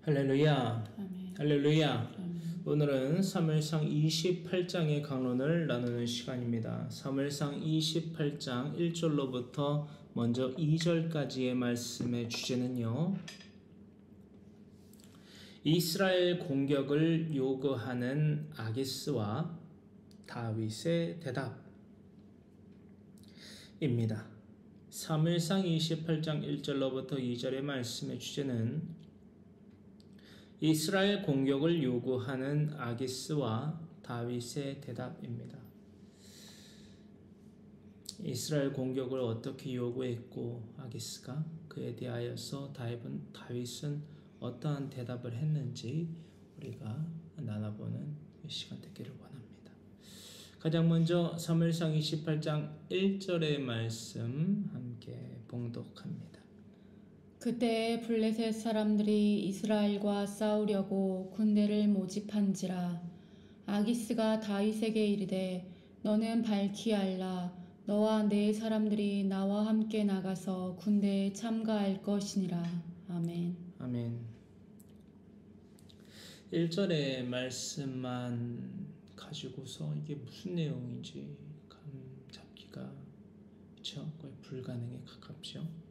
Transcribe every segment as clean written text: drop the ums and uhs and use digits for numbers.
할렐루야. 아멘. 할렐루야. 아멘. 오늘은 사무엘상 28장의 강론을 나누는 시간입니다. 사무엘상 28장 1절로부터 먼저 2절까지의 말씀의 주제는요, 이스라엘 공격을 요구하는 아기스와 다윗의 대답입니다. 사무엘상 28장 1절로부터 2절의 말씀의 주제는 이스라엘 공격을 요구하는 아기스와 다윗의 대답입니다. 이스라엘 공격을 어떻게 요구했고 아기스가 그에 대하여서 다윗은 어떠한 대답을 했는지 우리가 나눠보는 시간 되기를 원합니다. 가장 먼저 사무엘상 28장 1절의 말씀 함께 봉독합니다. 그때 블레셋 사람들이 이스라엘과 싸우려고 군대를 모집한지라. 아기스가 다윗에게 이르되 너는 밝히 알라. 너와 내 사람들이 나와 함께 나가서 군대에 참가할 것이니라. 아멘. 아멘. 1절의 말씀만 가지고서 이게 무슨 내용인지 감 잡기가 거의 불가능에 가깝죠.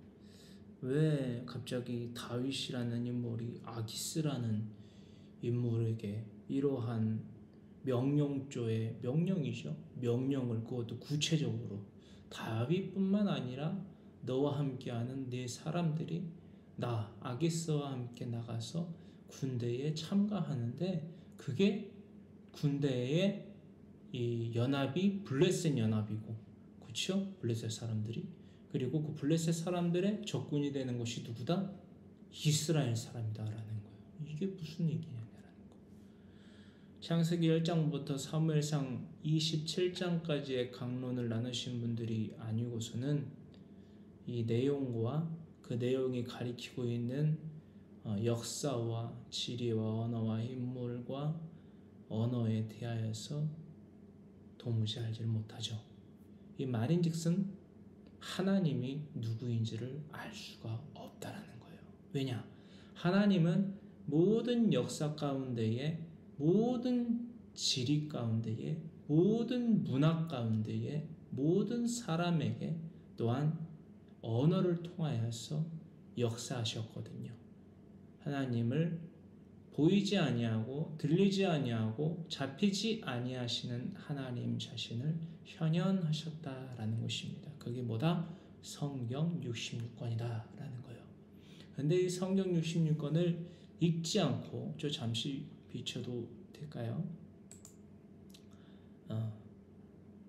왜 갑자기 다윗이라는 인물이 아기스라는 인물에게 이러한 명령조의 명령이죠. 명령을 그것도 구체적으로 다윗뿐만 아니라 너와 함께하는 네 사람들이 나 아기스와 함께 나가서 군대에 참가하는데 그게 군대의 이 연합이 블레셋 연합이고 그렇죠? 블레셋 사람들이 그리고 그 블레셋 사람들의 적군이 되는 것이 누구다? 이스라엘 사람이다라는 거예요. 이게 무슨 얘기냐라는 거예요. 창세기 10장부터 사무엘상 27장까지의 강론을 나누신 분들이 아니고서는 이 내용과 그 내용이 가리키고 있는 역사와 지리와 언어와 인물과 언어에 대하여서 도무지 알지를 못하죠. 이 말인즉슨 하나님이 누구인지를 알 수가 없다라는 거예요. 왜냐? 하나님은 모든 역사 가운데에, 모든 지리 가운데에, 모든 문화 가운데에, 모든 사람에게 또한 언어를 통하여서 역사하셨거든요. 하나님을 보이지 아니하고 들리지 아니하고 잡히지 아니하시는 하나님 자신을 현현하셨다라는 것입니다. 그게 뭐다? 성경 66권이다 라는 거예요. 근데 이 성경 66권을 읽지 않고 저 잠시 비춰도 될까요?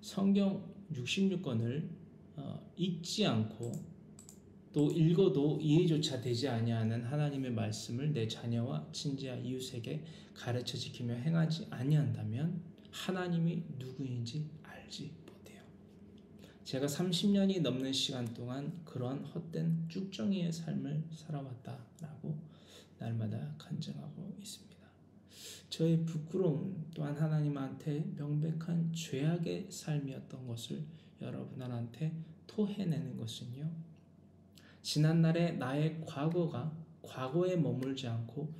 성경 66권을 읽지 않고 또 읽어도 이해조차 되지 아니하는 하나님의 말씀을 내 자녀와 친지와 이웃에게 가르쳐 지키며 행하지 아니한다면 하나님이 누구인지 알지 못해요. 제가 30년이 넘는 시간 동안 그런 헛된 쭉정이의 삶을 살아왔다라고 날마다 간증하고 있습니다. 저의 부끄러움 또한 하나님한테 명백한 죄악의 삶이었던 것을 여러분들한테 토해내는 것은요, 지난날에 나의 과거가 과거에 머물지 않고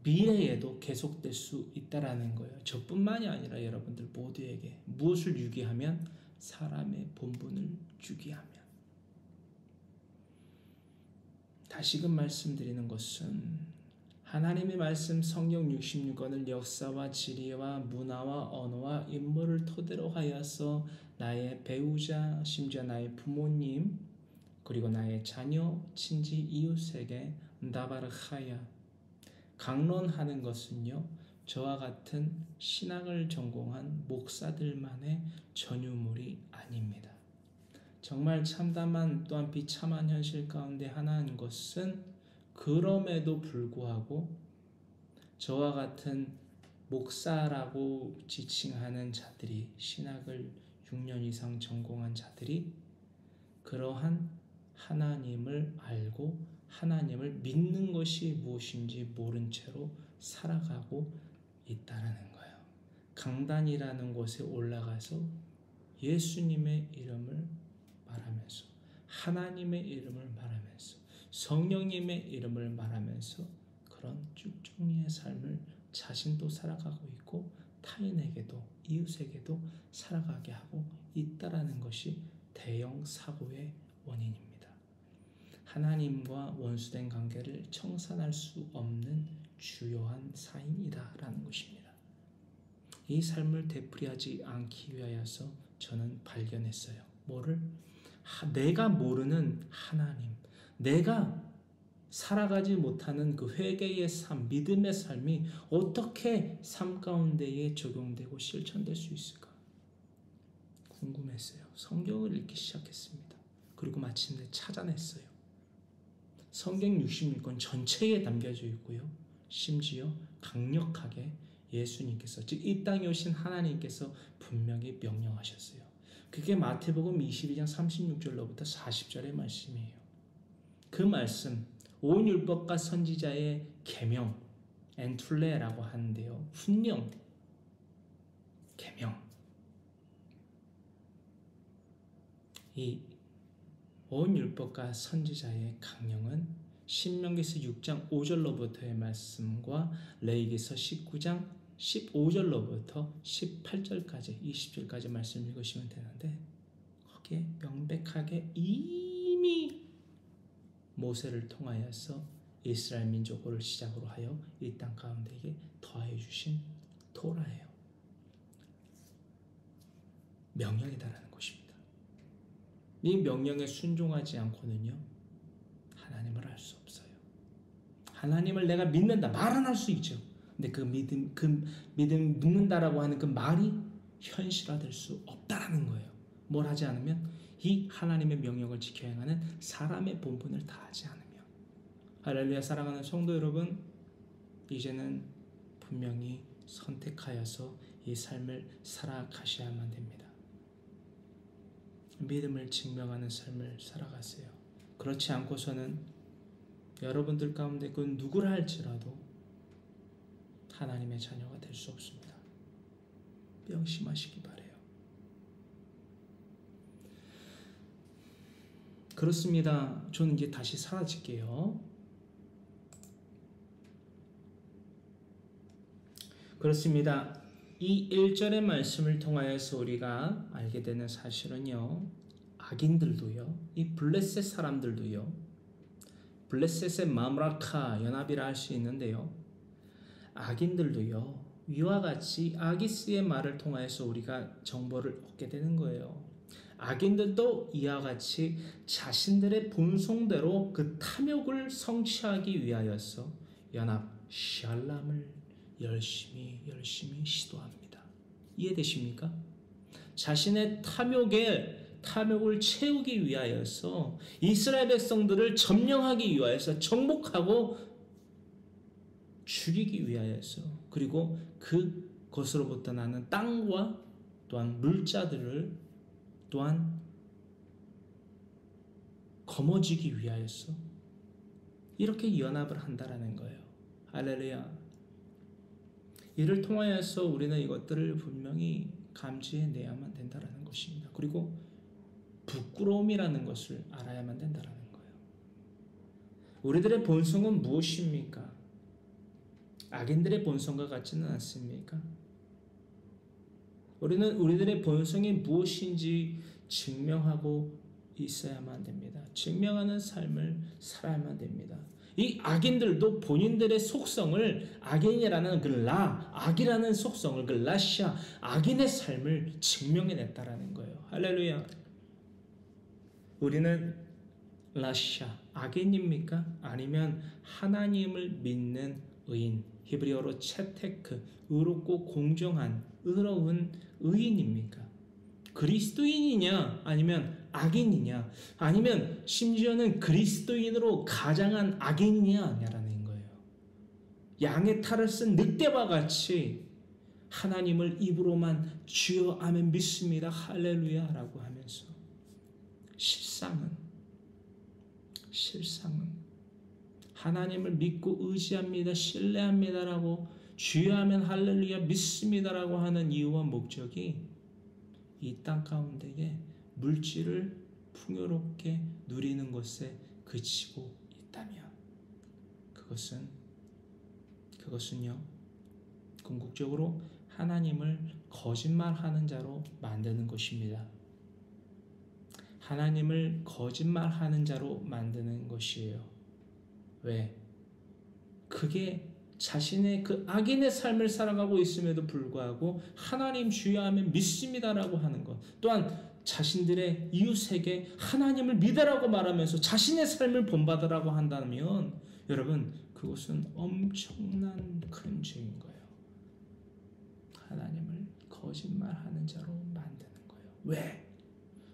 미래에도 계속될 수 있다라는 거예요. 저뿐만이 아니라 여러분들 모두에게 무엇을 유기하면 사람의 본분을 주기하면. 다시금 말씀드리는 것은 하나님의 말씀 성경 66권을 역사와 지리와 문화와 언어와 인물을 토대로 하여서 나의 배우자, 심지어 나의 부모님, 그리고 나의 자녀, 친지, 이웃에게 나바르하야 강론하는 것은요, 저와 같은 신학을 전공한 목사들만의 전유물이 아닙니다. 정말 참담한 또한 비참한 현실 가운데 하나인 것은 그럼에도 불구하고 저와 같은 목사라고 지칭하는 자들이, 신학을 6년 이상 전공한 자들이 그러한 하나님을 알고 하나님을 믿는 것이 무엇인지 모른 채로 살아가고 있다라는 거예요. 강단이라는 곳에 올라가서 예수님의 이름을 말하면서 하나님의 이름을 말하면서 성령님의 이름을 말하면서 그런 승리의 삶을 자신도 살아가고 있고 타인에게도 이웃에게도 살아가게 하고 있다라는 것이 대형 사고의 원인입니다. 하나님과 원수된 관계를 청산할 수 없는 주요한 사인이다라는 것입니다. 이 삶을 되풀이하지 않기 위하여서 저는 발견했어요. 뭐를? 내가 모르는 하나님, 내가 살아가지 못하는 그 회개의 삶, 믿음의 삶이 어떻게 삶 가운데에 적용되고 실천될 수 있을까? 궁금했어요. 성경을 읽기 시작했습니다. 그리고 마침내 찾아냈어요. 성경 66권 전체에 담겨져 있고요. 심지어 강력하게 예수님께서, 즉 이 땅에 오신 하나님께서 분명히 명령하셨어요. 그게 마태복음 22장 36절로부터 40절의 말씀이에요. 그 말씀, 온 율법과 선지자의 계명, 엔툴레라고 하는데요. 훈령, 계명. 이 온 율법과 선지자의 강령은 신명기서 6장 5절로부터의 말씀과 레위기서 19장 15절로부터 18절까지 20절까지 말씀 읽으시면 되는데, 거기에 명백하게 이미 모세를 통하여서 이스라엘 민족을 시작으로 하여 이 땅 가운데에 더하여 주신 토라예요. 명령이다라는 것입니다. 이 명령에 순종하지 않고는요, 하나님을 알 수 없어요. 하나님을 내가 믿는다 말은 할 수 있죠. 근데 그 믿음 믿는다라고 하는 그 말이 현실화될 수 없다라는 거예요. 뭘 하지 않으면? 이 하나님의 명령을 지켜 행하는 사람의 본분을 다하지 않으면. 할렐루야. 사랑하는 성도 여러분, 이제는 분명히 선택하여서 이 삶을 살아가셔야만 됩니다. 믿음을 증명하는 삶을 살아가세요. 그렇지 않고서는 여러분들 가운데 그 누구라 할지라도 하나님의 자녀가 될 수 없습니다. 명심하시기 바라요. 그렇습니다. 저는 이제 다시 사라질게요. 그렇습니다. 이 1절의 말씀을 통하여서 우리가 알게 되는 사실은요, 악인들도요, 이 블레셋 사람들도요, 블레셋의 마므라카 연합이라 할 수 있는데요, 악인들도요, 위와 같이 아기스의 말을 통하여서 우리가 정보를 얻게 되는 거예요. 악인들도 이와 같이 자신들의 본성대로 그 탐욕을 성취하기 위하여서 연합 샬람을 열심히 시도합니다. 이해되십니까? 자신의 탐욕을 채우기 위하여서 이스라엘 백성들을 점령하기 위하여서 정복하고 죽이기 위하여서, 그리고 그것으로부터 나는 땅과 또한 물자들을 또한 거머쥐기 위하여서 이렇게 연합을 한다라는 거예요. 할렐루야. 이를 통하여서 우리는 이것들을 분명히 감지해내야만 된다라는 것입니다. 그리고 부끄러움이라는 것을 알아야만 된다라는 거예요. 우리들의 본성은 무엇입니까? 악인들의 본성과 같지는 않습니까? 우리는 우리들의 본성이 무엇인지 증명하고 있어야만 됩니다. 증명하는 삶을 살아야만 됩니다. 이 악인들도 본인들의 속성을, 악인이라는 악이라는 속성을, 라샤, 악인의 삶을 증명해냈다라는 거예요. 할렐루야. 우리는 라샤, 악인입니까? 아니면 하나님을 믿는 의인, 히브리어로 채테크, 의롭고 공정한, 의로운 의인입니까? 그리스도인이냐 아니면 악인이냐, 아니면 심지어는 그리스도인으로 가장한 악인이냐라는 거예요. 양의 탈을 쓴 늑대와 같이 하나님을 입으로만 주여 아멘 믿습니다 할렐루야 라고 하면서 실상은 하나님을 믿고 의지합니다, 신뢰합니다라고 주여 아멘 할렐루야 믿습니다라고 하는 이유와 목적이 이 땅 가운데에 물질을 풍요롭게 누리는 것에 그치고 있다면, 그것은 그것은요, 궁극적으로 하나님을 거짓말하는 자로 만드는 것입니다. 하나님을 거짓말하는 자로 만드는 것이에요. 왜? 그게 자신의 그 악인의 삶을 살아가고 있음에도 불구하고 하나님 주여하면 믿습니다라고 하는 것, 또한 자신들의 이웃에게 하나님을 믿으라고 말하면서 자신의 삶을 본받으라고 한다면 여러분, 그것은 엄청난 큰 죄인 거예요. 하나님을 거짓말하는 자로 만드는 거예요. 왜?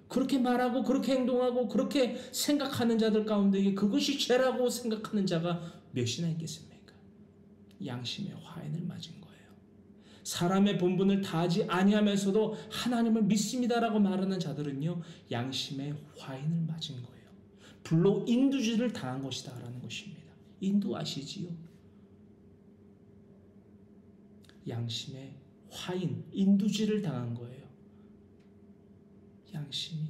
그렇게 말하고 그렇게 행동하고 그렇게 생각하는 자들 가운데 그것이 죄라고 생각하는 자가 몇이나 있겠습니까? 양심의 화인을 맞은 거예요. 사람의 본분을 다하지 아니하면서도 하나님을 믿습니다라고 말하는 자들은요, 양심의 화인을 맞은 거예요. 불로 인두질을 당한 것이다라는 것입니다. 인두 아시지요? 양심의 화인, 인두질을 당한 거예요. 양심이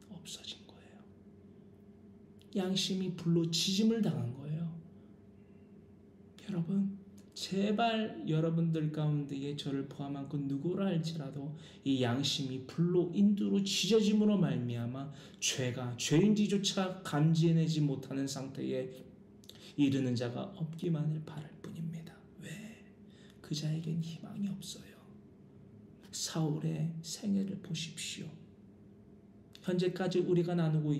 없어진 거예요. 양심이 불로 지짐을 당한 거예요. 여러분, 제발 여러분들 가운데에 저를 포함한 그 누구라 할지라도 이 양심이 불로 인두로 지져짐으로 말미암아 죄가 죄인지조차 감지해내지 못하는 상태에 이르는 자가 없기만을 바랄 뿐입니다. 왜? 그 자에겐 희망이 없어요. 사울의 생애를 보십시오. 현재까지 우리가 나누고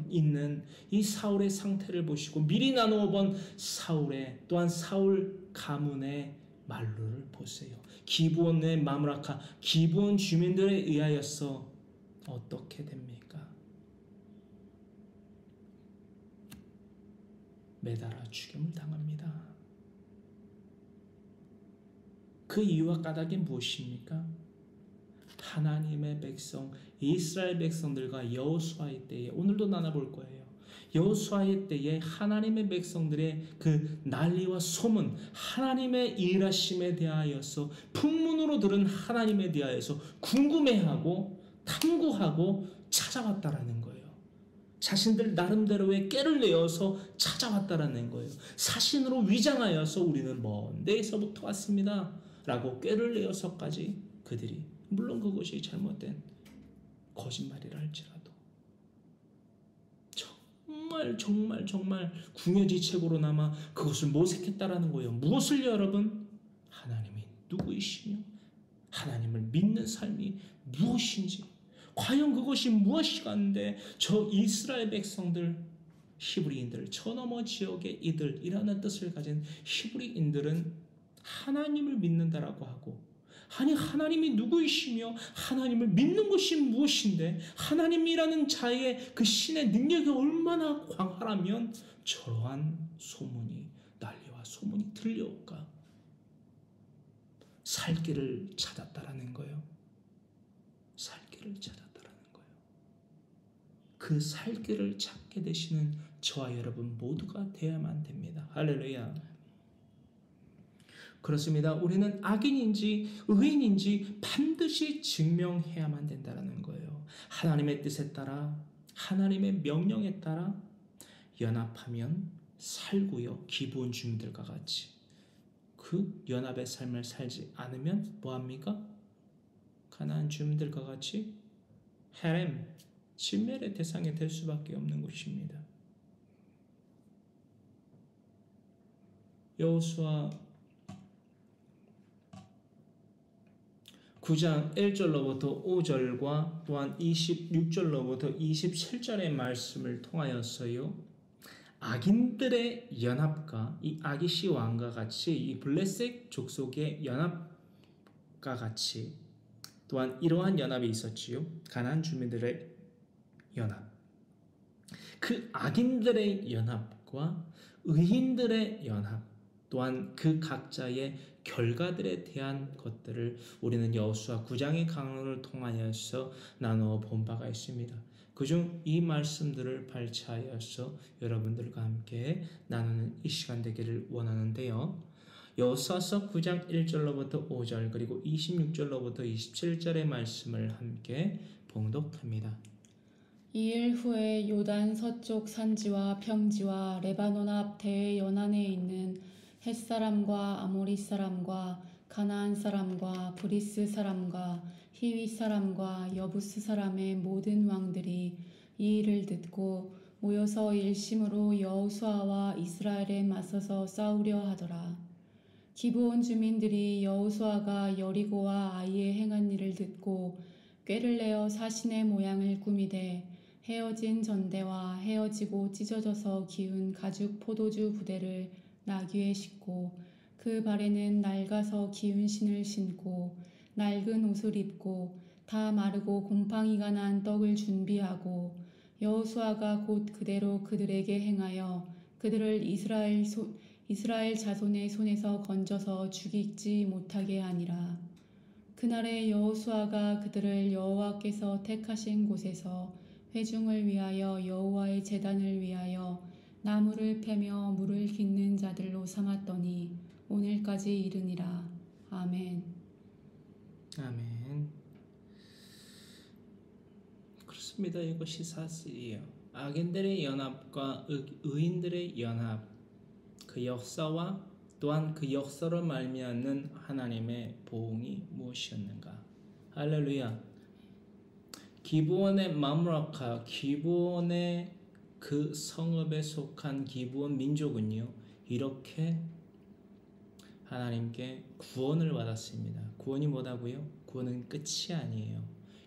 있는 이 사울의 상태를 보시고 미리 나누어 본 사울의, 또한 사울 가문의 말로를 보세요. 기브온의 마므라카, 기브온 주민들에 의하여서 어떻게 됩니까? 매달아 죽임을 당합니다. 그 이유와 까닭이 무엇입니까? 하나님의 백성, 이스라엘 백성들과 여호수아의 때에, 오늘도 나눠볼 거예요. 여호수아의 때에 하나님의 백성들의 그 난리와 소문, 하나님의 일하심에 대하여서 풍문으로 들은 하나님에 대하여서 궁금해하고 탐구하고 찾아왔다라는 거예요. 자신들 나름대로의 깨를 내어서 찾아왔다라는 거예요. 사신으로 위장하여서 우리는 먼 데에서부터 왔습니다 라고 꾀를 내어서까지 그들이, 물론 그것이 잘못된 거짓말이라 할지라도 정말 궁여지책으로나마 그것을 모색했다라는 거예요. 무엇을 여러분? 하나님이 누구이시며 하나님을 믿는 삶이 무엇인지, 과연 그것이 무엇이간데 저 이스라엘 백성들, 히브리인들, 저 너머 지역의 이들이라는 뜻을 가진 히브리인들은 하나님을 믿는다라고 하고, 아니 하나님이 누구이시며 하나님을 믿는 것이 무엇인데, 하나님이라는 자의 그 신의 능력이 얼마나 광활하면 저러한 소문이, 난리와 소문이 들려올까? 살 길을 찾았다라는 거예요. 살 길을 찾았다라는 거예요. 그 살 길을 찾게 되시는 저와 여러분 모두가 되어야만 됩니다. 할렐루야. 그렇습니다. 우리는 악인인지 의인인지 반드시 증명해야만 된다는 거예요. 하나님의 뜻에 따라, 하나님의 명령에 따라 연합하면 살고요. 기브온 주민들과 같이. 그 연합의 삶을 살지 않으면 뭐합니까? 가나안 주민들과 같이 헤렘, 진멸의 대상이 될 수밖에 없는 것입니다. 여호수아 9장 1절로부터 5절과 또한 26절로부터 27절의 말씀을 통하여서요, 악인들의 연합과 이 아기시 왕과 같이, 이 블레셋 족속의 연합과 같이, 또한 이러한 연합이 있었지요. 가나안 주민들의 연합. 그 악인들의 연합과 의인들의 연합, 또한 그 각자의 결과들에 대한 것들을 우리는 여호수아 9장의 강론을 통하여서 나누어 본 바가 있습니다. 그중 이 말씀들을 발췌하여서 여러분들과 함께 나누는 이 시간 되기를 원하는데요. 여호수아서 9장 1절로부터 5절 그리고 26절로부터 27절의 말씀을 함께 봉독합니다. 이일 후에 요단 서쪽 산지와 평지와 레바논 앞 대연안에 있는 헷사람과 아모리 사람과 가나안 사람과 브리스 사람과 히위 사람과 여부스 사람의 모든 왕들이 이 일을 듣고 모여서 일심으로 여호수아와 이스라엘에 맞서서 싸우려 하더라. 기브온 주민들이 여호수아가 여리고와 아이에 행한 일을 듣고 꾀를 내어 사신의 모양을 꾸미되 헤어진 전대와 헤어지고 찢어져서 기운 가죽 포도주 부대를 나귀에 싣고 그 발에는 낡아서 기운 신을 신고 낡은 옷을 입고 다 마르고 곰팡이가 난 떡을 준비하고 여호수아가 곧 그대로 그들에게 행하여 그들을 이스라엘 자손의 손에서 건져서 죽이지 못하게 하니라. 그날에 여호수아가 그들을 여호와께서 택하신 곳에서 회중을 위하여 여호와의 제단을 위하여 나무를 패며 물을 깃는 자들로 삼았더니 오늘까지 이르니라. 아멘. 아멘. 그렇습니다. 이것이 사실이에요. 악인들의 연합과 의인들의 연합, 그 역사와 또한 그 역사로 말미암는 하나님의 보응이 무엇이었는가? 할렐루야. 기브온의 마므라카, 기브온의 그 성읍에 속한 기브온 민족은요, 이렇게 하나님께 구원을 받았습니다. 구원이 뭐다고요? 구원은 끝이 아니에요.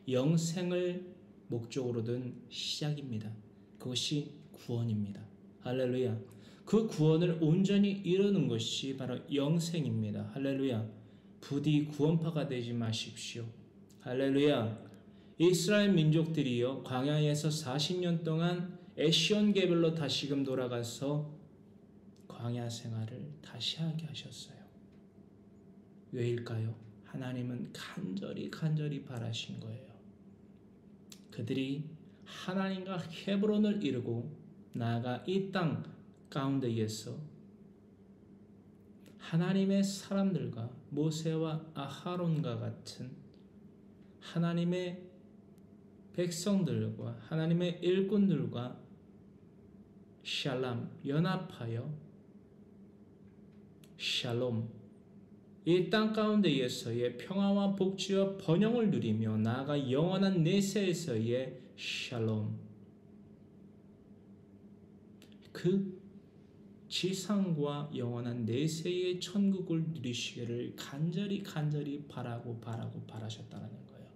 영생을 목적으로 둔 시작입니다. 그것이 구원입니다. 할렐루야. 그 구원을 온전히 이루는 것이 바로 영생입니다. 할렐루야. 부디 구원파가 되지 마십시오. 할렐루야. 이스라엘 민족들이요, 광야에서 40년 동안 에시온 개별로 다시금 돌아가서 광야 생활을 다시 하게 하셨어요. 왜일까요? 하나님은 간절히 바라신 거예요. 그들이 하나님과 헤브론을 이루고 나아가 이 땅 가운데에서 하나님의 사람들과 모세와 아하론과 같은 하나님의 백성들과 하나님의 일꾼들과 샬람, 연합하여 샬롬, 이 땅 가운데에서의 평화와 복지와 번영을 누리며 나아가 영원한 내세에서의 샬롬, 그 지상과 영원한 내세의 천국을 누리시기를 간절히 바라셨다는 거예요.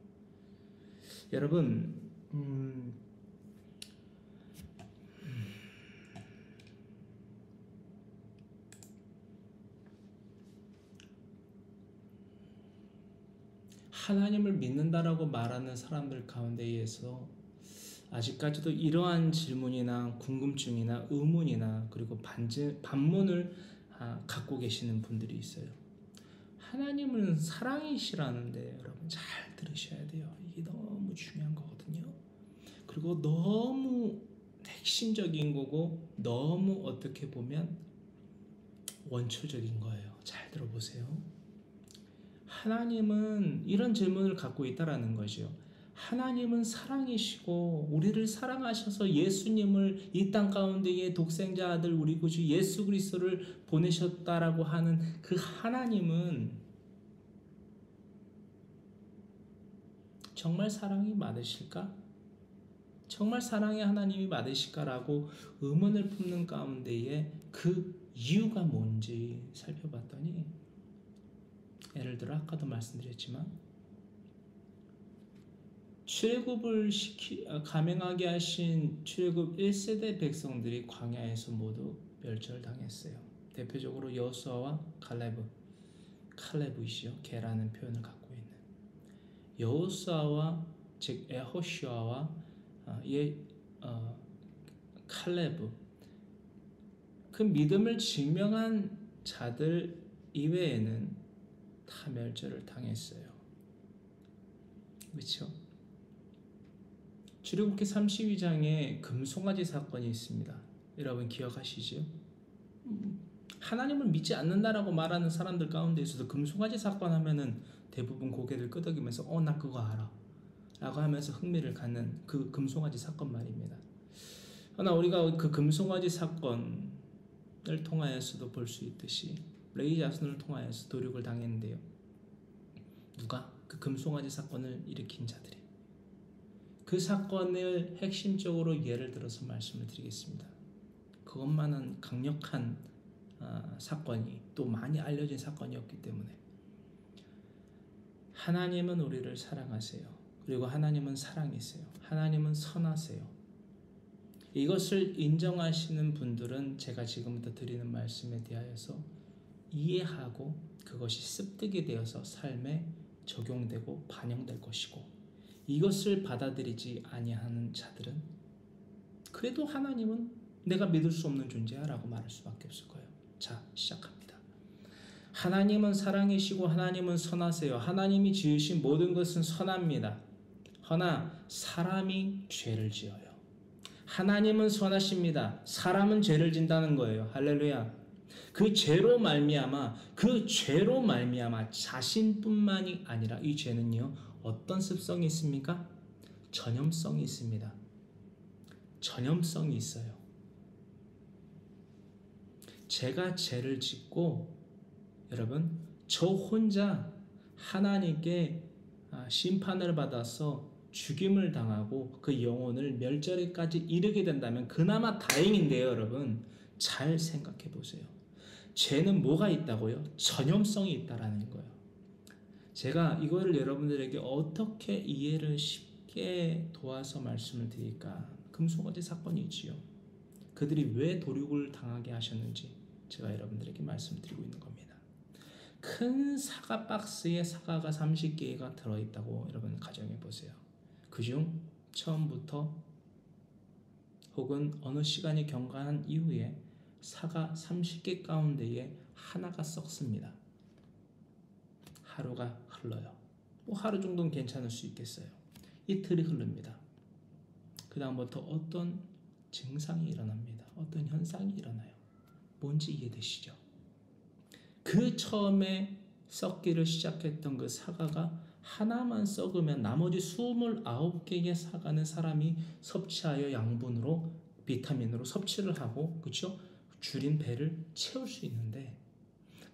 여러분, 하나님을 믿는다라고 말하는 사람들 가운데에서 아직까지도 이러한 질문이나 궁금증이나 의문이나 그리고 반문을 갖고 계시는 분들이 있어요. 하나님은 사랑이시라는데 여러분 잘 들으셔야 돼요. 이게 너무 중요한 거거든요. 그리고 너무 핵심적인 거고 너무 어떻게 보면 원초적인 거예요. 잘 들어보세요. 하나님은 이런 질문을 갖고 있다라는 거죠. 하나님은 사랑이시고 우리를 사랑하셔서 예수님을 이 땅 가운데에 독생자 아들 우리 구주 예수 그리스도를 보내셨다라고 하는 그 하나님은 정말 사랑이 많으실까? 정말 사랑의 하나님이 많으실까라고 의문을 품는 가운데에 그 이유가 뭔지 살펴봤더니, 예를 들어 아까도 말씀드렸지만 출애굽을 감행하게 하신 출애굽 1세대 백성들이 광야에서 모두 멸절당했어요. 대표적으로 여호수아와 칼레브이시요, 개라는 표현을 갖고 있는 여호수아와 즉 여호슈아와 칼레브, 그 믿음을 증명한 자들 이외에는 다 멸절을 당했어요. 그렇죠? 출애굽기 32장에 금송아지 사건이 있습니다. 여러분 기억하시죠? 하나님을 믿지 않는다라고 말하는 사람들 가운데에서도 금송아지 사건 하면은 대부분 고개를 끄덕이면서 나 그거 알아 라고 하면서 흥미를 갖는 그 금송아지 사건 말입니다. 그러나 우리가 그 금송아지 사건을 통하여서도 볼 수 있듯이 레위 자손을 통하여서 도륙을 당했는데요. 누가? 그 금송아지 사건을 일으킨 자들이. 그 사건을 핵심적으로 예를 들어서 말씀을 드리겠습니다. 그것만은 강력한 사건이 또 많이 알려진 사건이었기 때문에 하나님은 우리를 사랑하세요. 그리고 하나님은 사랑이세요. 하나님은 선하세요. 이것을 인정하시는 분들은 제가 지금부터 드리는 말씀에 대하여서 이해하고 그것이 습득이 되어서 삶에 적용되고 반영될 것이고, 이것을 받아들이지 아니하는 자들은 그래도 하나님은 내가 믿을 수 없는 존재야 라고 말할 수밖에 없을 거예요. 자, 시작합니다. 하나님은 사랑이시고 하나님은 선하세요. 하나님이 지으신 모든 것은 선합니다. 허나 사람이 죄를 지어요. 하나님은 선하십니다. 사람은 죄를 진다는 거예요. 할렐루야. 그 죄로 말미암아 자신뿐만이 아니라 이 죄는요, 어떤 습성이 있습니까? 전염성이 있습니다. 전염성이 있어요. 제가 죄를 짓고 여러분 저 혼자 하나님께 심판을 받아서 죽임을 당하고 그 영혼을 멸절에까지 이르게 된다면 그나마 다행인데요. 여러분 잘 생각해 보세요. 죄는 뭐가 있다고요? 전염성이 있다라는 거예요. 제가 이거를 여러분들에게 어떻게 이해를 쉽게 도와서 말씀을 드릴까? 금송아지 사건이 있지요. 그들이 왜 도륙을 당하게 하셨는지 제가 여러분들에게 말씀드리고 있는 겁니다. 큰 사과 박스에 사과가 30개가 들어있다고 여러분 가정해 보세요. 그중 처음부터 혹은 어느 시간이 경과한 이후에 사과 30개 가운데에 하나가 썩습니다. 하루가 흘러요. 뭐 하루 정도는 괜찮을 수 있겠어요. 이틀이 흐릅니다. 그 다음부터 어떤 증상이 일어납니다. 어떤 현상이 일어나요. 뭔지 이해되시죠? 그 처음에 썩기를 시작했던 그 사과가 하나만 썩으면 나머지 29개의 사과는 사람이 섭취하여 양분으로 비타민으로 섭취를 하고 그렇죠? 줄인 배를 채울 수 있는데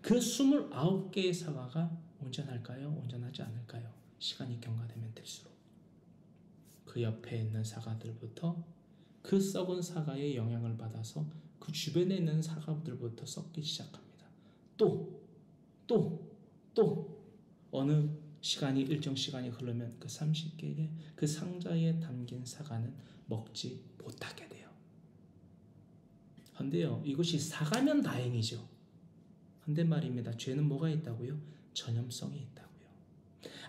그 29개의 사과가 온전할까요? 온전하지 않을까요? 시간이 경과되면 될수록 그 옆에 있는 사과들부터 그 썩은 사과의 영향을 받아서 그 주변에 있는 사과들부터 썩기 시작합니다. 또 어느 시간이 일정 시간이 흐르면 그 30개의 그 상자에 담긴 사과는 먹지 못하게 돼요. 근데요, 이것이 사과면 다행이죠. 근데 말입니다. 죄는 뭐가 있다고요? 전염성이 있다고요.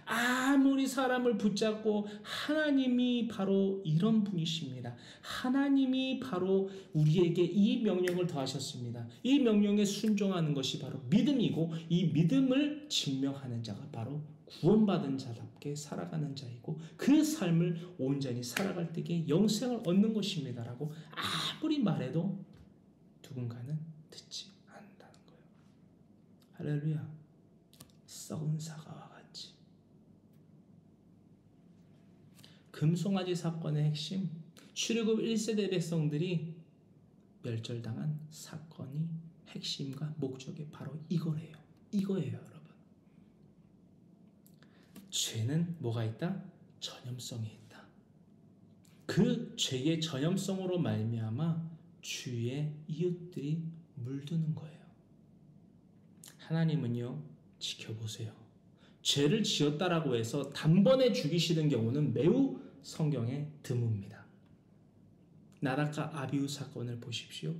아무리 사람을 붙잡고 하나님이 바로 이런 분이십니다. 하나님이 바로 우리에게 이 명령을 더하셨습니다. 이 명령에 순종하는 것이 바로 믿음이고 이 믿음을 증명하는 자가 바로 구원받은 자답게 살아가는 자이고 그 삶을 온전히 살아갈 때에 영생을 얻는 것입니다. 라고 아무리 말해도 누군가는 듣지 않는다는 거예요. 할렐루야. 썩은 사과와 같이. 금송아지 사건의 핵심, 출애굽 1세대 백성들이 멸절당한 사건이 핵심과 목적이 바로 이거예요. 여러분. 죄는 뭐가 있다? 전염성이 있다. 그 죄의 전염성으로 말미암아 주위의 이웃들이 물드는 거예요. 하나님은요, 지켜보세요. 죄를 지었다라고 해서 단번에 죽이시는 경우는 매우 성경에 드뭅니다. 나닷과 아비후 사건을 보십시오.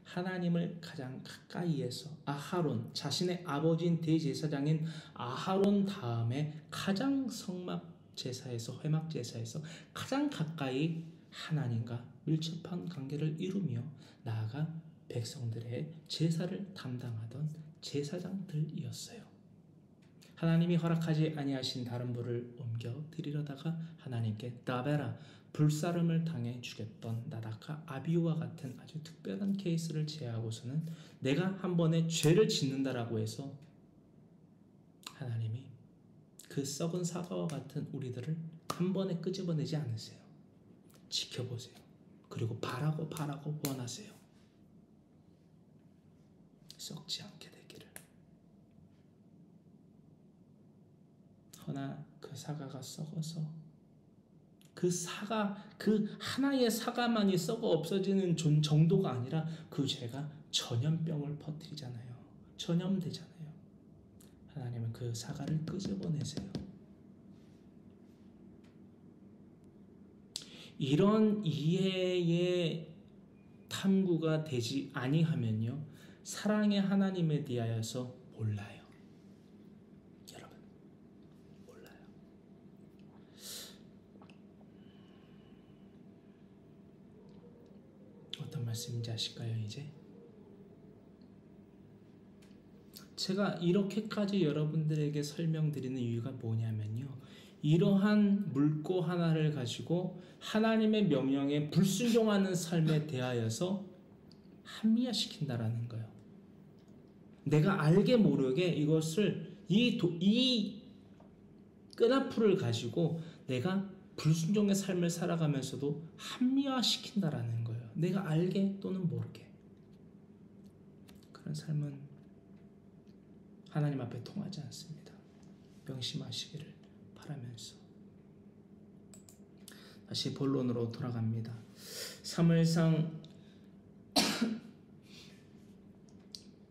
하나님을 가장 가까이에서 아하론, 자신의 아버지인 대제사장인 아하론 다음에 가장 성막 제사에서 회막 제사에서 가장 가까이 하나님과 밀접한 관계를 이루며 나아가 백성들의 제사를 담당하던 제사장들이었어요. 하나님이 허락하지 아니하신 다른 불을 옮겨 드리려다가 하나님께 다베라 불사름을 당해 죽였던 나닷과 아비후와 같은 아주 특별한 케이스를 제외하고서는 내가 한 번에 죄를 짓는다라고 해서 하나님이 그 썩은 사과와 같은 우리들을 한 번에 끄집어내지 않으세요. 지켜보세요. 그리고 바라고 원하세요. 썩지 않게 되기를. 허나 그 사과가 썩어서 그 하나의 사과만이 썩어 없어지는 정도가 아니라 그 죄가 전염병을 퍼뜨리잖아요. 전염되잖아요. 하나님은 그 사과를 끄집어내세요. 이런 이해의 탐구가 되지 아니하면요, 사랑의 하나님에 대하여서 몰라요. 여러분, 몰라요. 어떤 말씀인지 아실까요? 이제 제가 이렇게까지 여러분들에게 설명드리는 이유가 뭐냐면요, 이러한 물고 하나를 가지고 하나님의 명령에 불순종하는 삶에 대하여서 합리화시킨다라는 거예요. 내가 알게 모르게 이것을 이 끈앞풀을 가지고 내가 불순종의 삶을 살아가면서도 합리화시킨다라는 거예요. 내가 알게 또는 모르게. 그런 삶은 하나님 앞에 통하지 않습니다. 명심하시기를 바라면서 다시 본론으로 돌아갑니다. 사무엘상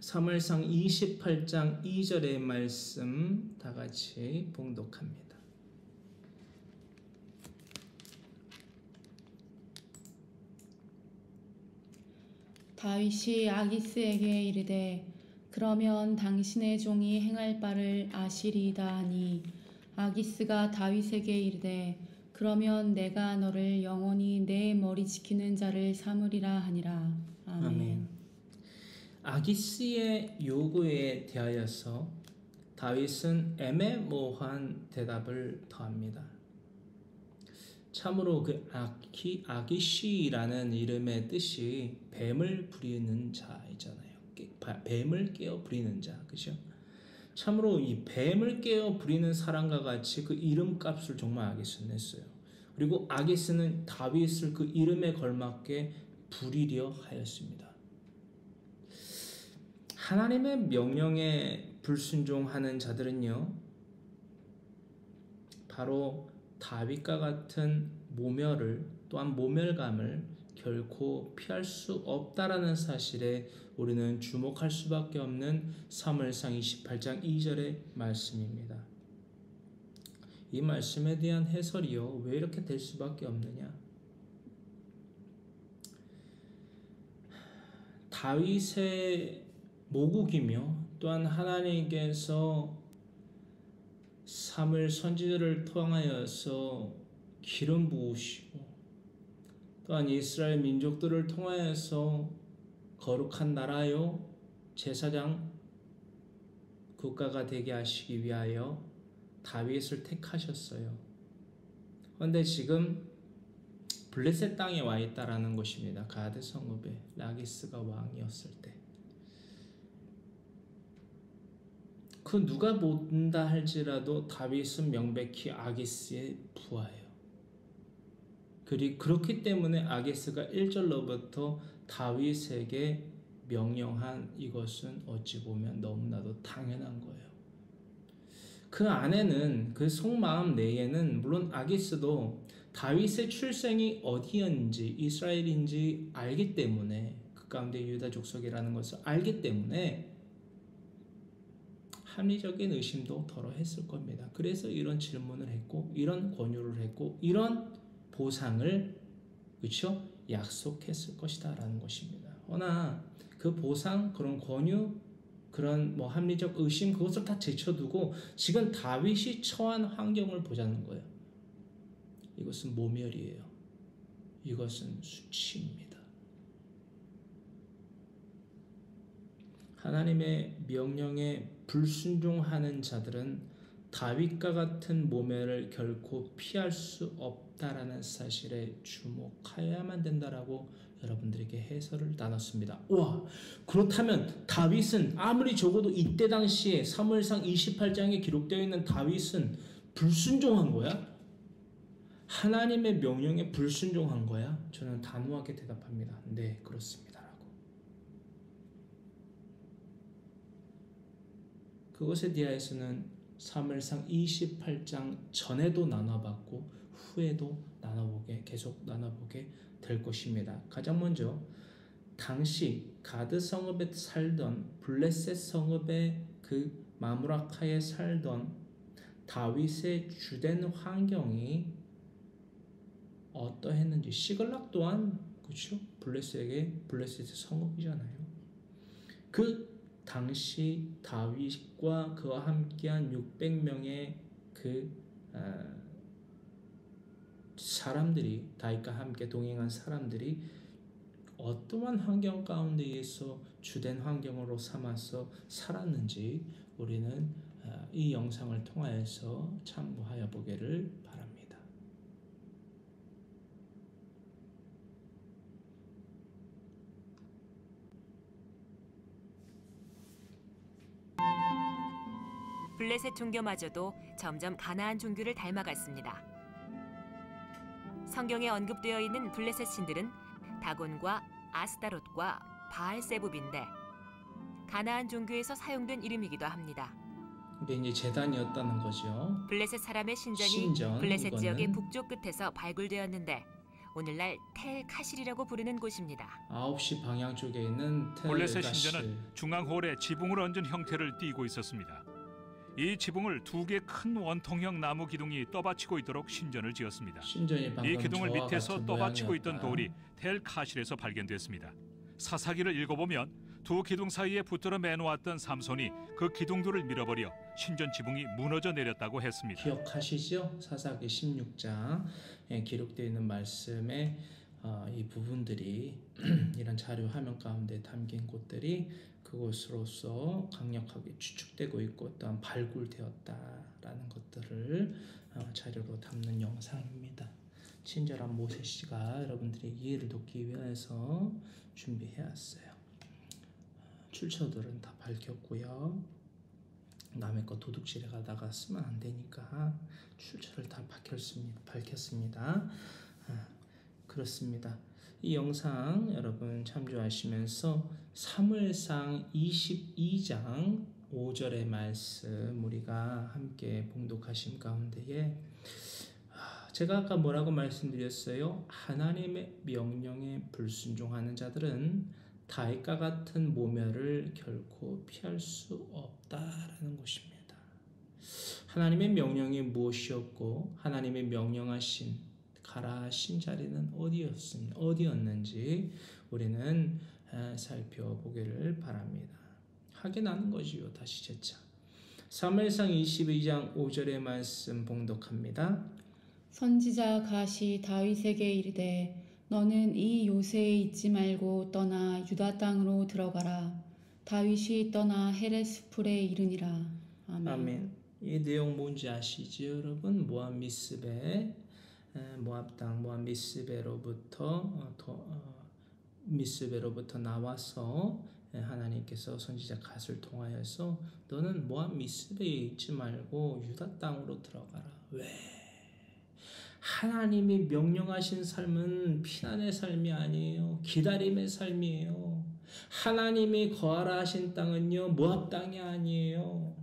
28장 2절의 말씀 다 같이 봉독합니다. 다윗이 아기스에게 이르되 그러면 당신의 종이 행할 바를 아시리이다 하니 아기스가 다윗에게 이르되 그러면 내가 너를 영원히 내 머리 지키는 자를 삼으리라 하니라. 아멘. 아기스의 요구에 대하여서 다윗은 애매모호한 대답을 더합니다. 참으로 그 아기시라는 이름의 뜻이 뱀을 부리는 자이잖아요. 뱀을 깨어 부리는 자, 그죠? 참으로 이 뱀을 깨어 부리는 사람과 같이 그 이름값을 정말 아기스는 냈어요. 그리고 아기스는 다윗을 그 이름에 걸맞게 부리려 하였습니다. 하나님의 명령에 불순종하는 자들은요, 바로 다윗과 같은 모멸을, 또한 모멸감을 결코 피할 수 없다라는 사실에 우리는 주목할 수밖에 없는 사무엘상 28장 2절의 말씀입니다. 이 말씀에 대한 해설이요, 왜 이렇게 될 수밖에 없느냐? 다윗의 모국이며 또한 하나님께서 사무엘 선지자를 통하여서 기름 부으시고 또한 이스라엘 민족들을 통하여서 거룩한 나라요 제사장 국가가 되게 하시기 위하여 다윗을 택하셨어요. 그런데 지금 블레셋 땅에 와 있다라는 것입니다. 가드 성읍에 라기스가 왕이었을 때. 그 누가 본다 할지라도 다윗은 명백히 아기스의 부하예요. 그렇기 때문에 아기스가 1절로부터 다윗에게 명령한 이것은 어찌 보면 너무나도 당연한 거예요. 그 안에는, 그 속마음 내에는 물론 아기스도 다윗의 출생이 어디였는지, 이스라엘인지 알기 때문에, 그 가운데 유다 족속이라는 것을 알기 때문에 합리적인 의심도 덜어 했을 겁니다. 그래서 이런 질문을 했고, 이런 권유를 했고, 이런 보상을, 그렇죠? 약속했을 것이다 라는 것입니다. 허나 그 보상, 그런 권유, 그런 합리적 의심, 그것을 다 제쳐두고 지금 다윗이 처한 환경을 보자는 거예요. 이것은 모멸이에요. 이것은 수치입니다. 하나님의 명령에 불순종하는 자들은 다윗과 같은 모멸을 결코 피할 수 없다라는 사실에 주목해야만 된다라고 여러분들에게 해설을 나눴습니다. 와, 그렇다면 다윗은 아무리 적어도 이때 당시에 사무엘상 28장에 기록되어 있는 다윗은 불순종한 거야? 하나님의 명령에 불순종한 거야? 저는 단호하게 대답합니다. 네, 그렇습니다라고. 그것에 대해서는 사무엘상 28장 전에도 나눠봤고 후에도 계속 나눠보게 될 것입니다. 가장 먼저 당시 가드 성읍에 살던 블레셋 성읍의 그 마므라카에 살던 다윗의 주된 환경이 어떠했는지. 시글락 또한 그렇죠? 블레셋의 성읍이잖아요. 그 당시 다윗과 그와 함께한 600명의 그 사람들이, 다윗과 함께 동행한 사람들이 어떠한 환경 가운데에서 주된 환경으로 삼아서 살았는지 우리는 이 영상을 통하여서 참고하여 보기를 바랍니다. 블레셋 종교마저도 점점 가나안 종교를 닮아갔습니다. 성경에 언급되어 있는 블레셋 신들은 다곤과 아스타롯과 바알세붑인데 가나안 종교에서 사용된 이름이기도 합니다. 이게 이제 제단이었다는 거죠. 블레셋 사람의 신전이 신전, 블레셋 이거는 지역의 북쪽 끝에서 발굴되었는데 오늘날 텔 카실이라고 부르는 곳입니다. 9시 방향 쪽에 있는 블레셋 텔가실. 신전은 중앙홀에 지붕을 얹은 형태를 띠고 있었습니다. 이 지붕을 두 개 큰 원통형 나무 기둥이 떠받치고 있도록 신전을 지었습니다. 신전이 방금 이 기둥을 저와 밑에서 같은 떠받치고 있던 모양이었다. 돌이 텔 카실에서 발견됐습니다. 사사기를 읽어보면 두 기둥 사이에 붙들어 매놓았던 삼손이 그 기둥들을 밀어버려 신전 지붕이 무너져 내렸다고 했습니다. 기억하시죠? 사사기 16장에 기록되어 있는 말씀에 이 부분들이 이런 자료 화면 가운데 담긴 곳들이 그곳으로서 강력하게 추측되고 있고 또한 발굴되었다라는 것들을 자료로 담는 영상입니다. 친절한 모세 씨가 여러분들의 이해를 돕기 위해서 준비해왔어요. 출처들은 다 밝혔고요. 남의 거 도둑질해 가다가 쓰면 안 되니까 출처를 다 밝혔습니다. 그렇습니다. 이 영상 여러분 참조하시면서 사무엘상 22장 5절의 말씀 우리가 함께 봉독하신 가운데에 제가 아까 뭐라고 말씀드렸어요? 하나님의 명령에 불순종하는 자들은 다윗과 같은 모멸을 결코 피할 수 없다라는 것입니다. 하나님의 명령이 무엇이었고 하나님의 명령하신 가라 하신 자리는 어디였는지 우리는 살펴보기를 바랍니다. 확인하는 거지요. 다시 재차 사무엘상 22장 5절의 말씀 봉독합니다. 선지자 갓이 다윗에게 이르되 너는 이 요새에 있지 말고 떠나 유다 땅으로 들어가라. 다윗이 떠나 헤레스풀에 이르니라. 아멘. 아멘. 이 내용 뭔지 아시죠, 여러분? 모압 미스베, 모압 땅 모압 미스베로부터 나와서 하나님께서 선지자 갓을 통하여서 너는 모압 미스베에 있지 말고 유다 땅으로 들어가라. 왜? 하나님이 명령하신 삶은 피난의 삶이 아니에요. 기다림의 삶이에요. 하나님이 거하라 하신 땅은요 모압 땅이 아니에요.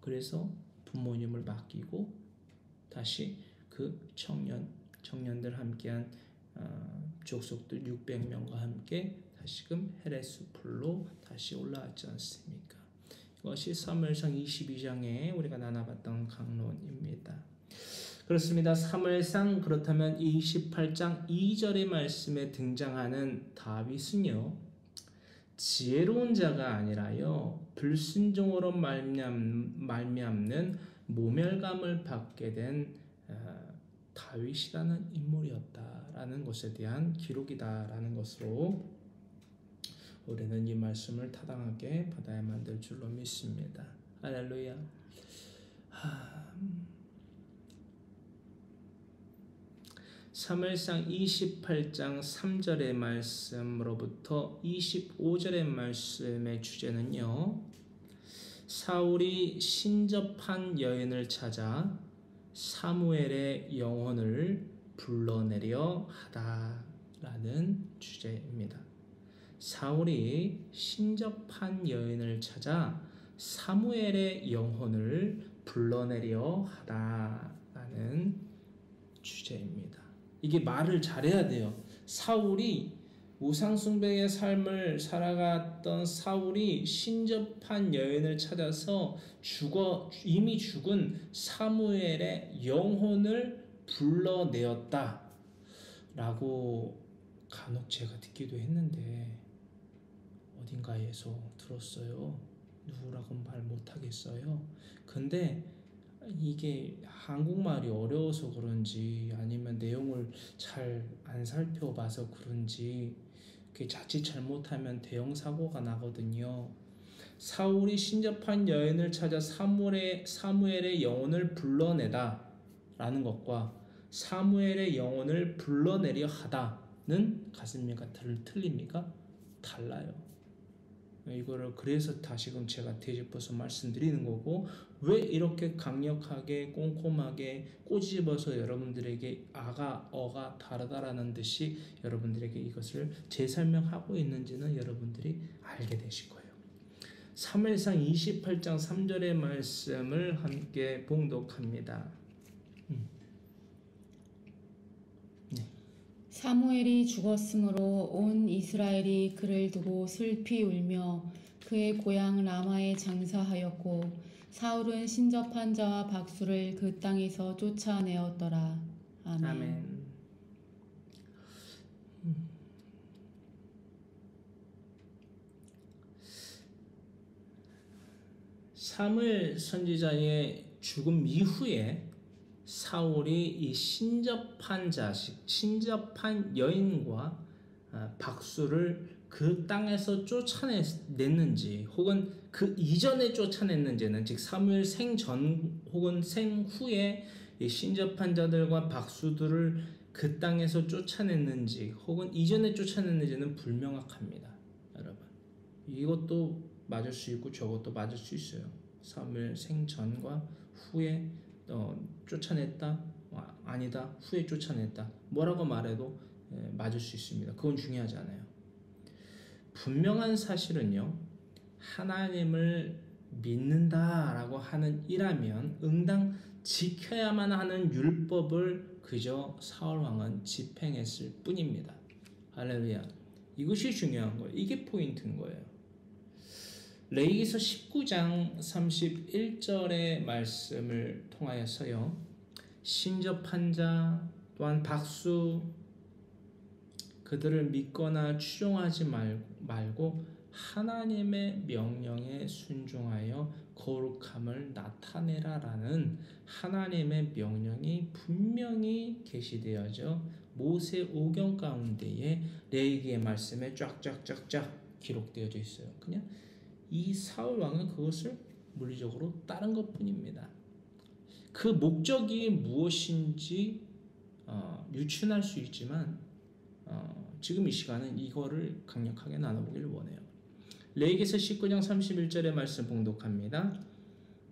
그래서 부모님을 맡기고 다시 그 청년들 함께한 족속들 600명과 함께 다시금 헤레스풀로 다시 올라왔지 않습니까? 이것이 사무엘상 22장에 우리가 나눠봤던 강론입니다. 그렇습니다. 사무엘상 그렇다면 28장 2절의 말씀에 등장하는 다윗은요 지혜로운 자가 아니라요 불순종으로 말미암는 모멸감을 받게 된 다윗이라는 인물이었다라는 것에 대한 기록이다라는 것으로 우리는 이 말씀을 타당하게 받아야만 될 줄로 믿습니다. 할렐루야. 사무엘상 28장 3절의 말씀으로부터 25절의 말씀의 주제는요. 사울이 신접한 여인을 찾아 사무엘의 영혼을 불러내려 하다라는 주제입니다. 사울이 신접한 여인을 찾아 사무엘의 영혼을 불러내려 하다라는 주제입니다. 이게 말을 잘해야 돼요. 사울이 우상숭배의 삶을 살아갔던 사울이 신접한 여인을 찾아서 이미 죽은 사무엘의 영혼을 불러내었다 라고 간혹 제가 듣기도 했는데 어딘가에서 들었어요. 누구라고는 말 못하겠어요. 근데 이게 한국말이 어려워서 그런지 아니면 내용을 잘 안 살펴봐서 그런지 자칫 잘못하면 대형 사고가 나거든요. 사울이 신접한 여인을 찾아 사무엘의 영혼을 불러내다 라는 것과 사무엘의 영혼을 불러내려 하다는 같습니까? 틀립니까? 달라요. 이거를 그래서 다시금 제가 되짚어서 말씀드리는 거고, 왜 이렇게 강력하게 꼼꼼하게 꼬집어서 여러분들에게 어가 다르다라는 듯이 여러분들에게 이것을 재설명하고 있는지는 여러분들이 알게 되실 거예요. 사무엘상 28장 3절의 말씀을 함께 봉독합니다. 사무엘이 죽었으므로 온 이스라엘이 그를 두고 슬피 울며 그의 고향 라마에 장사하였고 사울은 신접한 자와 박수를 그 땅에서 쫓아내었더라. 아멘. 아멘. 사무엘 선지자의 죽음 이후에 사울이 이 신접한 여인과 박수를 그 땅에서 쫓아냈는지 혹은 그 이전에 쫓아냈는지는, 즉 사무엘 생전 혹은 생후에 이 신접한 자들과 박수들을 그 땅에서 쫓아냈는지 혹은 이전에 쫓아냈는지는 불명확합니다. 여러분, 이것도 맞을 수 있고 저것도 맞을 수 있어요. 사무엘 생전과 후에 쫓아냈다, 아니다, 후에 쫓아냈다, 뭐라고 말해도 맞을 수 있습니다. 그건 중요하지 않아요. 분명한 사실은요, 하나님을 믿는다라고 하는 이라면 응당 지켜야만 하는 율법을 그저 사울왕은 집행했을 뿐입니다. 할렐루야. 이것이 중요한 거예요. 이게 포인트인 거예요. 레위기서 19장 31절의 말씀을 통하여서요, 신접한 자 또한 박수 그들을 믿거나 추종하지 말고 하나님의 명령에 순종하여 거룩함을 나타내라라는 하나님의 명령이 분명히 게시되어져 모세 오경 가운데에 레위기의 말씀에 쫙쫙쫙쫙 기록되어져 있어요. 그냥 이 사울 왕은 그것을 물리적으로 따른 것뿐입니다. 그 목적이 무엇인지 유추할 수 있지만 지금 이 시간은 이거를 강력하게 나눠보길 원해요. 레위기서 19장 31절의 말씀 봉독합니다.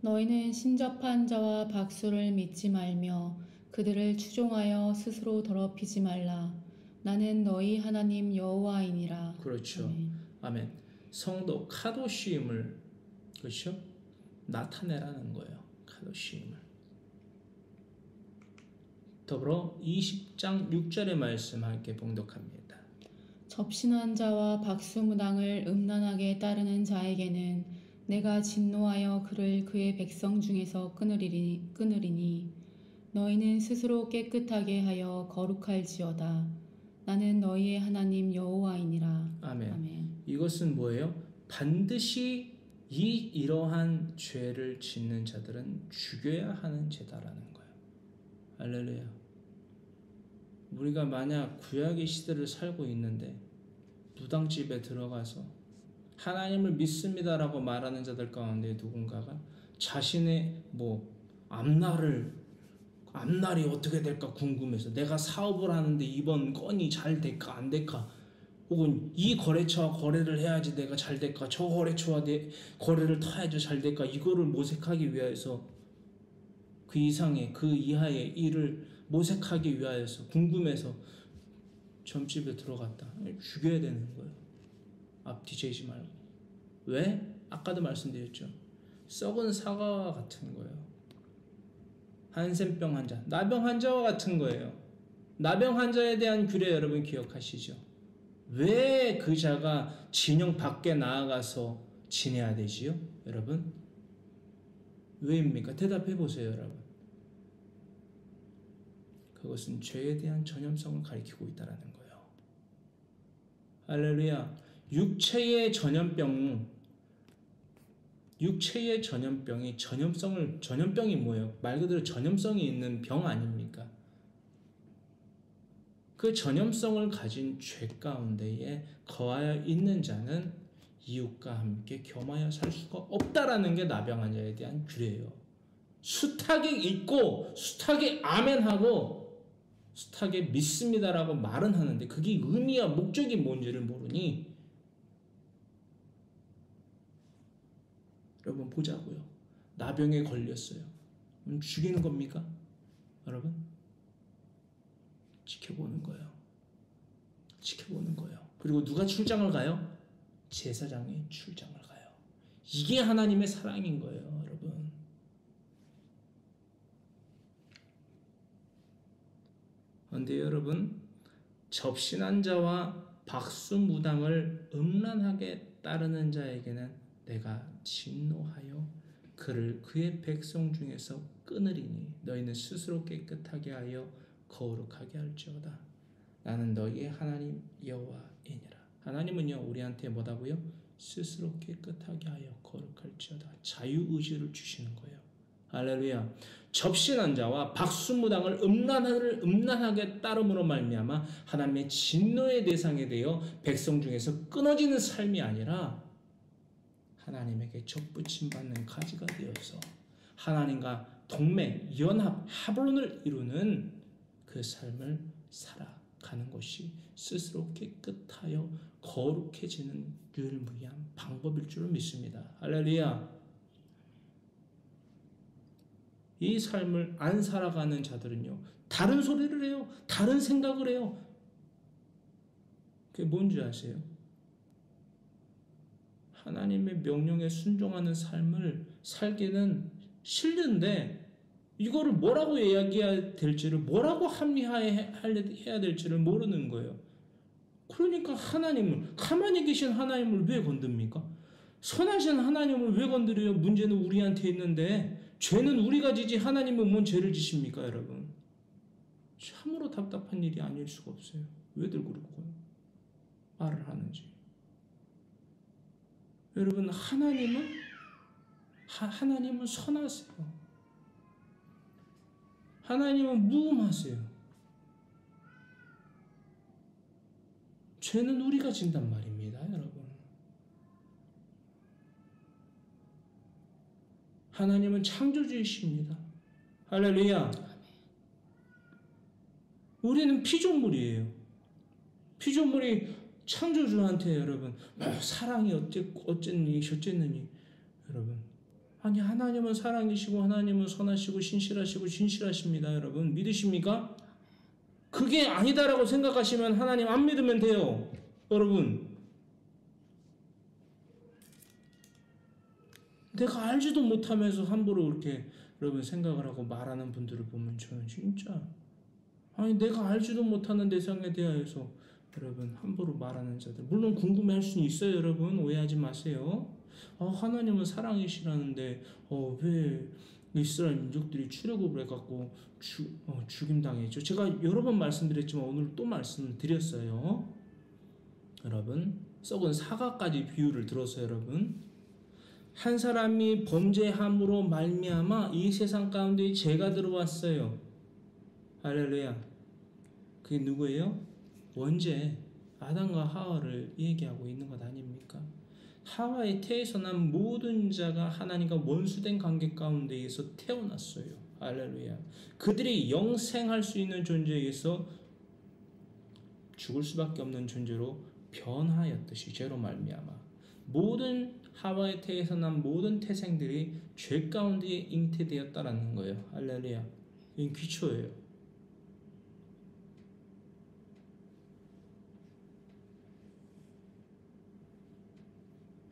너희는 신접한 자와 박수를 믿지 말며 그들을 추종하여 스스로 더럽히지 말라. 나는 너희 하나님 여호와이니라. 그렇죠. 아멘. 성도 카도시임을, 그렇죠? 나타내라는 거예요. 카도시임을. 더불어 20장 6절의 말씀 함께 봉독합니다. 접신한 자와 박수무당을 음란하게 따르는 자에게는 내가 진노하여 그를 그의 백성 중에서 끊으리니 너희는 스스로 깨끗하게 하여 거룩할지어다. 나는 너희의 하나님 여호와이니라. 아멘. 아멘. 이것은 뭐예요? 반드시 이러한 죄를 짓는 자들은 죽여야 하는 죄다라는 거예요. 할렐루야. 우리가 만약 구약의 시대를 살고 있는데 무당집에 들어가서 하나님을 믿습니다라고 말하는 자들 가운데 누군가가 자신의 앞날이 어떻게 될까 궁금해서 내가 사업을 하는데 이번 건이 잘 될까 안 될까, 혹은 이 거래처와 거래를 해야지 내가 잘 될까, 저 거래처와 내 거래를 타야지 잘 될까, 이거를 모색하기 위해서 그 이상의 그 이하의 일을 모색하기 위하여서 궁금해서 점집에 들어갔다. 죽여야 되는 거예요. 앞뒤 재지 말고. 왜? 아까도 말씀드렸죠. 썩은 사과와 같은 거예요. 한센병 환자, 나병 환자와 같은 거예요. 나병 환자에 대한 규례 여러분 기억하시죠? 왜 그 자가 진영 밖에 나아가서 지내야 되지요? 여러분? 왜입니까? 대답해 보세요, 여러분. 그것은 죄에 대한 전염성을 가리키고 있다는 거예요. 할렐루야. 육체의 전염병이 전염병이 뭐예요? 말 그대로 전염성이 있는 병 아닙니까? 그 전염성을 가진 죄 가운데에 거하여 있는 자는 이웃과 함께 겸하여 살 수가 없다라는 게 나병 환자에 대한 규례예요. 숱하게 있고 숱하게 아멘하고 숱하게 믿습니다라고 말은 하는데 그게 의미와 목적이 뭔지를 모르니 여러분 보자고요. 나병에 걸렸어요. 죽이는 겁니까? 여러분? 지켜보는 거예요. 지켜보는 거예요. 그리고 누가 출장을 가요? 제사장이 출장을 가요. 이게 하나님의 사랑인 거예요, 여러분. 그런데 여러분, 접신한 자와 박수무당을 음란하게 따르는 자에게는 내가 진노하여 그를 그의 백성 중에서 끊으리니 너희는 스스로 깨끗하게 하여 거룩하게 할지어다. 나는 너희의 하나님 여호와이니라. 하나님은요 우리한테 뭐다고요? 스스로 깨끗하게 하여 거룩할지어다. 자유의지를 주시는 거예요. 할렐루야. 접신한 자와 박수무당을 음란하게 따름으로 말미암아 하나님의 진노의 대상이 되어 백성 중에서 끊어지는 삶이 아니라 하나님에게 접붙임 받는 가지가 되어서 하나님과 동맹, 연합, 합론을 이루는 그 삶을 살아가는 것이 스스로 깨끗하여 거룩해지는 유일무이한 방법일 줄 믿습니다. 할렐루야. 이 삶을 안 살아가는 자들은요 다른 소리를 해요. 다른 생각을 해요. 그게 뭔지 아세요? 하나님의 명령에 순종하는 삶을 살기는 싫은데 이거를 뭐라고 이야기해야 될지를 뭐라고 합리화해야 될지를 모르는 거예요. 그러니까 하나님을 가만히 계신 하나님을 왜 건듭니까? 선하신 하나님을 왜 건드려요? 문제는 우리한테 있는데 죄는 우리가 지지 하나님은 뭔 죄를 지십니까 여러분? 참으로 답답한 일이 아닐 수가 없어요. 왜들 그러고 말을 하는지. 여러분 하나님은 선하세요. 하나님은 무음하세요. 죄는 우리가 진단 말입니다, 여러분. 하나님은 창조주이십니다. 할렐루야. 우리는 피조물이에요. 피조물이 창조주한테 여러분 사랑이 어쨌느니 저쨌느니 여러분 아니 하나님은 사랑이시고 하나님은 선하시고 신실하시고 진실하십니다. 여러분 믿으십니까? 그게 아니다라고 생각하시면 하나님 안 믿으면 돼요. 여러분 내가 알지도 못하면서 함부로 이렇게 여러분 생각을 하고 말하는 분들을 보면 저는 진짜 아니 내가 알지도 못하는 대상에 대하여서 여러분 함부로 말하는 자들 물론 궁금해할 수는 있어요. 여러분 오해하지 마세요. 하나님은 사랑이시라는데 왜 이스라엘 민족들이 출애굽을 해갖고 죽임당했죠. 제가 여러 번 말씀드렸지만 오늘 또 말씀드렸어요. 여러분 썩은 사과까지 비유를 들어서 여러분 한 사람이 범죄함으로 말미암아 이 세상 가운데 죄가 들어왔어요. 할렐루야. 그게 누구예요? 원죄 아담과 하와를 얘기하고 있는 것 아닙니까? 하와의 태에서 난 모든 자가 하나님과 원수된 관계 가운데에서 태어났어요. 할렐루야. 그들이 영생할 수 있는 존재에서 죽을 수밖에 없는 존재로 변하였듯이 죄로 말미암아 모든 하와의 태에서 난 모든 태생들이 죄 가운데에 잉태되었다라는 거예요. 할렐루야. 이건 기초예요.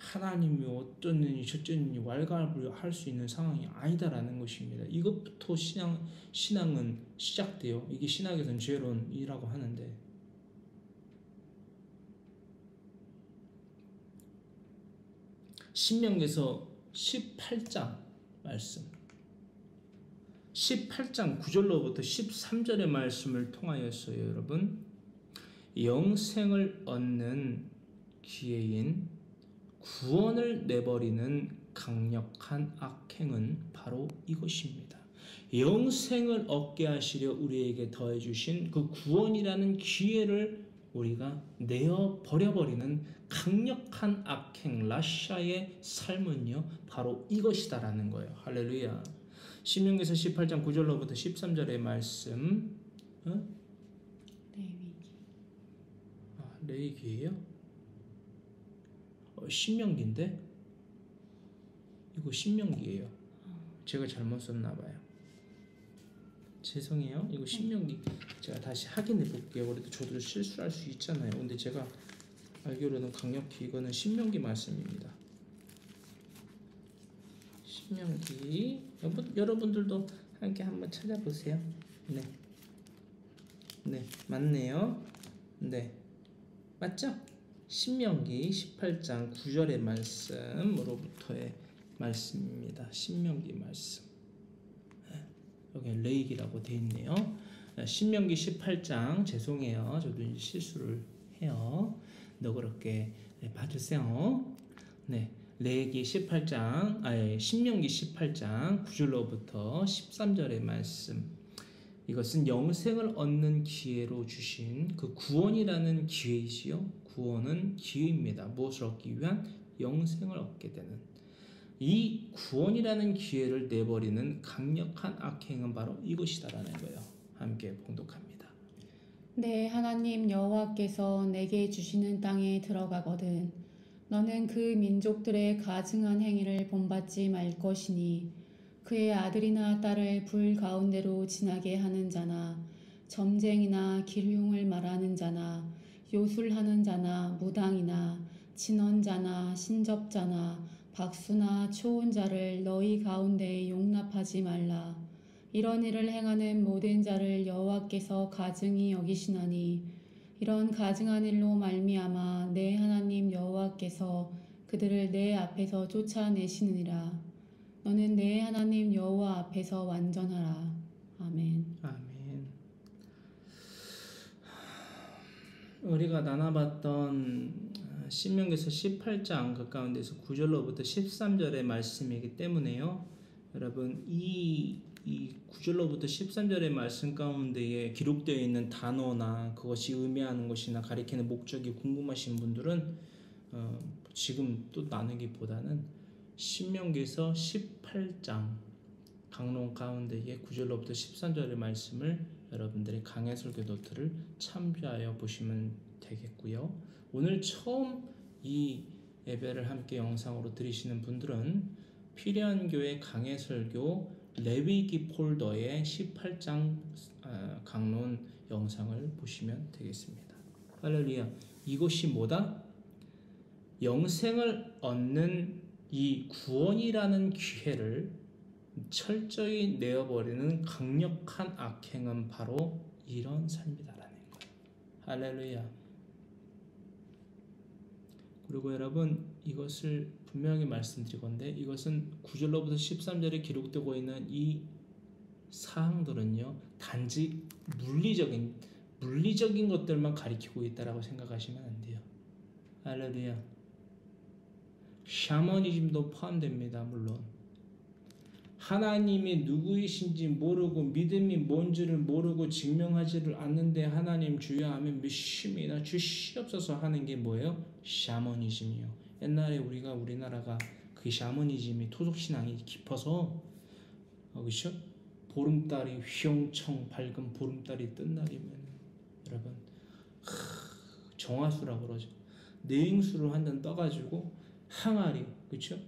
하나님이 어쩌느니 저쩌느니 왈가왈부할 수 있는 상황이 아니다라는 것입니다. 이것부터 신앙은 시작돼요. 이게 신학에서는 죄론이라고 하는데, 신명기에서 18장 말씀, 18장 9절로부터 13절의 말씀을 통하여서요, 여러분, 영생을 얻는 기회인 구원을 내버리는 강력한 악행은 바로 이것입니다. 영생을 얻게 하시려 우리에게 더해 주신 그 구원이라는 기회를 우리가 내어 버려버리는 강력한 악행 라샤의 삶은요, 바로 이것이다라는 거예요. 할렐루야. 신명기서 18장 9절로부터 13절의 말씀. 레위기예요? 신명기인데? 이거 신명기예요. 제가 잘못 썼나 봐요. 죄송해요. 이거 신명기. 제가 다시 확인해 볼게요. 그래도 저도 실수할 수 있잖아요. 근데 제가 알기로는 강력히 이거는 신명기 말씀입니다. 신명기. 여러분들도 함께 한번 찾아보세요. 네. 네, 맞네요. 네. 맞죠? 신명기 18장 9절의 말씀으로부터의 말씀입니다. 신명기 말씀. 여기 레이기라고 되어 있네요. 신명기 18장, 죄송해요. 저도 이제 실수를 해요. 너그럽게 봐주세요. 네, 레이기 18장, 신명기 18장 9절로부터 13절의 말씀. 이것은 영생을 얻는 기회로 주신 그 구원이라는 기회이지요. 구원은 기회입니다. 무엇을 얻기 위한? 영생을 얻게 되는. 이 구원이라는 기회를 내버리는 강력한 악행은 바로 이것이다라는 거예요. 함께 봉독합니다. 내 하나님 여호와께서 내게 주시는 땅에 들어가거든 너는 그 민족들의 가증한 행위를 본받지 말 것이니 그의 아들이나 딸을 불 가운데로 지나게 하는 자나 점쟁이나 기흉을 말하는 자나 요술하는 자나 무당이나 진언자나 신접자나 박수나 초혼자를 너희 가운데에 용납하지 말라. 이런 일을 행하는 모든 자를 여호와께서 가증히 여기시나니 이런 가증한 일로 말미암아 내 하나님 여호와께서 그들을 내 앞에서 쫓아내시느니라. 너는 내 하나님 여호와 앞에서 완전하라. 아멘. 아멘. 우리가 나눠봤던 신명기서 18장 그 가운데서 9절로부터 13절의 말씀이기 때문에요. 여러분 이 9절로부터 13절의 말씀 가운데에 기록되어 있는 단어나 그것이 의미하는 것이나 가리키는 목적이 궁금하신 분들은 지금 또 나누기보다는 신명기서 18장 강론 가운데에 9절로부터 13절의 말씀을 여러분들의 강해설교 노트를 참조하여 보시면 되겠고요. 오늘 처음 이 예배를 함께 영상으로 들으시는 분들은 필요한 교회 강해설교 레위기 폴더의 18장 강론 영상을 보시면 되겠습니다. 할렐루야. 이것이 뭐다? 영생을 얻는 이 구원이라는 기회를 철저히 내어버리는 강력한 악행은 바로 이런 삶이다라는 거예요. 할렐루야. 그리고 여러분 이것을 분명히 말씀드리건데 이것은 9절로부터 13절에 기록되고 있는 이 사항들은요 단지 물리적인 것들만 가리키고 있다라고 생각하시면 안 돼요. 할렐루야. 샤머니즘도 포함됩니다. 물론 하나님이 누구이신지 모르고 믿음이 뭔지를 모르고 증명하지를 않는데 하나님 주여 하면 믿습니다 주시옵소서 하는 게 뭐예요? 샤머니즘이요. 옛날에 우리나라가 그 샤머니즘이 토속신앙이 깊어서 그렇죠? 보름달이 휘영청 밝은 보름달이 뜬 날이면 여러분 정화수라고 그러죠. 냉수를 한 잔 떠가지고 항아리, 그렇죠?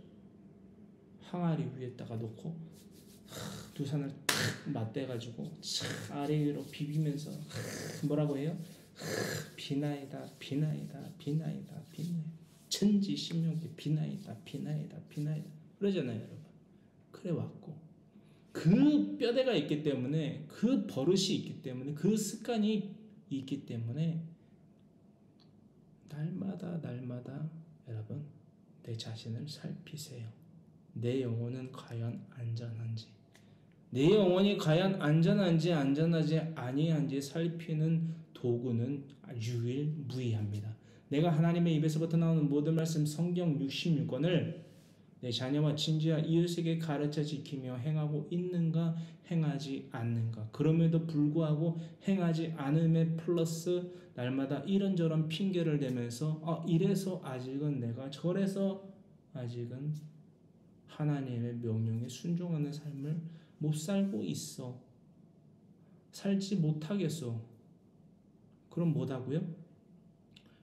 항아리 위에다가 놓고 두 산을 맞대가지고 아래 위로 비비면서 뭐라고 해요? 비나이다, 비나이다, 비나이다, 비나이다. 천지 신명기 비나이다 그러잖아요, 여러분. 그래 왔고 그 뼈대가 있기 때문에, 그 버릇이 있기 때문에, 그 습관이 있기 때문에 날마다 여러분 내 자신을 살피세요. 내 영혼은 과연 안전한지, 내 영혼이 과연 안전한지 안전하지 아니한지 살피는 도구는 유일무이합니다. 내가 하나님의 입에서부터 나오는 모든 말씀 성경 66권을 내 자녀와 친지와 이웃에게 가르쳐 지키며 행하고 있는가 행하지 않는가, 그럼에도 불구하고 행하지 않음에 플러스 날마다 이런저런 핑계를 대면서 이래서 아직은 내가, 저래서 아직은 하나님의 명령에 순종하는 삶을 못 살고 있어, 살지 못하겠어. 그럼 뭐다고요?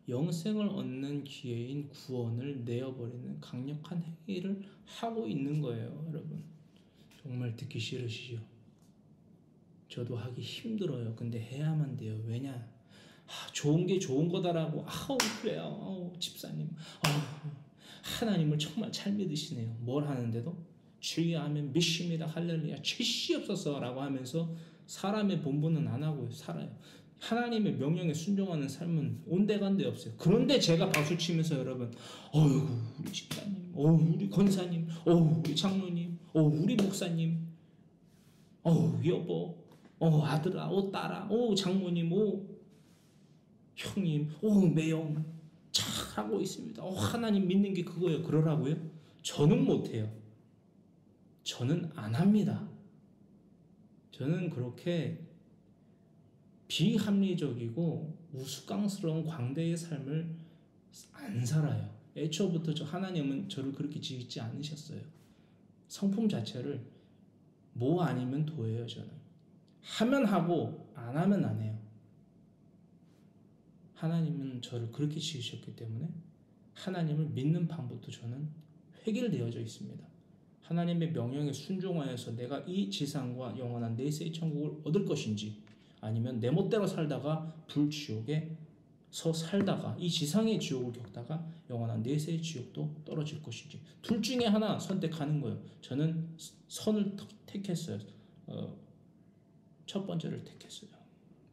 영생을 얻는 기회인 구원을 내어버리는 강력한 행위를 하고 있는 거예요, 여러분. 정말 듣기 싫으시죠? 저도 하기 힘들어요. 근데 해야만 돼요. 왜냐? 좋은 게 좋은 거다라고. 그래요. 집사님. 하나님을 정말 잘 믿으시네요. 뭘 하는데도 주여 하면 믿습니다. 할렐루야. 죄시옵소서 라고 하면서 사람의 본분은 안 하고 살아요. 하나님의 명령에 순종하는 삶은 온데간데 없어요. 그런데 제가 박수치면서 여러분, 우리 집사님, 우리 권사님, 우리 장로님, 우리 목사님, 여보, 아들아, 딸아, 장모님, 형님, 매형 잘하고 있습니다. 하나님 믿는 게 그거예요. 그러라고요? 저는 못해요. 저는 안 합니다. 저는 그렇게 비합리적이고 우스꽝스러운 광대의 삶을 안 살아요. 애초부터 하나님은 저를 그렇게 지으지 않으셨어요. 성품 자체를 뭐 아니면 도예요. 저는 하면 하고 안 하면 안 해요. 하나님은 저를 그렇게 지으셨기 때문에 하나님을 믿는 방법도 저는 획일되어져 있습니다. 하나님의 명령에 순종하여서 내가 이 지상과 영원한 내세의 천국을 얻을 것인지, 아니면 내 멋대로 살다가 불지옥에서 살다가 이 지상의 지옥을 겪다가 영원한 내세의 지옥도 떨어질 것인지, 둘 중에 하나 선택하는 거예요. 저는 선을 택했어요. 첫 번째를 택했어요.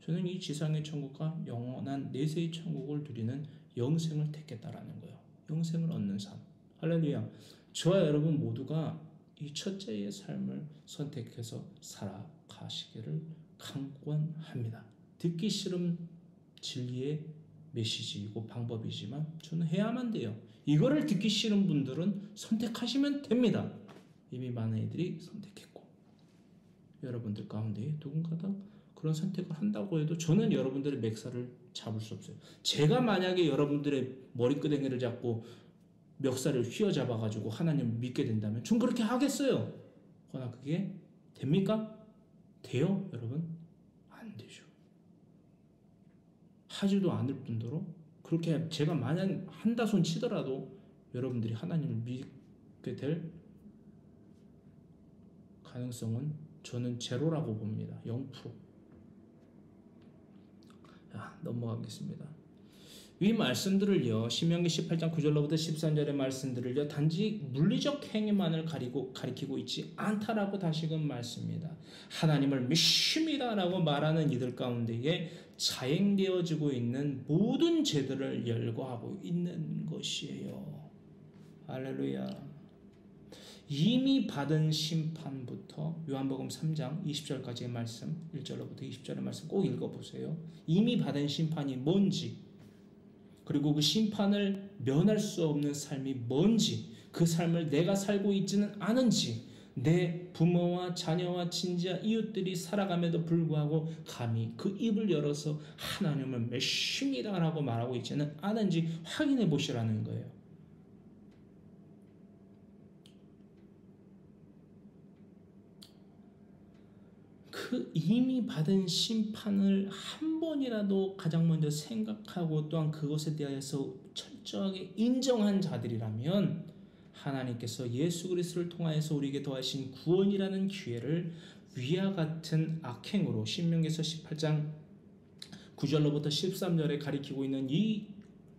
저는 이 지상의 천국과 영원한 내세의 천국을 누리는 영생을 택했다라는 거예요. 영생을 얻는 삶. 할렐루야. 저와 여러분 모두가 이 첫째의 삶을 선택해서 살아가시기를 강권합니다. 듣기 싫은 진리의 메시지이고 방법이지만 저는 해야만 돼요. 이거를 듣기 싫은 분들은 선택하시면 됩니다. 이미 많은 이들이 선택했고, 여러분들 가운데 누군가가 그런 선택을 한다고 해도 저는 여러분들의 멱살을 잡을 수 없어요. 제가 만약에 여러분들의 머리끄댕이를 잡고 멱살을 휘어잡아가지고 하나님을 믿게 된다면 전 그렇게 하겠어요. 그러나 그게 됩니까? 돼요, 여러분? 안 되죠. 하지도 않을 뿐더러 그렇게 제가 만약 한다손 치더라도 여러분들이 하나님을 믿게 될 가능성은 저는 제로라고 봅니다. 0%. 자, 넘어가겠습니다. 이 말씀들을요, 신명기 18장 9절로부터 13절의 말씀들을요, 단지 물리적 행위만을 가리키고 있지 않다라고 다시금 말씀입니다. 하나님을 믿습니다라고 말하는 이들 가운데에 자행되어지고 있는 모든 죄들을 열거하고 있는 것이에요. 할렐루야. 이미 받은 심판부터, 요한복음 3장 20절까지의 말씀, 1절로부터 20절의 말씀 꼭 읽어보세요. 이미 받은 심판이 뭔지, 그리고 그 심판을 면할 수 없는 삶이 뭔지, 그 삶을 내가 살고 있지는 않은지, 내 부모와 자녀와 친지와 이웃들이 살아감에도 불구하고 감히 그 입을 열어서 하나님을 믿습니다라고 말하고 있지는 않은지 확인해 보시라는 거예요. 그 이미 받은 심판을 한 번이라도 가장 먼저 생각하고 또한 그것에 대해서 철저하게 인정한 자들이라면 하나님께서 예수 그리스도를 통하여서 우리에게 더하신 구원이라는 기회를 위와 같은 악행으로, 신명기서 18장 9절로부터 13절에 가리키고 있는 이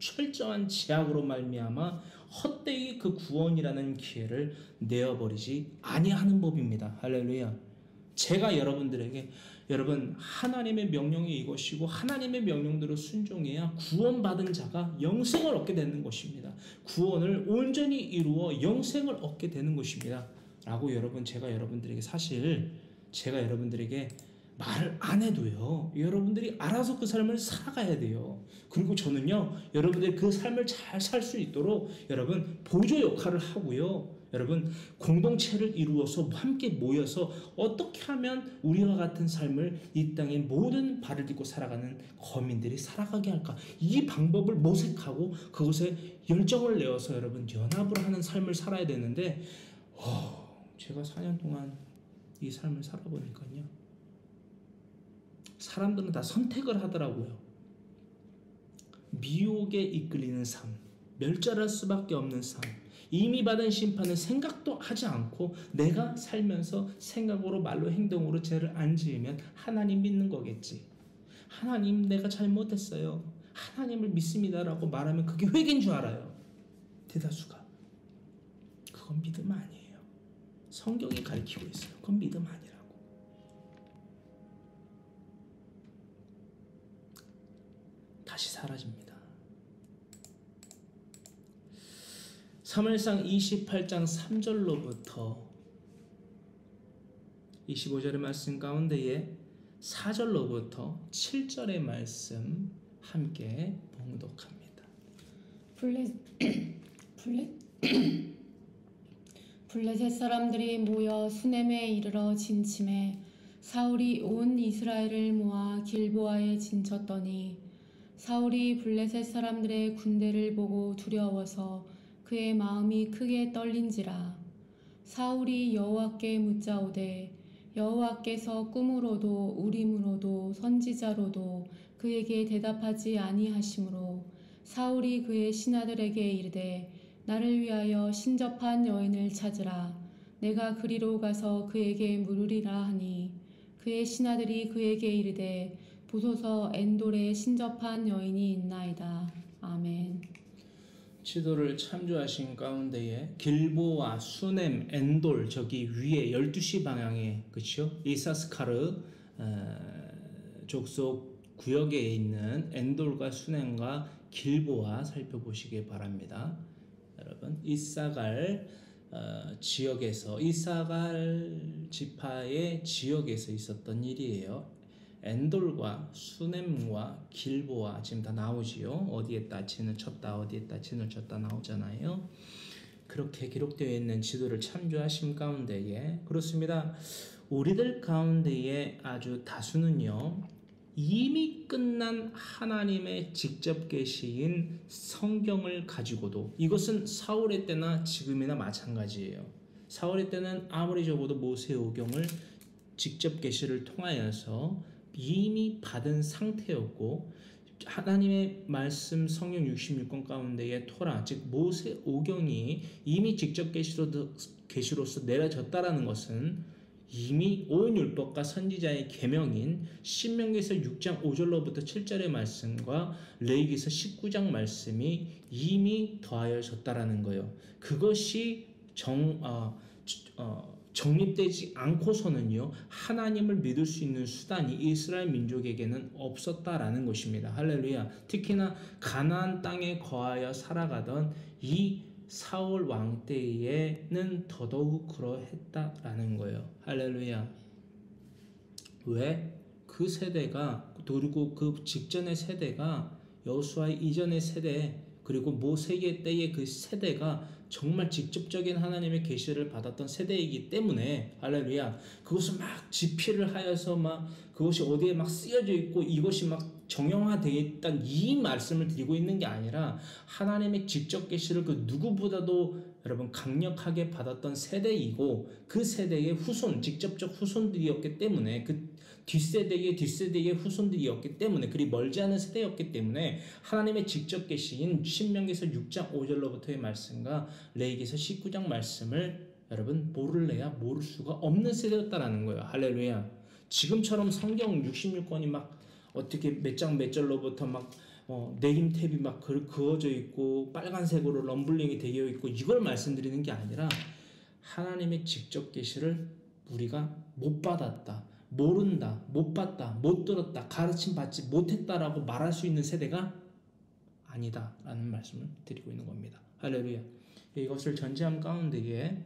철저한 제약으로 말미암아 헛되이 그 구원이라는 기회를 내어버리지 아니하는 법입니다. 할렐루야. 제가 여러분들에게 여러분 하나님의 명령이 이것이고 하나님의 명령대로 순종해야 구원받은 자가 영생을 얻게 되는 것입니다. 구원을 온전히 이루어 영생을 얻게 되는 것입니다. 라고 여러분 제가 여러분들에게 말을 안 해도요. 여러분들이 알아서 그 삶을 살아가야 돼요. 그리고 저는요. 여러분들이 그 삶을 잘 살 수 있도록 여러분 보조 역할을 하고요. 여러분 공동체를 이루어서 함께 모여서 어떻게 하면 우리와 같은 삶을 이 땅의 모든 발을 딛고 살아가는 거민들이 살아가게 할까? 이 방법을 모색하고 그것에 열정을 내어서 여러분 연합을 하는 삶을 살아야 되는데 제가 4년 동안 이 삶을 살아보니까요. 사람들은 다 선택을 하더라고요. 미혹에 이끌리는 삶, 멸절할 수밖에 없는 삶, 이미 받은 심판은 생각도 하지 않고 내가 살면서 생각으로 말로 행동으로 죄를 안 지으면 하나님 믿는 거겠지. 하나님 내가 잘못했어요. 하나님을 믿습니다라고 말하면 그게 회개인 줄 알아요. 대다수가. 그건 믿음 아니에요. 성경이 가르치고 있어요. 그건 믿음 아니라고. 다시 사라집니다. 사무엘상 28장 3절로부터 25절의 말씀 가운데에 4절로부터 7절의 말씀 함께 봉독합니다. 블레셋 사람들이 모여 수넴에 이르러 진침해 사울이 온 이스라엘을 모아 길보아에 진쳤더니 사울이 블레셋 사람들의 군대를 보고 두려워서 그의 마음이 크게 떨린지라. 사울이 여호와께 묻자오되 여호와께서 꿈으로도 우림으로도 선지자로도 그에게 대답하지 아니하시므로 사울이 그의 신하들에게 이르되 나를 위하여 신접한 여인을 찾으라. 내가 그리로 가서 그에게 물으리라 하니 그의 신하들이 그에게 이르되 보소서 엔돌에 신접한 여인이 있나이다. 아멘. 지도를 참조하신 가운데에 길보아, 수넴, 엔돌 저기 위에 12시 방향에 그렇죠? 이사스카르 족속 구역에 있는 엔돌과 수넴과 길보아 살펴보시기 바랍니다. 여러분 이사갈 지역에서 이사갈 지파의 지역에서 있었던 일이에요. 엔돌과 수넴과 길보아 지금 다 나오지요. 어디에다 진을 쳤다 어디에다 진을 쳤다 나오잖아요. 그렇게 기록되어 있는 지도를 참조하신 가운데에 그렇습니다. 우리들 가운데에 아주 다수는요. 이미 끝난 하나님의 직접 계시인 성경을 가지고도 이것은 사울의 때나 지금이나 마찬가지예요. 사울의 때는 아무리 적어도 모세오경을 직접 계시를 통하여서 이미 받은 상태였고 하나님의 말씀 성경 66권 가운데의 토라 즉 모세오경이 이미 직접 계시로서 내려졌다라는 것은 이미 온 율법과 선지자의 계명인 신명기에서 6장 5절로부터 7절의 말씀과 레위기에서 19장 말씀이 이미 더하여졌다라는 거예요. 그것이 정립되지 않고서는요 하나님을 믿을 수 있는 수단이 이스라엘 민족에게는 없었다라는 것입니다. 할렐루야. 특히나 가나안 땅에 거하여 살아가던 이 사울 왕 때에는 더더욱 그러했다라는 거예요. 할렐루야. 왜? 그 세대가 그리고 그 직전의 세대가 여호수아의 이전의 세대 그리고 모세의 때의 그 세대가 정말 직접적인 하나님의 계시를 받았던 세대이기 때문에 할렐루야 그것을 막 집필을 하여서 막 그것이 어디에 막 쓰여져 있고 이것이 막 정형화되어 있다는 이 말씀을 드리고 있는 게 아니라 하나님의 직접 계시를 그 누구보다도 여러분 강력하게 받았던 세대이고 그 세대의 후손 직접적 후손들이었기 때문에 그 뒷세대의 후손들이었기 때문에 그리 멀지 않은 세대였기 때문에 하나님의 직접 계시인 신명기에서 6장 5절로부터의 말씀과 레위기에서 19장 말씀을 여러분 모를래야 모를 수가 없는 세대였다라는 거예요. 할렐루야. 지금처럼 성경 66권이 막 어떻게 몇 장 몇 절로부터 막 네임탭이 막 그어져 있고 빨간색으로 럼블링이 되어 있고 이걸 말씀드리는 게 아니라 하나님의 직접 계시를 우리가 못 받았다, 모른다, 못 봤다, 못 들었다, 가르침 받지 못했다라고 말할 수 있는 세대가 아니다라는 말씀을 드리고 있는 겁니다. 할렐루야. 이것을 전제함 가운데에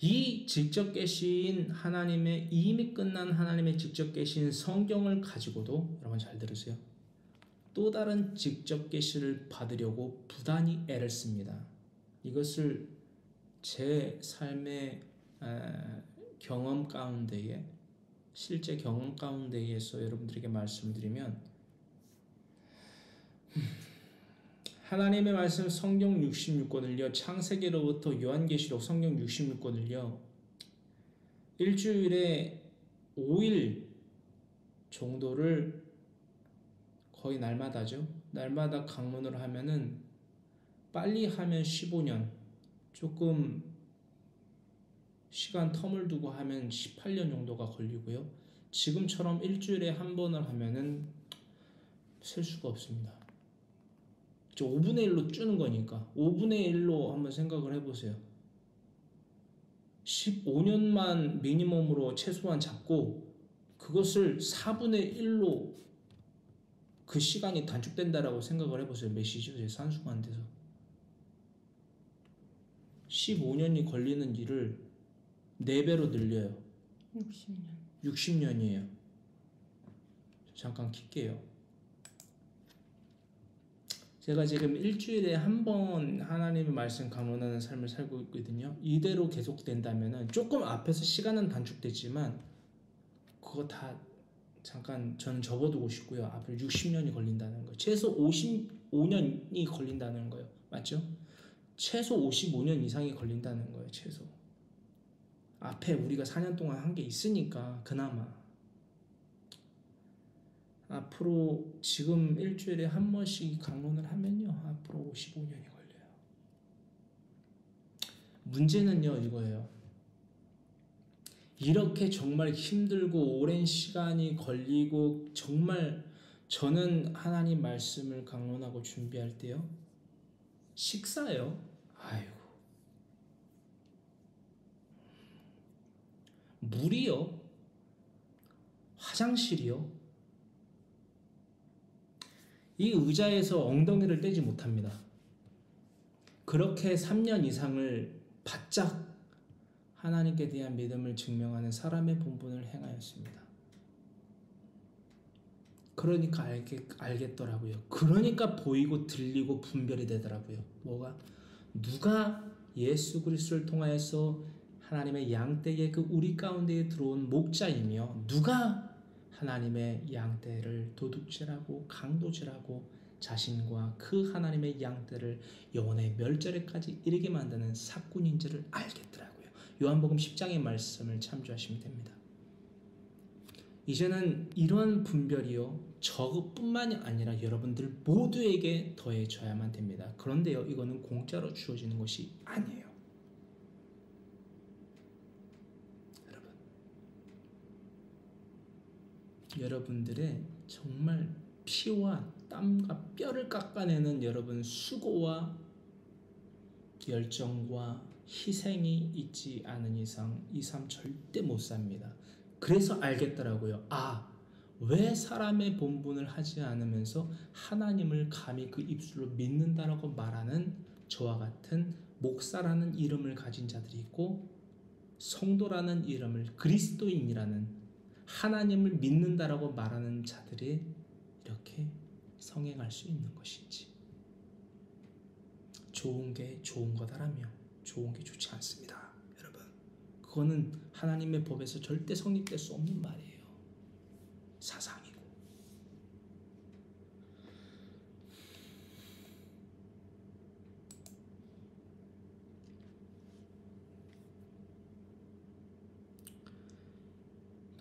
이 직접 계신 하나님의 이미 끝난 하나님의 직접 계신 성경을 가지고도 여러분 잘 들으세요. 또 다른 직접 계시를 받으려고 부단히 애를 씁니다. 이것을 제 삶의 경험 가운데에 실제 경험 가운데에서 여러분들에게 말씀드리면 하나님의 말씀 성경 66권을요. 창세기로부터 요한계시록 성경 66권을요. 일주일에 5일 정도를 거의 날마다죠. 날마다 강론을 하면은 빨리 하면 15년, 조금 시간 텀을 두고 하면 18년 정도가 걸리고요. 지금처럼 일주일에 한 번을 하면은 셀 수가 없습니다. 5분의 1로 주는 거니까 5분의 1로 한번 생각을 해보세요. 15년만 미니멈으로 최소한 잡고 그것을 4분의 1로 그 시간이 단축된다라고 생각을 해보세요. 몇이죠? 제 산수가 안 돼서 15년이 걸리는 일을 4배로 늘려요. 60년이에요. 잠깐 킬게요. 제가 지금 일주일에 한 번 하나님의 말씀 강론하는 삶을 살고 있거든요. 이대로 계속된다면 조금 앞에서 시간은 단축되지만 그거 다 잠깐 저는 접어두고 싶고요. 앞으로 60년이 걸린다는 거예요. 최소 55년이 걸린다는 거예요. 맞죠? 최소 55년 이상이 걸린다는 거예요. 최소. 앞에 우리가 4년 동안 한 게 있으니까 그나마 앞으로 지금 일주일에 한 번씩 강론을 하면요. 앞으로 55년이 걸려요. 문제는요. 이거예요. 이렇게 정말 힘들고 오랜 시간이 걸리고 정말 저는 하나님 말씀을 강론하고 준비할 때요. 식사요. 아이고. 물이요. 화장실이요. 이 의자에서 엉덩이를 떼지 못합니다. 그렇게 3년 이상을 바짝 하나님께 대한 믿음을 증명하는 사람의 본분을 행하였습니다. 그러니까 알겠더라고요. 그러니까 보이고 들리고 분별이 되더라고요. 뭐가? 누가 예수 그리스도를 통하여서 하나님의 양떼의 그 우리 가운데에 들어온 목자이며 누가 하나님의 양떼를 도둑질하고 강도질하고 자신과 그 하나님의 양떼를 영혼의 멸절에까지 이르게 만드는 사꾼인지를 알겠더라고요. 요한복음 10장의 말씀을 참조하시면 됩니다. 이제는 이런 분별이요. 저뿐만이 아니라 여러분들 모두에게 더해져야만 됩니다. 그런데요. 이거는 공짜로 주어지는 것이 아니에요. 여러분들의 정말 피와 땀과 뼈를 깎아내는 여러분 수고와 열정과 희생이 있지 않은 이상 이 삶 절대 못 삽니다. 그래서 알겠더라고요. 왜 사람의 본분을 하지 않으면서 하나님을 감히 그 입술로 믿는다라고 말하는 저와 같은 목사라는 이름을 가진 자들이 있고 성도라는 이름을 그리스도인이라는 하나님을 믿는다라고 말하는 자들이 이렇게 성행할 수 있는 것인지. 좋은 게 좋은 거다라며 좋은 게 좋지 않습니다. 여러분, 그거는 하나님의 법에서 절대 성립될 수 없는 말이에요. 사상이고.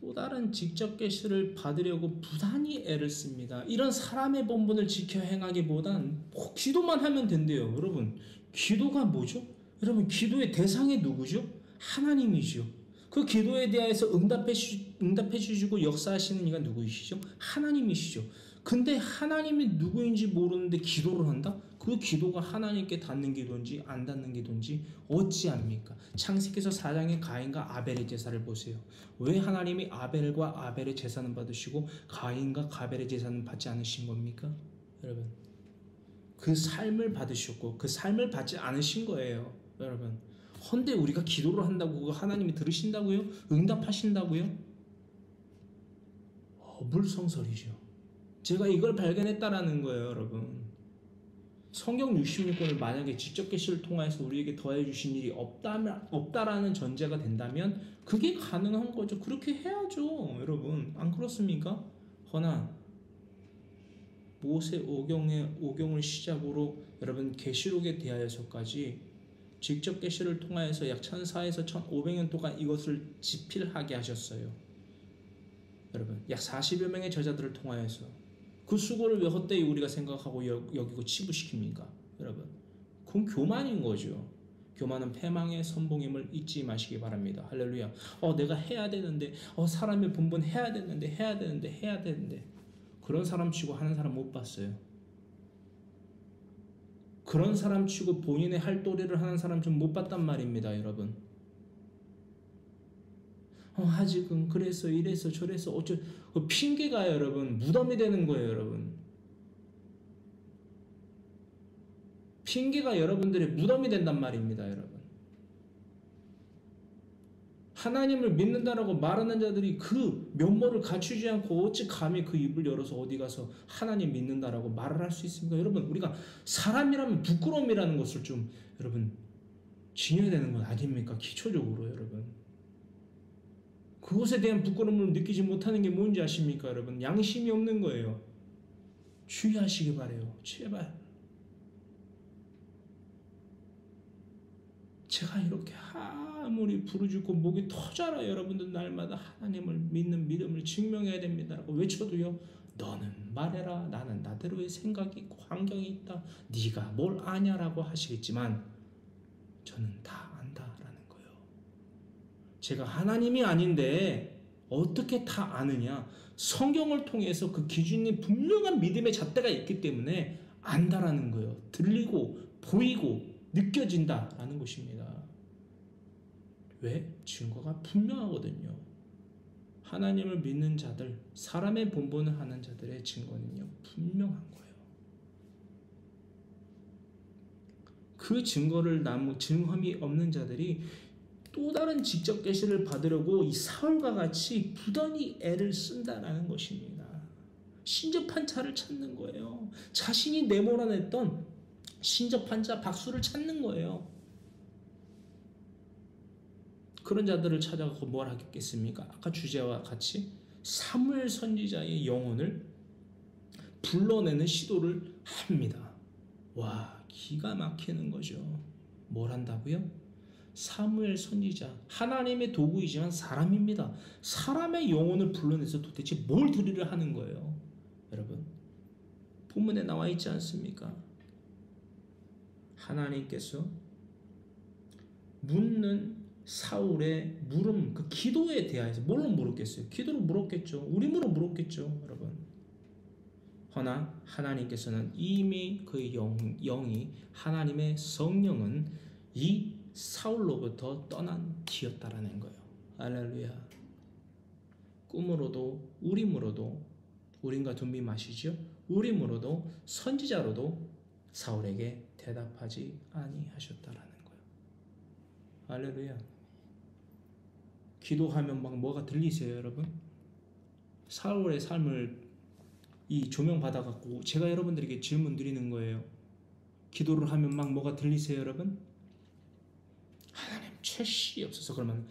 또 다른 직접 계시를 받으려고 부단히 애를 씁니다. 이런 사람의 본분을 지켜 행하기보단 기도만 하면 된대요. 여러분, 기도가 뭐죠? 여러분, 기도의 대상이 누구죠? 하나님이죠. 그 기도에 대해서 응답해 주시고 역사하시는 이가 누구이시죠? 하나님이시죠. 근데 하나님이 누구인지 모르는데 기도를 한다? 그 기도가 하나님께 닿는 기도인지 안 닿는 기도인지 어찌합니까? 창세기서 4장의 가인과 아벨의 제사를 보세요. 왜 하나님이 아벨과 아벨의 제사는 받으시고 가인과 가벨의 제사는 받지 않으신 겁니까? 여러분, 그 삶을 받으셨고 그 삶을 받지 않으신 거예요. 여러분, 헌데 우리가 기도를 한다고 그거 하나님이 들으신다고요? 응답하신다고요? 어불성설이죠. 제가 이걸 발견했다라는 거예요, 여러분. 성경 66권을 만약에 지적 계시를 통해서 우리에게 더해 주신 일이 없다라는 전제가 된다면 그게 가능한 거죠. 그렇게 해야죠, 여러분. 안 그렇습니까? 허나 모세 오경을 시작으로 여러분 계시록에 대하여서까지 직접 계시를 통하여서 약 1400에서 1500년 동안 이것을 지필하게 하셨어요. 여러분, 약 40여 명의 저자들을 통하여서 그 수고를 왜 헛되이 우리가 생각하고 여기고 치부시킵니까? 여러분, 그건 교만인 거죠. 교만은 패망의 선봉임을 잊지 마시기 바랍니다. 할렐루야. 내가 해야 되는데, 사람의 본분 해야 되는데 그런 사람 치고 하는 사람 못 봤어요. 그런 사람 치고 본인의 할 도리를 하는 사람 좀 못 봤단 말입니다, 여러분. 아직은 그래서 이래서 저래서 그 핑계가 여러분 무덤이 되는 거예요, 여러분. 핑계가 여러분들의 무덤이 된단 말입니다, 여러분. 하나님을 믿는다라고 말하는 자들이 그 면모를 갖추지 않고 어찌 감히 그 입을 열어서 어디 가서 하나님 믿는다라고 말을 할 수 있습니까? 여러분, 우리가 사람이라면 부끄러움이라는 것을 좀 여러분 지녀야 되는 건 아닙니까? 기초적으로 여러분. 그것에 대한 부끄러움을 느끼지 못하는 게 뭔지 아십니까, 여러분? 양심이 없는 거예요. 주의하시기 바래요. 제발. 제가 이렇게 아무리 부르짖고 목이 터져라 여러분들 날마다 하나님을 믿는 믿음을 증명해야 됩니다라고 외쳐도요, 너는 말해라. 나는 나대로의 생각이 있고 환경이 있다. 네가 뭘 아냐라고 하시겠지만 저는 다 안다라는 거예요. 제가 하나님이 아닌데 어떻게 다 아느냐? 성경을 통해서 그 기준이 분명한 믿음의 잣대가 있기 때문에 안다라는 거예요. 들리고 보이고 느껴진다라는 것입니다. 왜? 증거가 분명하거든요. 하나님을 믿는 자들, 사람의 본분을 하는 자들의 증거는요, 분명한 거예요. 그 증거를 증험이 없는 자들이 또 다른 직접 계시를 받으려고 이 사울과 같이 부단히 애를 쓴다라는 것입니다. 신접한 자를 찾는 거예요. 자신이 내몰아냈던 신접한 자 박수를 찾는 거예요. 그런 자들을 찾아가고 뭘 하겠습니까? 아까 주제와 같이 사무엘 선지자의 영혼을 불러내는 시도를 합니다. 와, 기가 막히는 거죠. 뭘 한다고요? 사무엘 선지자, 하나님의 도구이지만 사람입니다. 사람의 영혼을 불러내서 도대체 뭘 들으려 하는 거예요? 여러분, 본문에 나와 있지 않습니까? 하나님께서 묻는 사울의 물음, 그 기도에 대하여서 뭘로 물었겠어요? 기도로 물었겠죠. 우림으로 물었겠죠, 여러분. 허나 하나님께서는 이미 그 영이 하나님의 성령은 이 사울로부터 떠난 뒤였다라는 거예요. 할렐루야. 꿈으로도 우림으로도, 우림과 둠비 마시죠. 우림으로도 선지자로도 사울에게 대답하지 아니하셨다라는 거예요. 할렐루야. 기도하면 막 뭐가 들리세요, 여러분? 사울의 삶을 이 조명 받아갖고 제가 여러분들에게 질문 드리는 거예요. 기도를 하면 막 뭐가 들리세요, 여러분? 하나님 최씨 없어서 그러면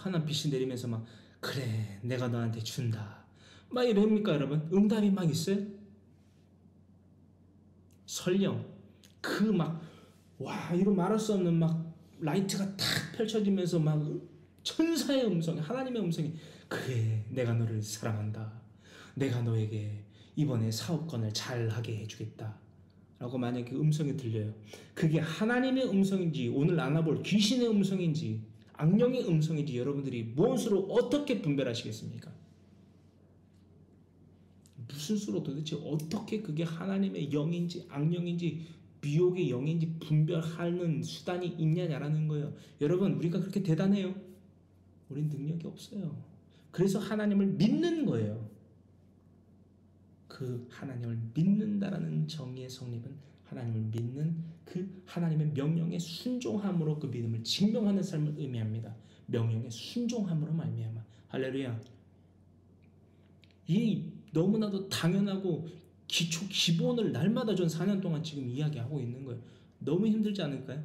하나님 빛이 내리면서 막 그래 내가 너한테 준다 막 이럽니까, 여러분? 응답이 막 있어요? 설령 그 막 와 이로 말할 수 없는 막 라이트가 탁 펼쳐지면서 막 천사의 음성, 하나님의 음성이 그래 내가 너를 사랑한다. 내가 너에게 이번에 사업권을 잘하게 해주겠다. 라고 만약에 음성이 들려요. 그게 하나님의 음성인지 오늘 알아볼 귀신의 음성인지 악령의 음성인지 여러분들이 무엇으로 어떻게 분별하시겠습니까? 무슨 수로 도대체 어떻게 그게 하나님의 영인지 악령인지 미혹의 영인지 분별하는 수단이 있냐라는 거예요. 여러분, 우리가 그렇게 대단해요? 우린 능력이 없어요. 그래서 하나님을 믿는 거예요. 그 하나님을 믿는다라는 정의의 성립은 하나님을 믿는 그 하나님의 명령에 순종함으로 그 믿음을 증명하는 삶을 의미합니다. 명령에 순종함으로 말미암아. 할렐루야. 이 너무나도 당연하고 기본을 날마다 전 4년 동안 지금 이야기하고 있는 거예요. 너무 힘들지 않을까요?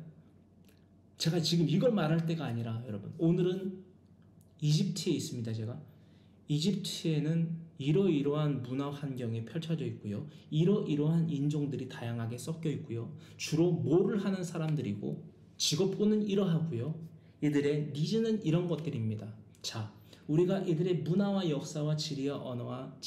제가 지금 이걸 말할 때가 아니라 여러분, 오늘은 이집트에 있습니다. 제가 이집트에는 이러이러한 문화 환경이 펼쳐져 있고요. 이러이러한 인종들이 다양하게 섞여 있고요. 주로 뭐를 하는 사람들이고 직업군은 이러하고요. 이들의 니즈는 이런 것들입니다. 자, 우리가 이들의 문화와 역사와 지리와 언어와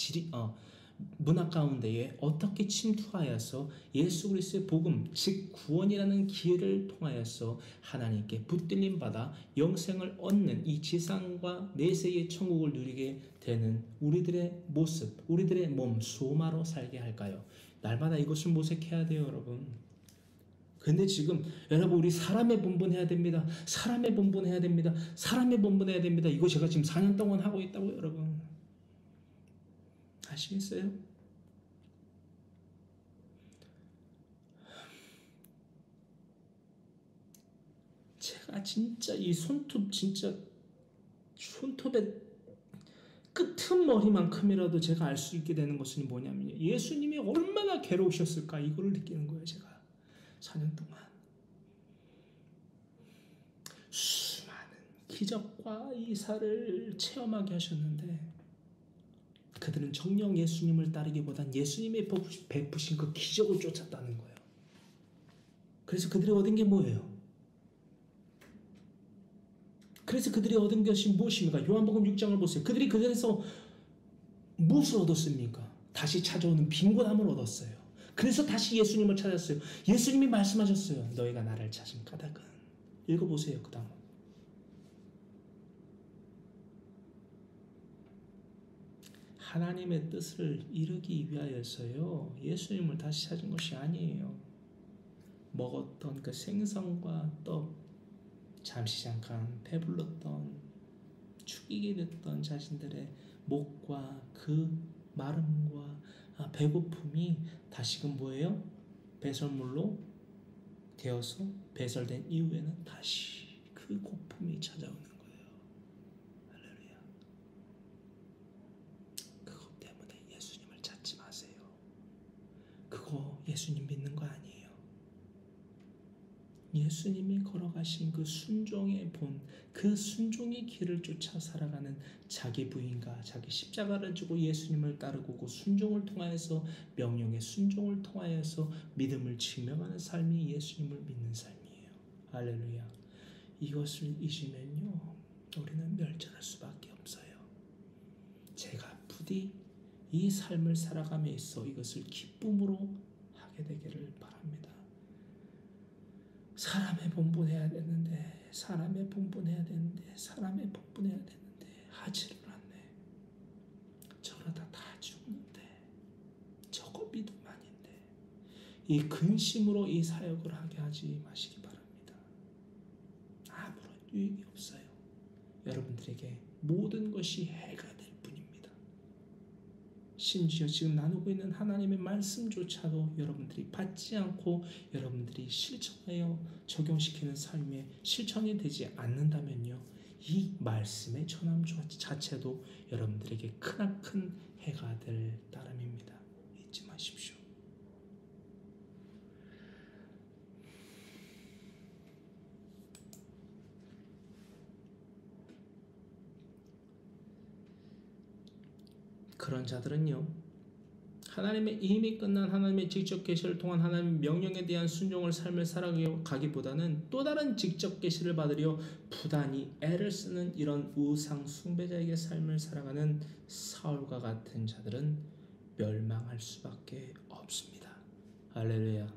문화 가운데에 어떻게 침투하여서 예수 그리스도의 복음, 즉 구원이라는 기회를 통하여서 하나님께 붙들림 받아 영생을 얻는 이 지상과 내세의 천국을 누리게 되는 우리들의 모습, 우리들의 몸, 소마로 살게 할까요? 날마다 이것을 모색해야 돼요, 여러분. 근데 지금 여러분, 우리 사람의 본분해야 됩니다. 사람의 본분해야 됩니다. 사람의 본분해야 됩니다. 이거 제가 지금 4년 동안 하고 있다고요, 여러분. 아시겠어요? 제가 진짜 이 손톱에 끄트머리만큼이라도 제가 알 수 있게 되는 것은 뭐냐면요, 예수님이 얼마나 괴로우셨을까, 이거를 느끼는 거예요. 제가 4년 동안 수많은 기적과 이사를 체험하게 하셨는데 그들은 정녕 예수님을 따르기보단 예수님의 베푸신 그 기적을 쫓았다는 거예요. 그래서 그들이 얻은 게 뭐예요? 그래서 그들이 얻은 것이 무엇입니까? 요한복음 6장을 보세요. 그들이 그들에서 무엇을 얻었습니까? 다시 찾아오는 빈곤함을 얻었어요. 그래서 다시 예수님을 찾았어요. 예수님이 말씀하셨어요. 너희가 나를 찾은 까닭은. 읽어보세요. 그 다음. 하나님의 뜻을 이루기 위하여서요, 예수님을 다시 찾은 것이 아니에요. 먹었던 그 생선과 떡, 잠시 잠깐 배불렀던, 축이게 됐던 자신들의 목과 그 마름과 배고픔이 다시금 뭐예요? 배설물로 되어서 배설된 이후에는 다시 그 고품이 찾아오는 거예요. 할렐루야. 그것 때문에 예수님을 찾지 마세요. 그거 예수님 믿는 거 아니에요. 예수님이 걸어가신 그 순종의 본, 그 순종의 길을 쫓아 살아가는 자기 부인과 자기 십자가를 지고 예수님을 따르고 그 순종을 통하여서, 명령의 순종을 통하여서 믿음을 증명하는 삶이 예수님을 믿는 삶이에요. 할렐루야. 이것을 잊으면요, 우리는 멸절할 수밖에 없어요. 제가 부디 이 삶을 살아감에 있어 이것을 기쁨으로 하게 되기를 바랍니다. 사람의 본분해야 되는데 하지를 않네. 저러다 다 죽는데 저거 믿음만인데. 이 근심으로 이 사역을 하게 하지 마시기 바랍니다. 아무런 유익이 없어요. 여러분들에게 모든 것이 해가 될 뿐입니다. 심지어 지금 나누고 있는 하나님의 말씀조차도 여러분들이 받지 않고 여러분들이 실천하여 적용시키는 삶에 실천이 되지 않는다면요, 이 말씀의 전함 자체도 여러분들에게 크나큰 해가 될 따름입니다. 잊지 마십시오. 그런 자들은요, 하나님의 이미 끝난 하나님의 직접 계시를 통한 하나님의 명령에 대한 순종을 삶을 살아가기보다는 또 다른 직접 계시를 받으려 부단히 애를 쓰는 이런 우상 숭배자에게 삶을 살아가는 사울과 같은 자들은 멸망할 수밖에 없습니다. 할렐루야.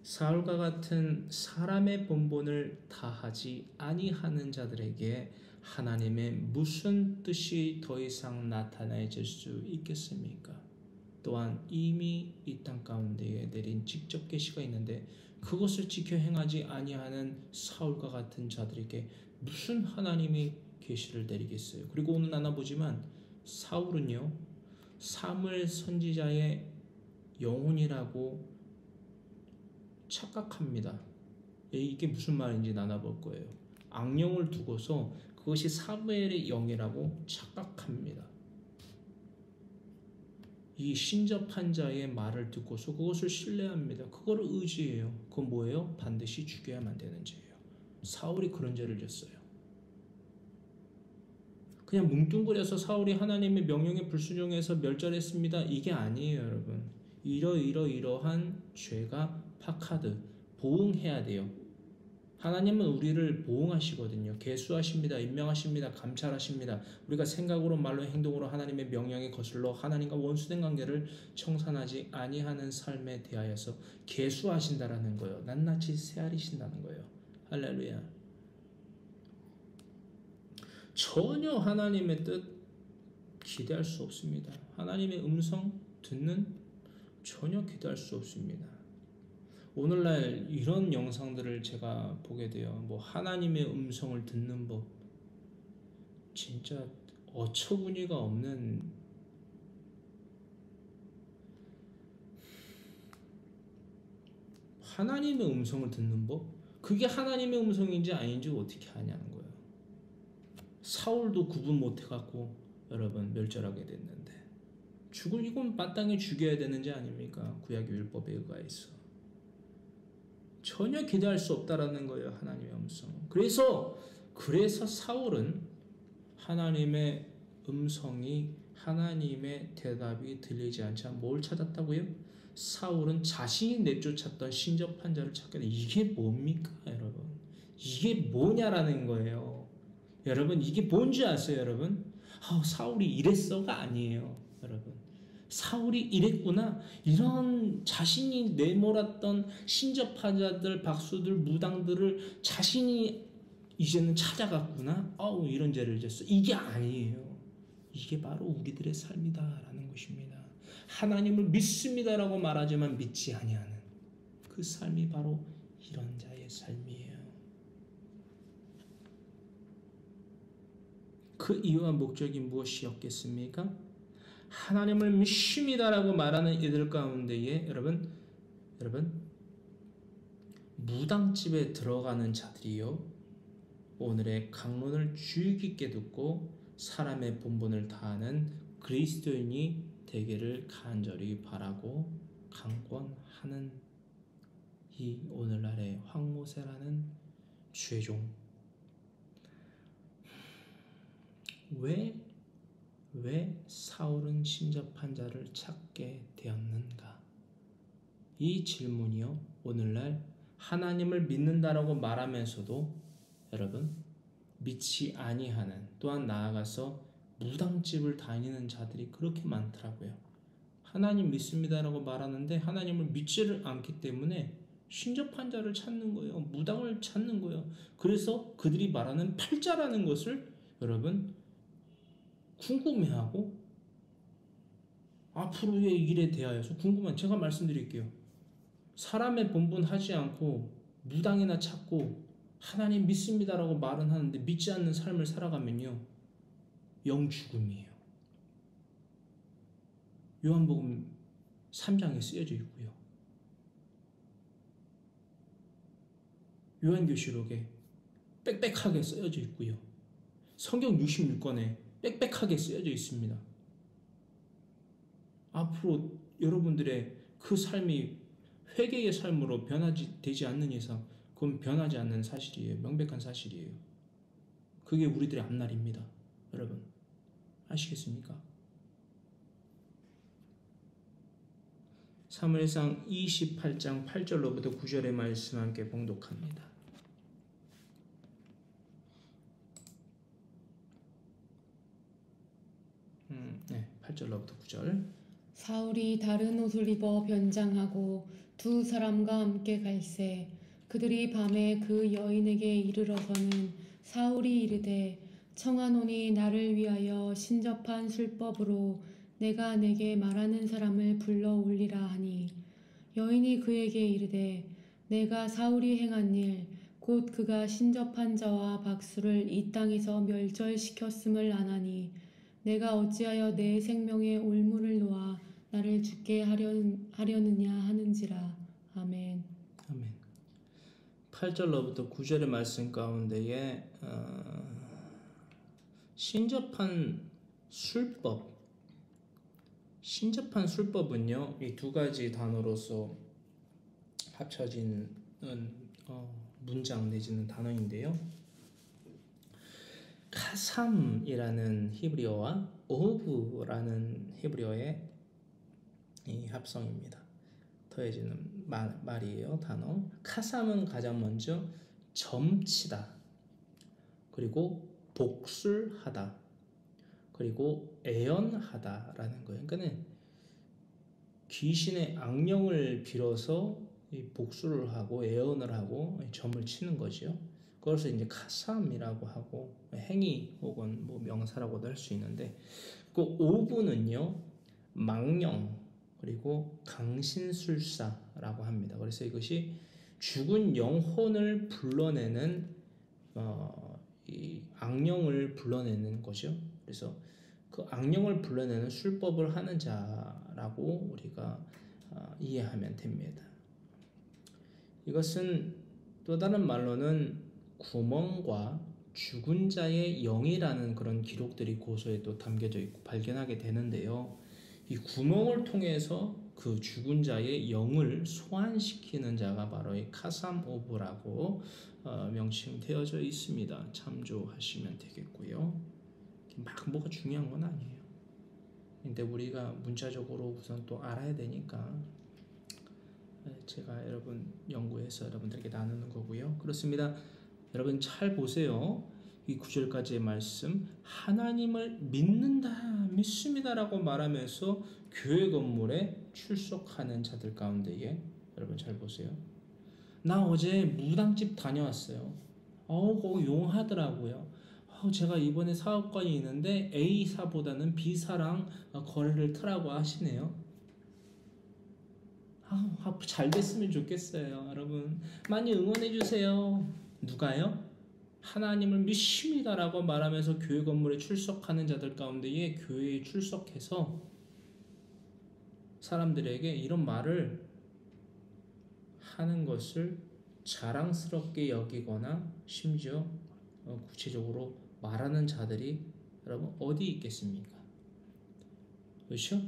사울과 같은 사람의 본분을 다하지 아니하는 자들에게 하나님의 무슨 뜻이 더 이상 나타나질 수 있겠습니까? 또한 이미 이 땅 가운데에 내린 직접 계시가 있는데 그것을 지켜 행하지 아니하는 사울과 같은 자들에게 무슨 하나님이 계시를 내리겠어요? 그리고 오늘 나눠보지만 사울은요, 사무엘 선지자의 영혼이라고 착각합니다. 이게 무슨 말인지 나눠볼 거예요. 악령을 두고서 그것이 사무엘의 영이라고 착각합니다. 이 신접한 자의 말을 듣고서 그것을 신뢰합니다. 그거를 의지해요. 그건 뭐예요? 반드시 죽여야만 되는 죄예요. 사울이 그런 죄를 졌어요. 그냥 뭉뚱그려서 사울이 하나님의 명령에 불순종해서 멸절했습니다. 이게 아니에요, 여러분. 이러한 죄가 파카드, 보응해야 돼요. 하나님은 우리를 보응하시거든요. 계수하십니다. 임명하십니다. 감찰하십니다. 우리가 생각으로 말로 행동으로 하나님의 명령에 거슬러 하나님과 원수된 관계를 청산하지 아니하는 삶에 대하여서 계수하신다라는 거예요. 낱낱이 세아리신다는 거예요. 할렐루야. 전혀 하나님의 뜻 기대할 수 없습니다. 하나님의 음성 듣는 전혀 기대할 수 없습니다. 오늘날 이런 영상들을 제가 보게 돼요. 뭐 하나님의 음성을 듣는 법, 진짜 어처구니가 없는, 하나님의 음성을 듣는 법? 그게 하나님의 음성인지 아닌지 어떻게 아냐는 거예요. 사울도 구분 못해갖고 여러분 멸절하게 됐는데, 이건 마땅히 죽여야 되는지 아닙니까? 구약 율법에 의거해서 전혀 기대할 수 없다라는 거예요. 하나님의 음성. 그래서 사울은 하나님의 음성이, 하나님의 대답이 들리지 않자 뭘 찾았다고요? 사울은 자신이 내쫓았던 신접한 자를 찾게 돼. 이게 뭡니까, 여러분? 이게 뭐냐라는 거예요. 여러분, 이게 뭔지 아세요, 여러분? 사울이 이랬어가 아니에요, 여러분. 사울이 이랬구나. 이런 자신이 내몰았던 신접하자들, 박수들, 무당들을 자신이 이제는 찾아갔구나. 이런 죄를 졌어. 이게 아니에요. 이게 바로 우리들의 삶이다라는 것입니다. 하나님을 믿습니다라고 말하지만 믿지 아니하는 그 삶이 바로 이런 자의 삶이에요. 그 이유와 목적이 무엇이었겠습니까? 하나님을 믿습니다라고 말하는 이들 가운데에 여러분 무당집에 들어가는 자들이요, 오늘의 강론을 주의 깊게 듣고 사람의 본분을 다하는 그리스도인이 되기를 간절히 바라고 강권하는 이 오늘날의 황모세라는 죄종. 왜 사울은 신접한 자를 찾게 되었는가? 이 질문이요, 오늘날 하나님을 믿는다라고 말하면서도 여러분 믿지 아니하는, 또한 나아가서 무당집을 다니는 자들이 그렇게 많더라고요. 하나님 믿습니다라고 말하는데 하나님을 믿지를 않기 때문에 신접한 자를 찾는 거예요. 무당을 찾는 거예요. 그래서 그들이 말하는 팔자라는 것을 여러분 궁금해하고 앞으로의 일에 대하여서 궁금한, 제가 말씀드릴게요. 사람의 본분 하지 않고 무당이나 찾고 하나님 믿습니다라고 말은 하는데 믿지 않는 삶을 살아가면요, 영죽음이에요. 요한복음 3장에 쓰여져 있고요, 요한계시록에 빽빽하게 쓰여져 있고요, 성경 66권에 빽빽하게 쓰여져 있습니다. 앞으로 여러분들의 그 삶이 회개의 삶으로 되지 않는 이상 그건 변하지 않는 사실이에요. 명백한 사실이에요. 그게 우리들의 앞날입니다. 여러분 아시겠습니까? 사무엘상 28장 8절로부터 9절의 말씀 함께 봉독합니다. 네, 8절로부터 9절. 사울이 다른 옷을 입어 변장하고 두 사람과 함께 갈새 그들이 밤에 그 여인에게 이르러서는 사울이 이르되 청하노니 나를 위하여 신접한 술법으로 내가 내게 말하는 사람을 불러 올리라 하니 여인이 그에게 이르되 내가 사울이 행한 일 곧 그가 신접한 자와 박수를 이 땅에서 멸절시켰음을 아나니 내가 어찌하여 내 생명의 올무를 놓아 나를 죽게 하려느냐 하는지라. 아멘. 아멘. 8절로부터 9절의 말씀 가운데에 신접한 술법은요, 이 두 가지 단어로서 합쳐진 문장 내지는 단어인데요. 카삼이라는 히브리어와 오브라는 히브리어의 이 합성입니다. 더해지는 말이에요. 단어. 카삼은 가장 먼저 점치다, 그리고 복술하다, 그리고 애언하다라는 거예요. 그러니까 귀신의 악령을 빌어서 이 복수를 하고 애언을 하고 점을 치는 거죠. 그래서 이제 카삼이라고 하고 행위 혹은 뭐 명사라고도 할 수 있는데, 그 오브는요 망령 그리고 강신술사라고 합니다. 그래서 이것이 죽은 영혼을 불러내는 이 악령을 불러내는 거죠. 그래서 그 악령을 불러내는 술법을 하는 자라고 우리가 이해하면 됩니다. 이것은 또 다른 말로는 구멍과 죽은 자의 영이라는 그런 기록들이 고서에 또 담겨져 있고 발견하게 되는데요. 이 구멍을 통해서 그 죽은 자의 영을 소환시키는 자가 바로 이 카삼오브라고 명칭되어져 있습니다. 참조하시면 되겠고요. 막 뭐가 중요한 건 아니에요. 근데 우리가 문자적으로 우선 또 알아야 되니까 제가 여러분 연구해서 여러분들에게 나누는 거고요. 그렇습니다. 여러분 잘 보세요. 이 9절까지의 말씀, 하나님을 믿습니다라고 말하면서 교회 건물에 출석하는 자들 가운데에 여러분 잘 보세요. 나 어제 무당집 다녀왔어요. 거기 용하더라고요. 제가 이번에 사업권이 있는데 A사보다는 B사랑 거래를 트라고 하시네요. 잘 됐으면 좋겠어요. 여러분 많이 응원해 주세요. 누가요? 하나님을 믿습니다라고 말하면서 교회 건물에 출석하는 자들 가운데에 교회에 출석해서 사람들에게 이런 말을 하는 것을 자랑스럽게 여기거나 심지어 구체적으로 말하는 자들이 여러분 어디 있겠습니까? 그렇죠?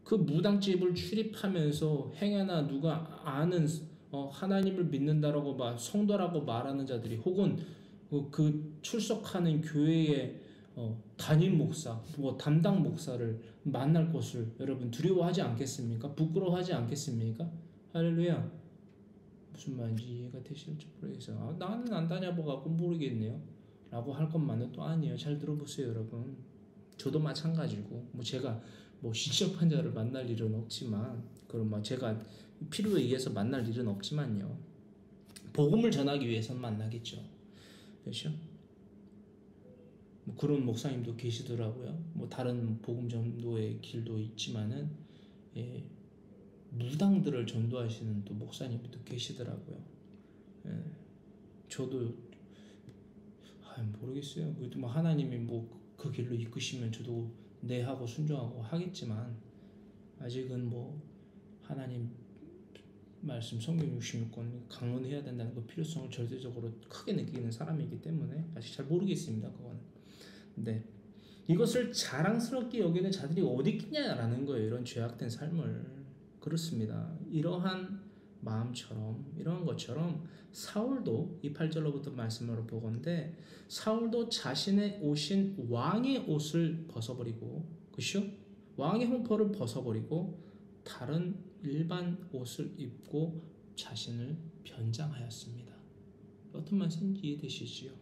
그 무당집을 출입하면서 행여나 누가 아는 하나님을 믿는다라고 성도라고 말하는 자들이 혹은 그 출석하는 교회의 담임 목사, 담당 목사를 만날 것을 여러분 두려워하지 않겠습니까? 부끄러워하지 않겠습니까? 할렐루야. 무슨 말인지 이해가 되실지 모르겠어요. 나는 안 다녀봐갖고 모르겠네요 라고 할 것만은 또 아니에요. 잘 들어보세요 여러분. 저도 마찬가지고 제가 신접한 자를 만날 일은 없지만, 그럼 제가 필요에 의해서 만날 일은 없지만요, 복음을 전하기 위해서는 만나겠죠. 그렇죠? 그런 목사님도 계시더라고요. 다른 복음 전도의 길도 있지만은 무당들을 전도하시는 또 목사님도 계시더라고요. 저도 모르겠어요. 그래도 하나님이 그 길로 이끄시면 저도 네 하고 순종하고 하겠지만, 아직은 하나님 말씀 성경 66권 강론해야 된다는 그 필요성을 절대적으로 크게 느끼는 사람이기 때문에 아직 잘 모르겠습니다. 그거는. 근데 이것을 자랑스럽게 여기는 자들이 어디 있냐라는 거예요. 이런 죄악된 삶을. 그렇습니다. 이러한 마음처럼, 이러한 것처럼 사울도 이 8절로부터 말씀으로 보건대 사울도 자신의 옷인 왕의 옷을 벗어버리고, 그렇죠? 왕의 홍포를 벗어버리고 다른 일반 옷을 입고 자신을 변장하였습니다. 어떤 말씀인지 이해되시지요?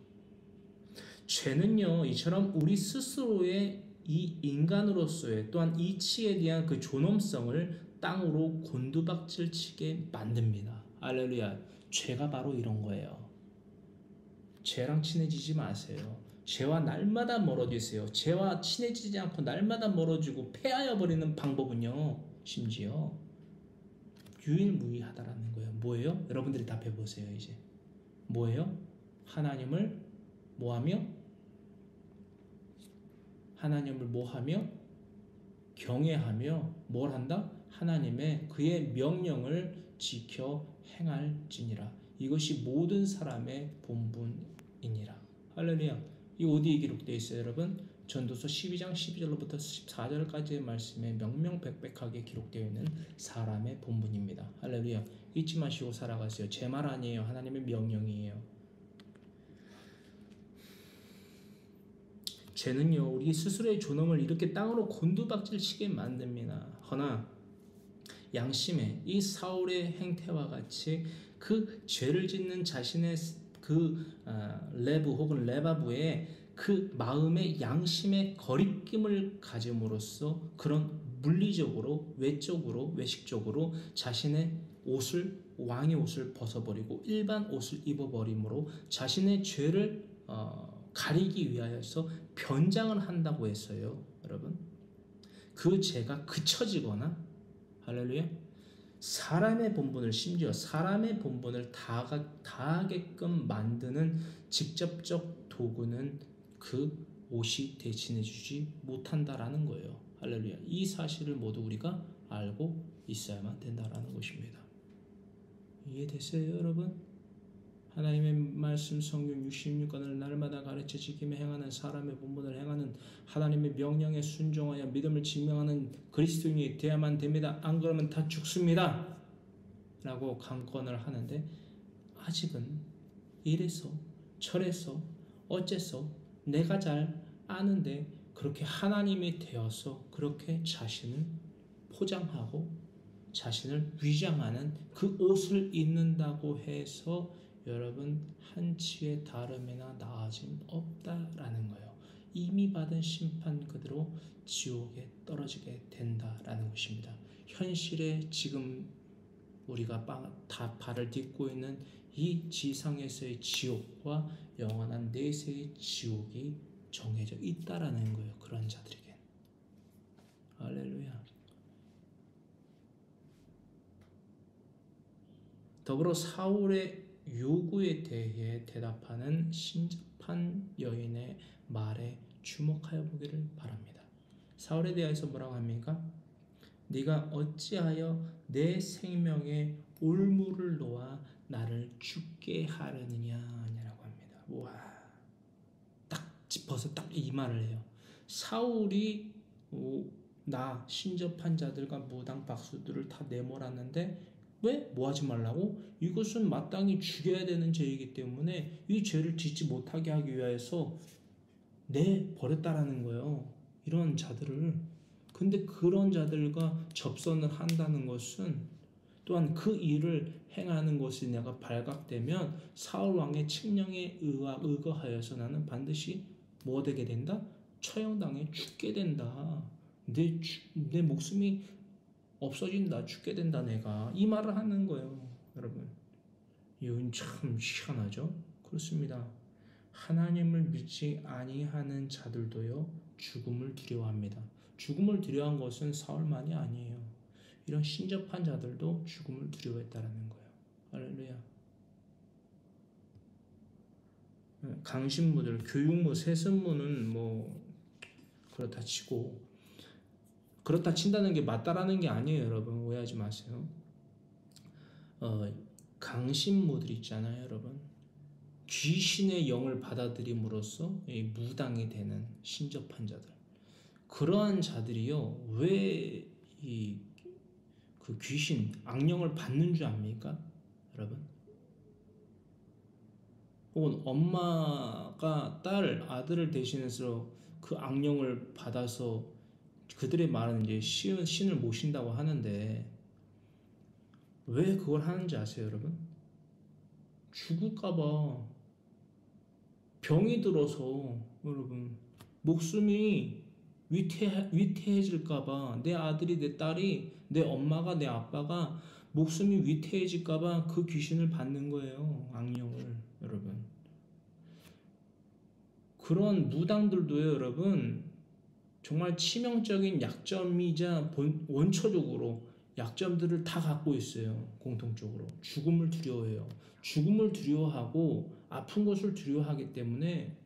죄는요, 이처럼 우리 스스로의 이 인간으로서의 또한 이치에 대한 그 존엄성을 땅으로 곤두박질 치게 만듭니다. 할렐루야. 죄가 바로 이런 거예요. 죄랑 친해지지 마세요. 죄와 날마다 멀어지세요. 죄와 친해지지 않고 날마다 멀어지고 패하여 버리는 방법은요, 심지어 유일무이하다라는 거예요. 뭐예요? 여러분들이 답해보세요. 이제 뭐예요? 하나님을 뭐하며? 하나님을 뭐하며? 경외하며 뭘 한다? 하나님의 그의 명령을 지켜 행할지니라. 이것이 모든 사람의 본분이니라. 할렐루야. 이 어디에 기록되어 있어요, 여러분? 전도서 12장 12절로부터 14절까지의 말씀에 명명백백하게 기록되어 있는 사람의 본분입니다. 할렐루야. 잊지 마시고 살아가세요. 제 말 아니에요. 하나님의 명령이에요. 죄는요, 우리 스스로의 존엄을 이렇게 땅으로 곤두박질 치게 만듭니다. 허나 양심의 이 사울의 행태와 같이 그 죄를 짓는 자신의 레브 혹은 레바브의 그 마음의 양심의 거리낌을 가짐으로써 그런 물리적으로 외적으로 외식적으로 자신의 옷을 왕의 옷을 벗어버리고 일반 옷을 입어버림으로 자신의 죄를 가리기 위하여서 변장을 한다고 했어요. 여러분, 그 죄가 그쳐지거나 할렐루야, 사람의 본분을 심지어 사람의 본분을 다하게끔 만드는 직접적 도구는 그 옷이 대신해주지 못한다라는 거예요. 할렐루야. 이 사실을 모두 우리가 알고 있어야만 된다라는 것입니다. 이해되세요, 여러분? 하나님의 말씀 성경 66권을 날마다 가르쳐 지키며 행하는 사람의 본분을 행하는 하나님의 명령에 순종하여 믿음을 증명하는 그리스도인이 되어야만 됩니다. 안 그러면 다 죽습니다. 라고 강권을 하는데 아직은 이래서 저래서 어째서 내가 잘 아는데 그렇게 하나님이 되어서 그렇게 자신을 포장하고 자신을 위장하는 그 옷을 입는다고 해서 여러분 한치의 다름이나 나아짐 없다라는 거예요. 이미 받은 심판 그대로 지옥에 떨어지게 된다라는 것입니다. 현실에 지금 우리가 다 발을 딛고 있는 이 지상에서의 지옥과 영원한 내세의 지옥이 정해져 있다라는 거예요. 그런 자들에겐. 할렐루야. 더불어 사울의 요구에 대해 대답하는 신접한 여인의 말에 주목하여 보기를 바랍니다. 사울에 대해서 뭐라고 합니까? 네가 어찌하여 내 생명에 올무를 놓아 나를 죽게 하려느냐라고 합니다. 와, 딱 짚어서 딱 이 말을 해요. 사울이 나 신접한 자들과 무당 박수들을 다 내몰았는데 왜? 뭐 하지 말라고? 이것은 마땅히 죽여야 되는 죄이기 때문에 이 죄를 짓지 못하게 하기 위해서 내버렸다라는 거예요. 이런 자들을. 근데 그런 자들과 접선을 한다는 것은 또한 그 일을 행하는 것이 내가 발각되면 사울 왕의 칙령에 의거하여서 나는 반드시 뭐 되게 된다? 처형당해 죽게 된다. 내 목숨이 없어진다. 죽게 된다. 내가 이 말을 하는 거예요. 여러분, 이건 참 희한하죠? 그렇습니다. 하나님을 믿지 아니하는 자들도요 죽음을 두려워합니다. 죽음을 두려워한 것은 사울만이 아니에요. 이런 신접한 자들도 죽음을 두려워했다라는 거예요. 할렐루야. 강신무들, 교육무, 세습무는 뭐 그렇다 치고, 그렇다 친다는 게 맞다라는 게 아니에요. 여러분 오해하지 마세요. 강신무들 있잖아요. 여러분, 귀신의 영을 받아들임으로써 무당이 되는 신접한 자들, 그러한 자들이요 왜 그 귀신 악령을 받는 줄 압니까? 여러분, 혹은 엄마가 아들을 대신해서 그 악령을 받아서 그들의 말은 이제 신을 모신다고 하는데 왜 그걸 하는지 아세요, 여러분? 죽을까봐. 병이 들어서 여러분 목숨이 위태해질까봐, 내 아들이, 내 딸이, 내 엄마가, 내 아빠가 목숨이 위태해질까봐 그 귀신을 받는 거예요. 악령을. 여러분, 그런 무당들도요, 여러분, 정말 치명적인 약점이자 원초적으로 약점들을 다 갖고 있어요. 공통적으로 죽음을 두려워해요. 죽음을 두려워하고 아픈 것을 두려워하기 때문에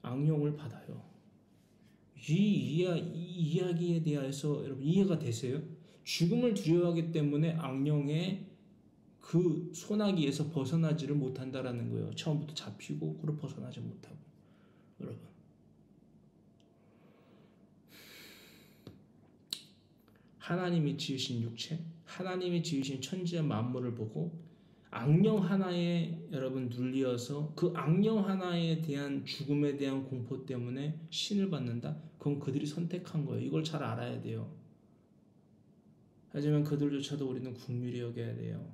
악령을 받아요. 이 이야기에 대해서 여러분 이해가 되세요? 죽음을 두려워하기 때문에 악령의 그 소나기에서 벗어나지를 못한다라는 거예요. 처음부터 잡히고 그걸 벗어나지 못하고. 여러분, 하나님이 지으신 육체, 하나님이 지으신 천지의 만물을 보고 악령 하나에 여러분 눌리어서 그 악령 하나에 대한 죽음에 대한 공포 때문에 신을 받는다? 그건 그들이 선택한 거예요. 이걸 잘 알아야 돼요. 하지만 그들조차도 우리는 긍휼히 여겨야 돼요.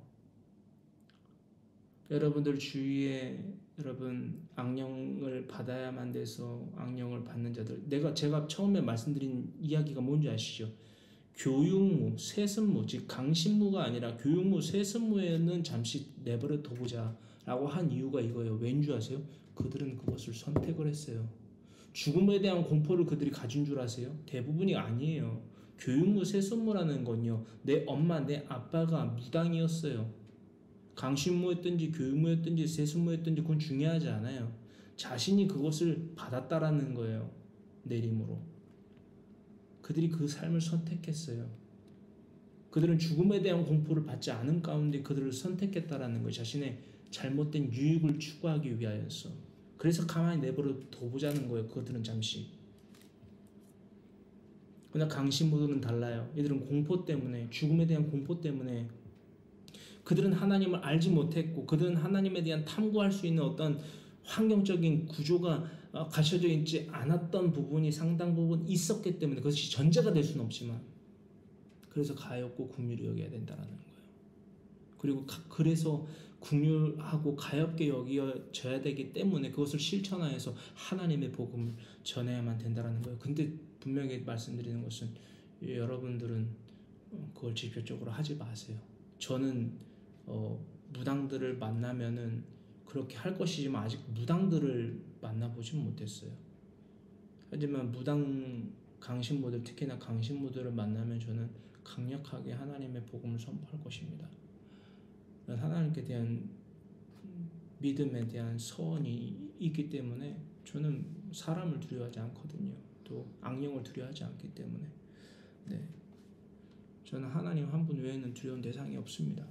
여러분들 주위에 여러분 악령을 받아야만 돼서 악령을 받는 자들, 제가 처음에 말씀드린 이야기가 뭔지 아시죠? 교육무, 세습무, 즉 강신무가 아니라 교육무, 세습무에는 잠시 내버려 둬보자 라고 한 이유가 이거예요. 왠지 아세요? 그들은 그것을 선택을 했어요. 죽음에 대한 공포를 그들이 가진 줄 아세요? 대부분이 아니에요. 교육무, 세습무라는 건요, 내 엄마, 내 아빠가 무당이었어요. 강신무였든지 교육무였든지 세습무였든지 그건 중요하지 않아요. 자신이 그것을 받았다라는 거예요. 내림으로. 그들이 그 삶을 선택했어요. 그들은 죽음에 대한 공포를 받지 않은 가운데 그들을 선택했다라는 거예요. 자신의 잘못된 유익을 추구하기 위하여서. 그래서 가만히 내버려 둬보자는 거예요. 그들은 잠시. 그러나 강신무들은 달라요. 이들은 공포 때문에, 죽음에 대한 공포 때문에, 그들은 하나님을 알지 못했고 그들은 하나님에 대한 탐구할 수 있는 어떤 환경적인 구조가 갖춰져 있지 않았던 부분이 상당 부분 있었기 때문에 그것이 전제가 될 수는 없지만, 그래서 가엾고 긍휼히 여겨야 된다는 거예요. 그리고 그래서 긍휼하고 가엾게 여겨져야 되기 때문에 그것을 실천하여서 하나님의 복음을 전해야만 된다는 거예요. 근데 분명히 말씀드리는 것은 여러분들은 그걸 직접적으로 하지 마세요. 저는 무당들을 만나면은 그렇게 할 것이지만 아직 무당들을 만나보진 못했어요. 하지만 무당 강신모들, 특히나 강신모들을 만나면 저는 강력하게 하나님의 복음을 선포할 것입니다. 하나님께 대한 믿음에 대한 서원이 있기 때문에 저는 사람을 두려워하지 않거든요. 또 악령을 두려워하지 않기 때문에. 네, 저는 하나님 한 분 외에는 두려운 대상이 없습니다.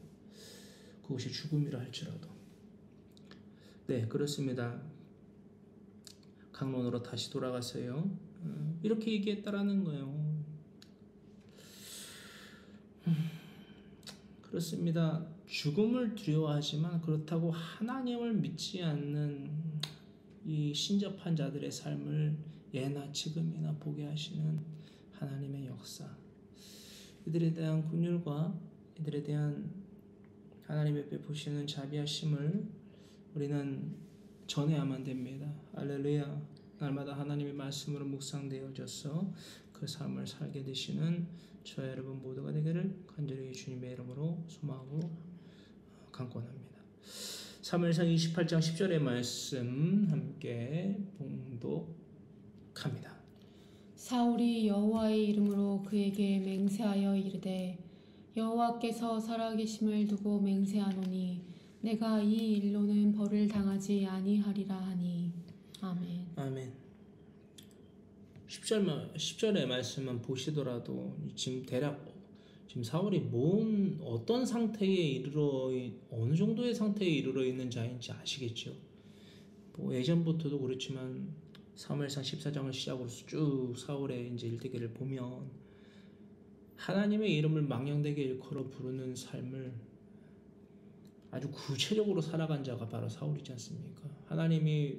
그것이 죽음이라 할지라도. 네, 그렇습니다. 강론으로 다시 돌아가세요. 이렇게 얘기했다라는 거예요. 그렇습니다. 죽음을 두려워하지만 그렇다고 하나님을 믿지 않는 이 신접한 자들의 삶을 예나 지금이나 보게 하시는 하나님의 역사, 이들에 대한 긍휼과 이들에 대한 하나님의 베푸시는 자비하심을 우리는 전해야만 됩니다. 할렐루야. 날마다 하나님의 말씀으로 묵상되어져서 그 삶을 살게 되시는 저와 여러분 모두가 되기를 간절히 주님의 이름으로 소망하고 간구합니다. 사무엘상 28장 10절의 말씀 함께 봉독합니다. 사울이 여호와의 이름으로 그에게 맹세하여 이르되 여호와께서 살아계심을 두고 맹세하노니 내가 이 일로는 벌을 당하지 아니하리라 하니. 아멘. 아멘. 10절의 말씀만 보시더라도 지금 대략 지금 사울이 어떤 상태에 이르러, 어느 정도의 상태에 이르러 있는 자인지 아시겠죠? 예전부터도 그렇지만 사무엘상 14장을 시작으로 쭉 사울의 이제 일대기를 보면 하나님의 이름을 망령되게 일컬어 부르는 삶을 아주 구체적으로 살아간 자가 바로 사울이지 않습니까? 하나님이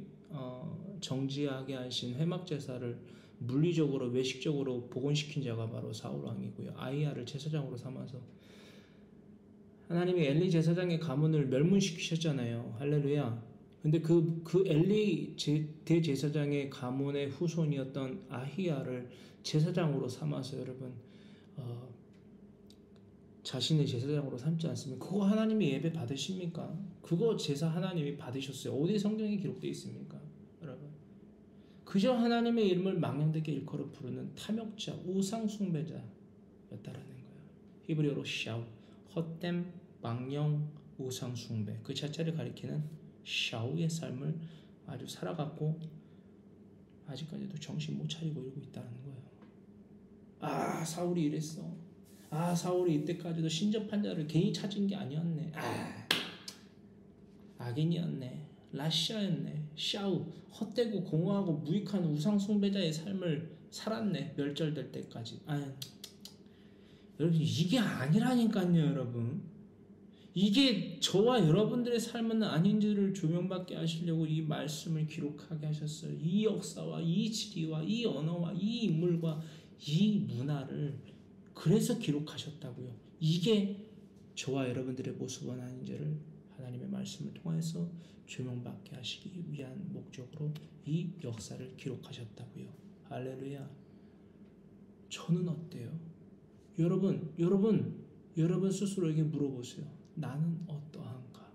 정지하게 하신 회막 제사를 물리적으로 외식적으로 복원시킨 자가 바로 사울 왕이고요. 아히야를 제사장으로 삼아서 하나님이 엘리 제사장의 가문을 멸문시키셨잖아요. 할렐루야. 근데 그 엘리 대제사장의 가문의 후손이었던 아히야를 제사장으로 삼아서 여러분 자신의 제사장으로 삼지 않습니까? 그거 하나님이 예배 받으십니까? 그거 제사 하나님이 받으셨어요. 어디 성경에 기록되어 있습니까? 여러분, 그저 하나님의 이름을 망령되게 일컬어 부르는 탐욕자, 우상 숭배자였다라는 거예요. 히브리어로 샤우, 헛됨, 망령, 우상 숭배, 그 자체를 가리키는 샤우의 삶을 아주 살아갔고 아직까지도 정신 못 차리고 이러고 있다는 거예요. 아, 사울이 이랬어. 아, 사울이 이때까지도 신접한 자를 괜히 찾은 게 아니었네. 아, 악인이었네. 라시아였네. 샤우, 헛되고 공허하고 무익한 우상 숭배자의 삶을 살았네. 멸절될 때까지. 아, 여러분, 이게 아니라니까요, 여러분. 이게 저와 여러분들의 삶은 아닌지를 조명받게 하시려고 이 말씀을 기록하게 하셨어요. 이 역사와 이 지리와 이 언어와 이 인물과 이 문화를 그래서 기록하셨다고요. 이게 저와 여러분들의 모습은 아닌지를 하나님의 말씀을 통해서 조명받게 하시기 위한 목적으로 이 역사를 기록하셨다고요. 할렐루야. 저는 어때요? 여러분 스스로에게 물어보세요. 나는 어떠한가?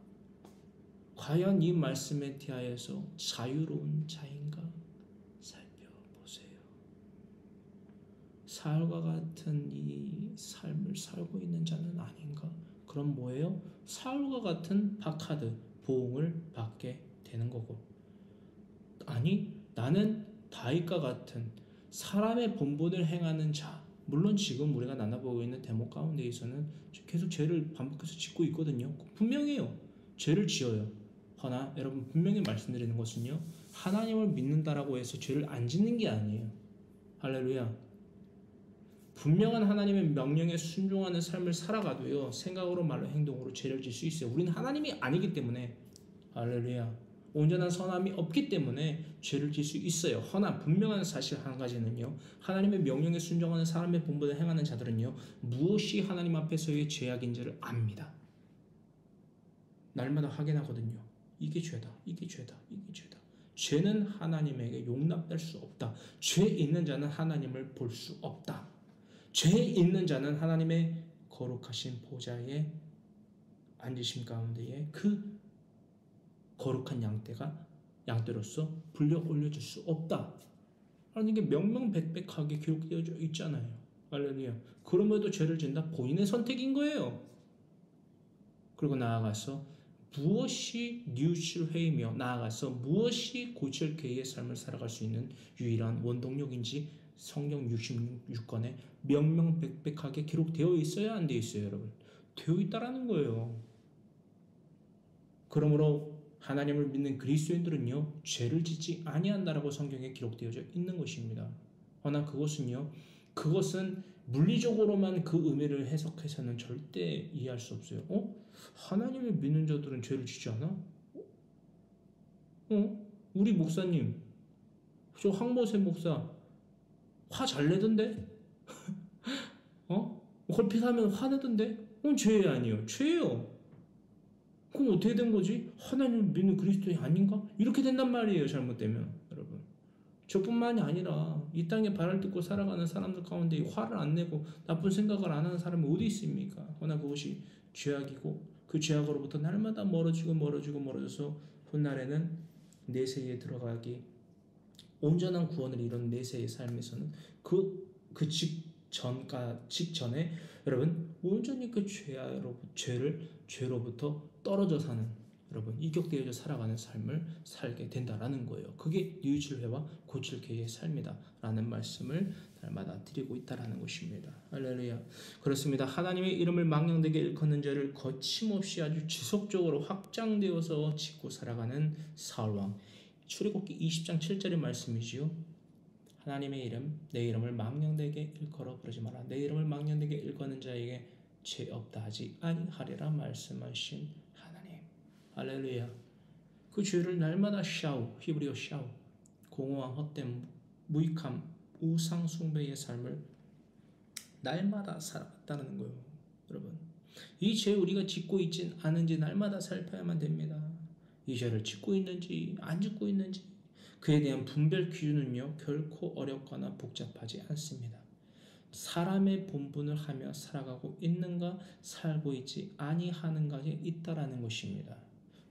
과연 이 말씀에 대하여서 자유로운 자인가? 살펴보세요. 사울과 같은 이 삶을 살고 있는 자는 아닌가? 그럼 뭐예요? 사울과 같은 박하드, 보응을 받게 되는 거고, 아니 나는 다윗과 같은 사람의 본분을 행하는 자, 물론 지금 우리가 나눠보고 있는 대목 가운데에서는 계속 죄를 반복해서 짓고 있거든요. 분명해요. 죄를 지어요. 허나 여러분, 분명히 말씀드리는 것은요, 하나님을 믿는다라고 해서 죄를 안 짓는 게 아니에요. 할렐루야. 분명한 하나님의 명령에 순종하는 삶을 살아가도요, 생각으로 말로 행동으로 죄를 질 수 있어요. 우리는 하나님이 아니기 때문에. 할렐루야. 온전한 선함이 없기 때문에 죄를 질 수 있어요. 허나 분명한 사실 한 가지는요, 하나님의 명령에 순종하는 사람의 본분을 행하는 자들은요, 무엇이 하나님 앞에서의 죄악인지를 압니다. 날마다 확인하거든요. 이게 죄다, 이게 죄다, 이게 죄다. 죄는 하나님에게 용납될 수 없다. 죄 있는 자는 하나님을 볼 수 없다. 죄 있는 자는 하나님의 거룩하신 보좌에 앉으심 가운데에 그 거룩한 양떼로서 불려 올려줄 수 없다. 라는 게 명명백백하게 기록되어져 있잖아요. 할렐루야. 그럼에도 죄를 짓는다? 본인의 선택인 거예요. 그리고 나아가서 무엇이 뉘우칠 회이며 나아가서 무엇이 고칠 계의 삶을 살아갈 수 있는 유일한 원동력인지 성경 66권에 명명백백하게 기록되어 있어야 안 되어 있어요, 여러분. 되어 있다라는 거예요. 그러므로 하나님을 믿는 그리스도인들은요, 죄를 짓지 아니한다라고 성경에 기록되어져 있는 것입니다. 허나 그것은 물리적으로만 그 의미를 해석해서는 절대 이해할 수 없어요. 하나님을 믿는 자들은 죄를 짓지 않아? 우리 목사님, 저 황보세 목사 화 잘 내던데? 걸핏하면 화내던데? 죄 아니에요. 죄예요. 그럼 어떻게 된 거지? 하나님을 믿는 그리스도인이 아닌가? 이렇게 된단 말이에요, 잘못되면. 여러분, 저뿐만이 아니라 이 땅에 발을 뜯고 살아가는 사람들 가운데 화를 안 내고 나쁜 생각을 안 하는 사람이 어디 있습니까? 허나 그것이 죄악이고 그 죄악으로부터 날마다 멀어져서 훗날에는 내세에 들어가기, 온전한 구원을 이룬 내세의 삶에서는 그 직전에 여러분, 온전히 그 죄로부터 떨어져 사는, 여러분, 이격되어져 살아가는 삶을 살게 된다라는 거예요. 그게 뉘우칠 회와 고칠 계의 삶이다 라는 말씀을 날마다 드리고 있다라는 것입니다. 할렐루야. 그렇습니다. 하나님의 이름을 망령되게 일컫는 죄를 거침없이 아주 지속적으로 확장되어서 짓고 살아가는 사울왕. 출애굽기 20장 7절의 말씀이지요. 하나님의 이름, 내 이름을 망령되게 일컬어 부르지 마라. 내 이름을 망령되게 일컫는 자에게 죄 없다 하지 아니하리라 말씀하신 하나님. 할렐루야. 그 죄를 날마다 히브리어 샤우, 공허한 헛된 무익함, 우상 숭배의 삶을 날마다 살아갔다는 거예요. 여러분, 이 죄 우리가 짓고 있진 않은지 날마다 살펴야만 됩니다. 이 죄를 짓고 있는지 안 짓고 있는지 그에 대한 분별 기준은요 결코 어렵거나 복잡하지 않습니다. 사람의 본분을 하며 살아가고 있는가 살고 있지 아니하는가에 있다라는 것입니다.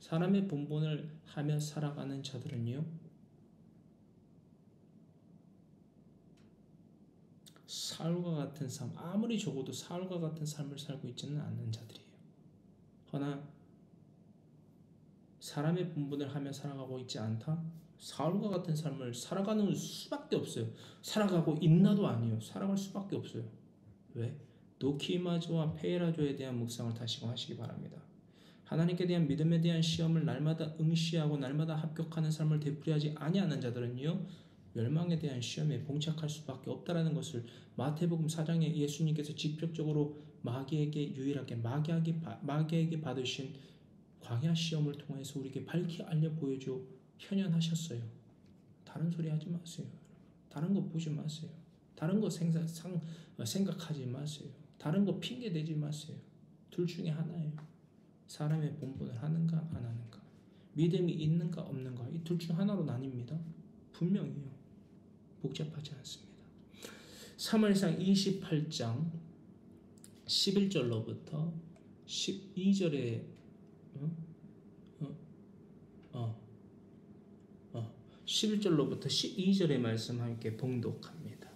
사람의 본분을 하며 살아가는 자들은요 사울과 같은 삶, 아무리 적어도 사울과 같은 삶을 살고 있지는 않는 자들이에요. 허나 사람의 본분을 하며 살아가고 있지 않다? 사울과 같은 삶을 살아가는 수밖에 없어요. 살아가고 있나도 아니에요. 살아갈 수밖에 없어요. 왜? 노키마즈와 페이라조에 대한 묵상을 다시금 하시기 바랍니다. 하나님께 대한 믿음에 대한 시험을 날마다 응시하고 날마다 합격하는 삶을 되풀이하지 아니하는 자들은요 멸망에 대한 시험에 봉착할 수밖에 없다라는 것을 마태복음 4장에 예수님께서 직접적으로 마귀에게 유일하게 마귀에게 받으신 광야 시험을 통해서 우리에게 밝히 알려 보여줘 현현하셨어요. 다른 소리 하지 마세요. 다른 거 보지 마세요. 다른 거 생각하지 마세요. 다른 거 핑계 대지 마세요. 둘 중에 하나예요. 사람의 본분을 하는가 안 하는가, 믿음이 있는가 없는가, 이 둘 중 하나로 나뉩니다. 분명해요. 복잡하지 않습니다. 사무엘상 28장 11절로부터 12절에 11절로부터 12절의 말씀 함께 봉독합니다.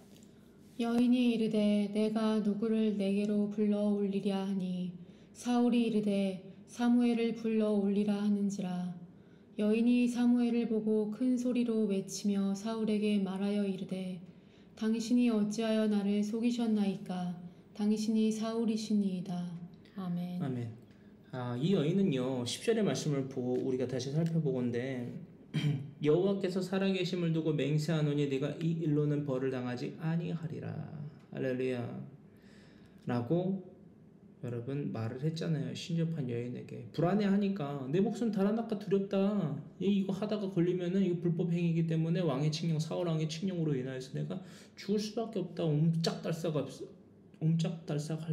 여인이 이르되 내가 누구를 내게로 불러 올리랴 하니 사울이 이르되 사무엘을 불러 올리라 하는지라. 여인이 사무엘을 보고 큰 소리로 외치며 사울에게 말하여 이르되 당신이 어찌하여 나를 속이셨나이까. 당신이 사울이시니이다. 아멘. 아멘. 이 여인은요 10절의 말씀을 보고 우리가 다시 살펴보건대 여호와께서 살아계심을 두고 맹세하노니 네가 이 일로는 벌을 당하지 아니하리라. 할렐루야. 라고 여러분 말을 했잖아요. 신접한 여인에게. 불안해하니까 내 목숨 달아날까 두렵다. 이거 하다가 걸리면은 이거 불법 행위이기 때문에 왕의 칙령, 사울 왕의 칙령으로 인하여서 내가 죽을 수밖에 없다. 옴짝달싹할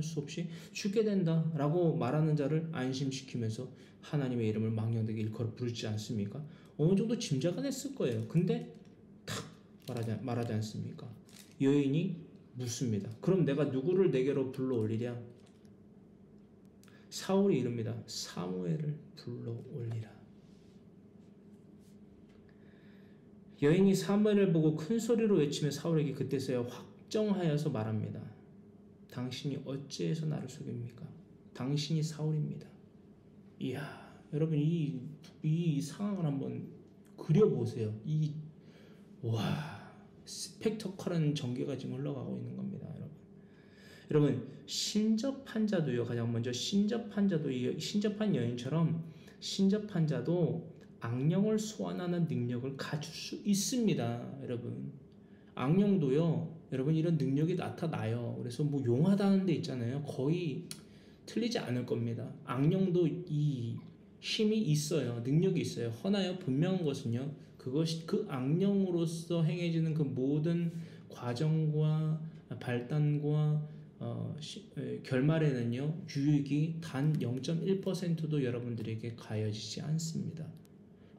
수 없이 죽게 된다 라고 말하는 자를 안심시키면서 하나님의 이름을 망령되게 일컬어 부르지 않습니까? 어느 정도 짐작은 했을 거예요. 근데 탁 말하지 않습니까? 여인이 묻습니다. 그럼 내가 누구를 내게로 불러 올리랴? 사울이 이릅니다. 사무엘을 불러 올리라. 여인이 사무엘을 보고 큰 소리로 외치며 사울에게 그때서야 확정하여서 말합니다. 당신이 어찌해서 나를 속입니까? 당신이 사울입니다. 이야, 여러분 이 상황을 한번 그려보세요. 스펙터클한 전개가 지금 흘러가고 있는 겁니다, 여러분 신접한 자도요. 가장 먼저 신접한 여인처럼 신접한 자도 악령을 소환하는 능력을 가질 수 있습니다, 여러분. 악령도요, 여러분 이런 능력이 나타나요. 그래서 뭐 용하다는 데 있잖아요. 거의 틀리지 않을 겁니다. 악령도 이 힘이 있어요. 능력이 있어요. 허나요 분명한 것은요. 그것이 그 악령으로서 행해지는 그 모든 과정과 발단과 결말에는요. 유익이 단 0.1%도 여러분들에게 가해지지 않습니다.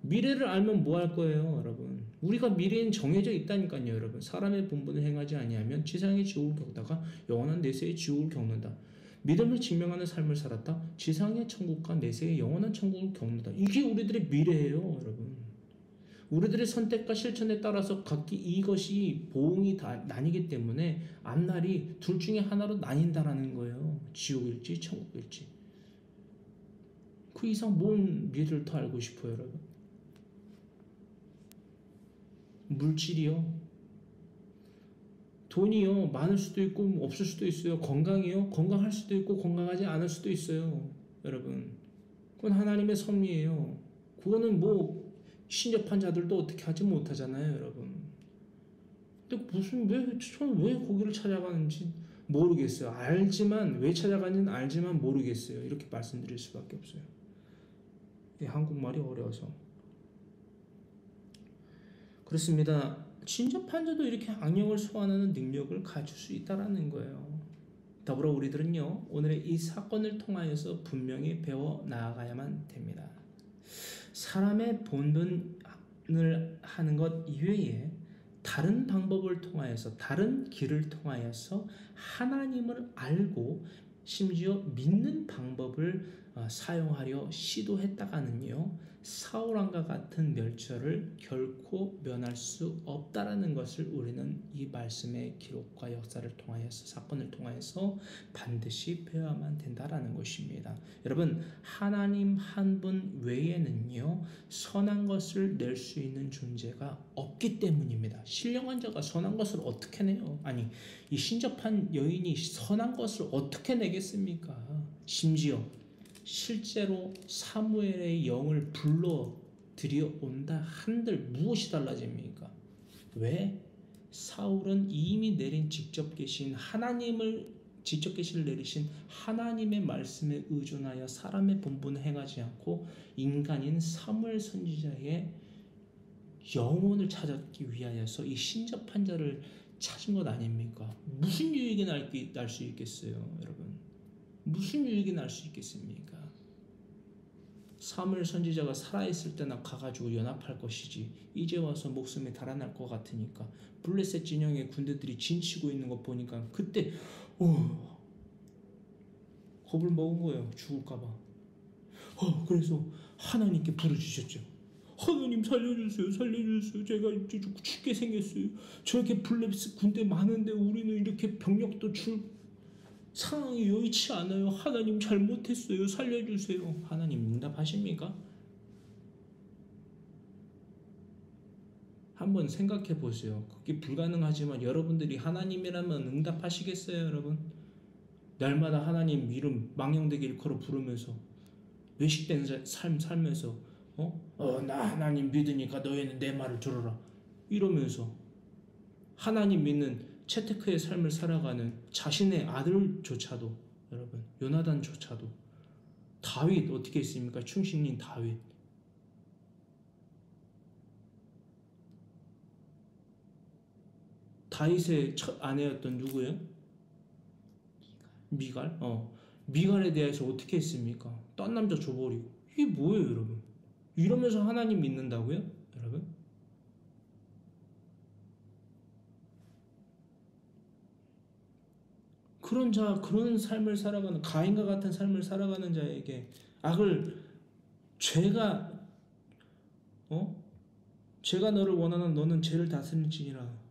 미래를 알면 뭐 할 거예요, 여러분? 우리가 미래는 정해져 있다니까요, 여러분. 사람의 본분을 행하지 아니하면 지상의 지옥을 겪다가 영원한 내세의 지옥을 겪는다. 믿음을 증명하는 삶을 살았다. 지상의 천국과 내세의 영원한 천국을 겪는다. 이게 우리들의 미래예요, 여러분. 우리들의 선택과 실천에 따라서 각기 이것이 보응이 다 나뉘기 때문에 앞날이 둘 중에 하나로 나뉜다라는 거예요. 지옥일지 천국일지. 그 이상 뭔 미래를 더 알고 싶어요, 여러분? 물질이요, 돈이요, 많을 수도 있고 없을 수도 있어요. 건강이요, 건강할 수도 있고 건강하지 않을 수도 있어요, 여러분. 그건 하나님의 섭리예요. 그거는 뭐 신접한 자들도 어떻게 하지 못하잖아요, 여러분. 근데 저는 왜 거기를 찾아가는지 모르겠어요. 알지만 왜 찾아가는지는 알지만 모르겠어요. 이렇게 말씀드릴 수밖에 없어요. 한국말이 어려워서. 그렇습니다. 신접한 자도 이렇게 악령을 소환하는 능력을 가질 수 있다는 거예요. 더불어 우리들은요, 오늘의 이 사건을 통하여서 분명히 배워 나아가야만 됩니다. 사람의 본분을 하는 것 이외에 다른 방법을 통하여서 다른 길을 통하여서 하나님을 알고 심지어 믿는 방법을 사용하려 시도했다가는요 사울왕과 같은 멸절을 결코 면할 수 없다라는 것을 우리는 이 말씀의 기록과 역사를 통하여서 사건을 통하여서 반드시 배워야만 된다라는 것입니다. 여러분 하나님 한 분 외에는요 선한 것을 낼 수 있는 존재가 없기 때문입니다. 신령한 자가 선한 것을 어떻게 내요? 아니 이 신접한 여인이 선한 것을 어떻게 내겠습니까? 심지어 실제로 사무엘의 영을 불러 들여온다 한들 무엇이 달라집니까? 왜? 사울은 이미 내린 직접 계시를 내리신 하나님의 말씀에 의존하여 사람의 본분을 행하지 않고 인간인 사무엘 선지자의 영혼을 찾기 위하여서 이 신접한 자를 찾은 것 아닙니까? 무슨 유익이 날 수 있겠어요, 여러분? 무슨 유익이 날 수 있겠습니까? 사무엘 선지자가 살아있을 때나 가가지고 연합할 것이지 이제 와서 목숨이 달아날 것 같으니까 블레셋 진영의 군대들이 진치고 있는 거 보니까 그때 겁을 먹은 거예요. 죽을까봐. 그래서 하나님께 부르짖었죠. 하나님 살려주세요. 살려주세요. 제가 이제 죽게 생겼어요. 저렇게 블레셋 군대 많은데 우리는 이렇게 병력도 줄 상황이 여의치 않아요. 하나님 잘못했어요. 살려주세요. 하나님 응답하십니까? 한번 생각해 보세요. 그게 불가능하지만 여러분들이 하나님이라면 응답하시겠어요, 여러분? 날마다 하나님 이름 망령되게 일컬어 부르면서 외식된 삶 살면서 나 하나님 믿으니까 너희는 내 말을 들어라 이러면서 하나님 믿는 채테크의 삶을 살아가는 자신의 아들조차도 여러분 요나단조차도 다윗 어떻게 했습니까? 충신인 다윗 다윗의 첫 아내였던 누구예요? 미갈? 미갈에 대해서 어떻게 했습니까? 딴 남자 줘버리고 이게 뭐예요 여러분? 이러면서 하나님 믿는다고요? 여러분? 그런 삶을 살아가는 가인과 같은 삶을 살아가는 자에게 죄가 너를 원하는 너는 죄를 다스릴지니라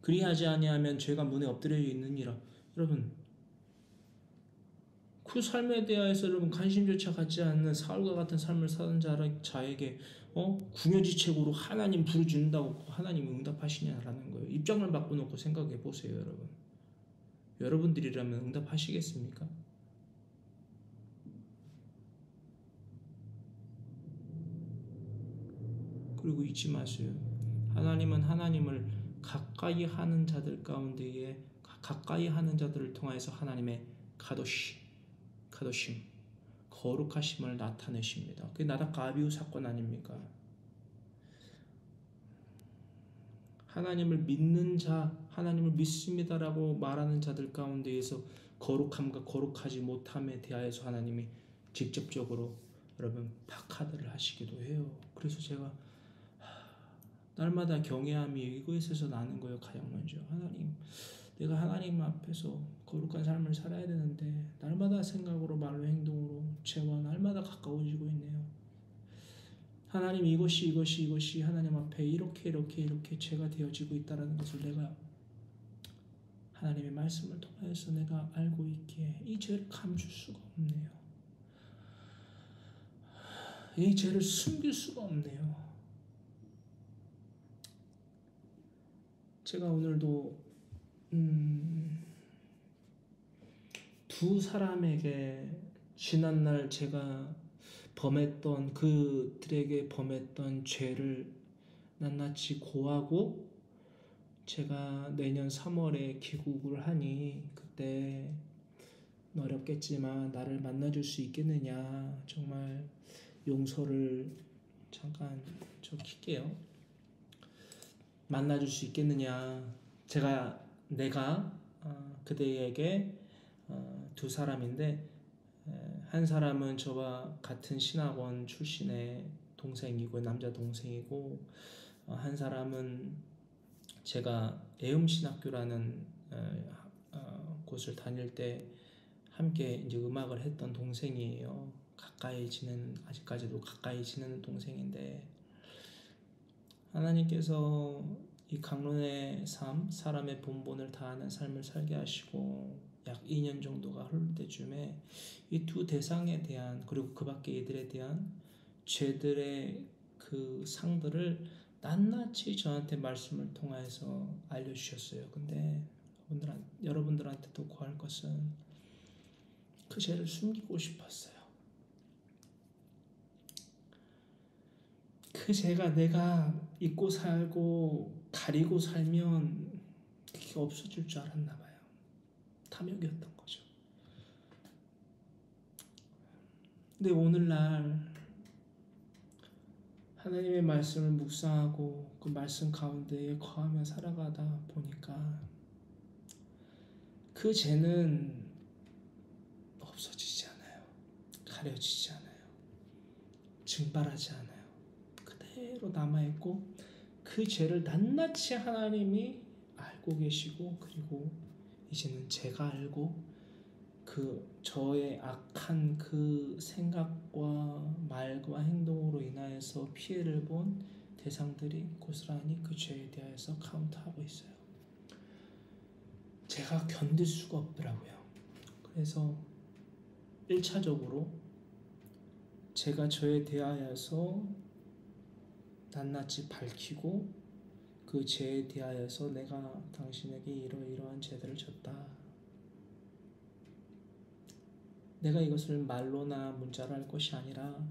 그리하지 아니하면 죄가 문에 엎드려 있느니라. 여러분 그 삶에 대하여서 여러분 관심조차 갖지 않는 사울과 같은 삶을 사는 자에게 궁여지책으로 하나님 부르짖는다고 하나님이 응답하시냐라는 거예요. 입장을 바꿔놓고 생각해 보세요, 여러분. 여러분들이라면 응답하시겠습니까? 그리고 잊지 마세요. 하나님은 하나님을 가까이 하는 자들 가운데에 가까이 하는 자들을 통해서 하나님의 카도심, 거룩하심을 나타내십니다. 그게 나답과 아비후 사건 아닙니까? 하나님을 믿는 자, 하나님을 믿습니다라고 말하는 자들 가운데에서 거룩함과 거룩하지 못함에 대하여서 하나님이 직접적으로 여러분 박하들을 하시기도 해요. 그래서 제가 날마다 경외함이 이곳에서 나는 거예요. 가장 먼저 하나님, 내가 하나님 앞에서 거룩한 삶을 살아야 되는데 날마다 생각으로 말로 행동으로 죄와 날마다 가까워지고 있네요. 하나님 이것이 하나님 앞에 이렇게 죄가 되어지고 있다는 것을 내가 하나님의 말씀을 통해서 내가 알고 있기에 이 죄를 감출 수가 없네요. 이 죄를 숨길 수가 없네요. 제가 오늘도 두 사람에게 지난날 제가 그들에게 범했던 죄를 낱낱이 고하고 제가 내년 3월에 귀국을 하니 그때 어렵겠지만 나를 만나줄 수 있겠느냐, 정말 용서를 잠깐 킬게요. 만나줄 수 있겠느냐. 내가 그대에게 두 사람인데 한 사람은 저와 같은 신학원 출신의 동생이고 남자 동생이고 한 사람은 제가 애음신학교라는 곳을 다닐 때 함께 이제 음악을 했던 동생이에요. 아직까지도 가까이 지내는 동생인데 하나님께서 이 강론의 삶, 사람의 본분을 다하는 삶을 살게 하시고 약 2년 정도가 흐를 때쯤에 이 두 대상에 대한 그리고 그 밖에 이들에 대한 죄들의 그 상들을 낱낱이 저한테 말씀을 통해서 알려주셨어요. 근데 여러분들한테도 구할 것은 그 죄를 숨기고 싶었어요. 그 죄가 내가 잊고 살고 가리고 살면 그게 없어질 줄 알았나 봐요. 탐욕이었던 거죠. 근데 오늘날 하나님의 말씀을 묵상하고 그 말씀 가운데에 거하며 살아가다 보니까 그 죄는 없어지지 않아요. 가려지지 않아요. 증발하지 않아요. 그대로 남아있고 그 죄를 낱낱이 하나님이 알고 계시고 그리고 이제는 제가 알고 그 저의 악한 그 생각과 말과 행동으로 인하여서 피해를 본 대상들이 고스란히 그 죄에 대하여서 카운트하고 있어요. 제가 견딜 수가 없더라고요. 그래서 1차적으로 제가 저에 대하여서 낱낱이 밝히고 그 죄에 대하여서 내가 당신에게 이러이러한 죄들을 졌다. 내가 이것을 말로나 문자로 할 것이 아니라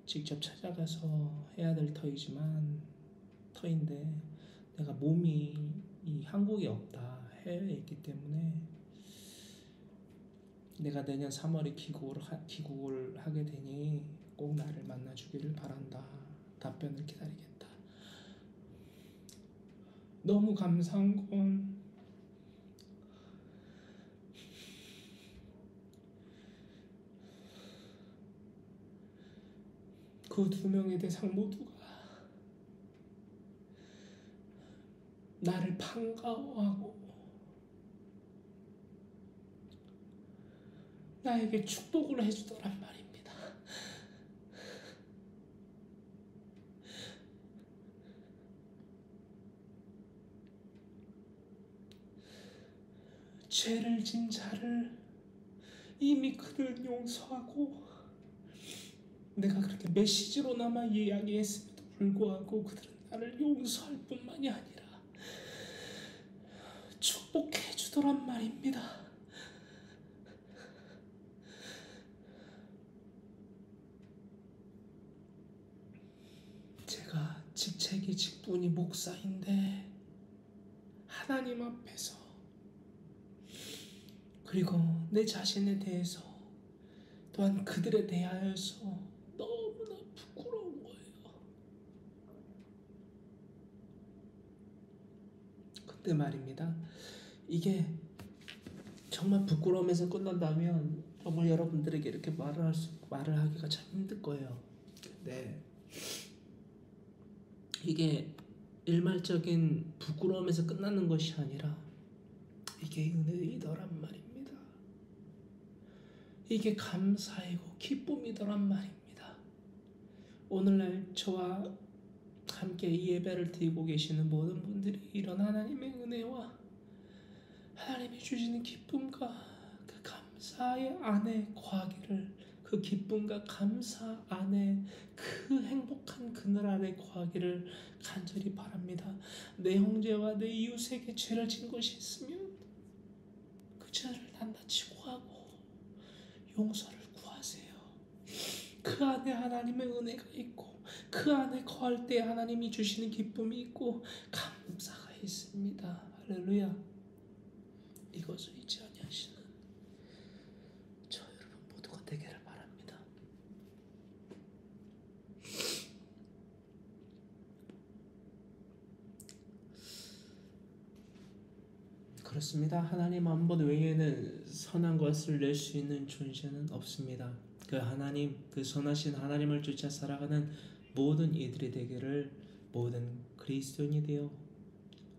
직접 찾아가서 해야 될 터인데 내가 몸이 이 한국에 없다. 해외에 있기 때문에 내가 내년 3월에 귀국을 하게 되니 꼭 나를 만나주기를 바란다. 답변을 기다리겠다. 너무 감사한 건 그 두 명의 대상 모두가 나를 반가워하고 나에게 축복을 해주더란 말입니다. 죄를 진 자를 이미 그들은 용서하고 내가 그렇게 메시지로나마 이야기했음에도 불구하고 그들은 나를 용서할 뿐만이 아니라 축복해 주더란 말입니다. 제가 직책이 직분이 목사인데 하나님 앞에서 그리고 내 자신에 대해서 또한 그들에 대하여서 너무나 부끄러운 거예요. 근데 말입니다. 이게 정말 부끄러움에서 끝난다면 정말 여러분들에게 이렇게 말을 하기가 참 힘들 거예요. 근데 이게 일말적인 부끄러움에서 끝나는 것이 아니라 이게 은혜이더란 말입니다. 이게 감사이고 기쁨이더란 말입니다. 오늘날 저와 함께 이 예배를 드리고 계시는 모든 분들이 이런 하나님의 은혜와 하나님이 주시는 기쁨과 그 감사의 안에 거하기를, 그 기쁨과 감사 안에 그 행복한 그늘 아래 거하기를 간절히 바랍니다. 내 형제와 내 이웃에게 죄를 진 것이 있으면 그 죄를 낱낱이 구하고 용서를 구하세요. 그 안에 하나님의 은혜가 있고 그 안에 거할 때 하나님이 주시는 기쁨이 있고 감사가 있습니다. 할렐루야. 이것을 잊지 아니하시는 저 여러분 모두가 되기를 바랍니다. 그렇습니다. 하나님 한 분 외에는 선한 것을 낼 수 있는 존재는 없습니다. 그 하나님, 그 선하신 하나님을 쫓아 살아가는 모든 이들이 되기를, 모든 그리스도인이 되어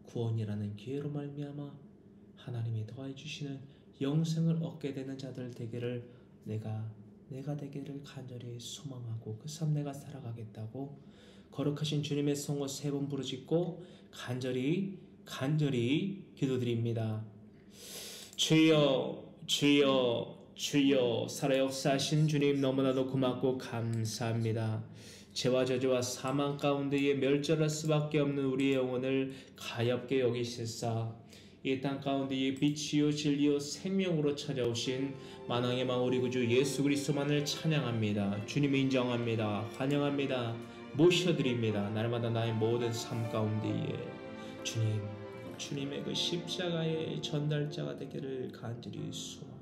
구원이라는 기회로 말미암아 하나님이 더해 주시는 영생을 얻게 되는 자들 되기를 내가 되기를 간절히 소망하고 그 삶 내가 살아가겠다고 거룩하신 주님의 성호 3번 부르짖고 간절히 기도드립니다. 주여, 주여, 주여, 살아 역사하신 주님 너무나도 고맙고 감사합니다. 죄와 저주와 사망 가운데에 멸절할 수밖에 없는 우리의 영혼을 가엾게 여기시사 이 땅 가운데에 빛이요 진리요 생명으로 찾아오신 만왕의 망 우리 구주 예수 그리스도만을 찬양합니다. 주님을 인정합니다. 환영합니다. 모셔드립니다. 날마다 나의 모든 삶 가운데에 주님의 그 십자가의 전달자가 되기를 간절히 소망합니다.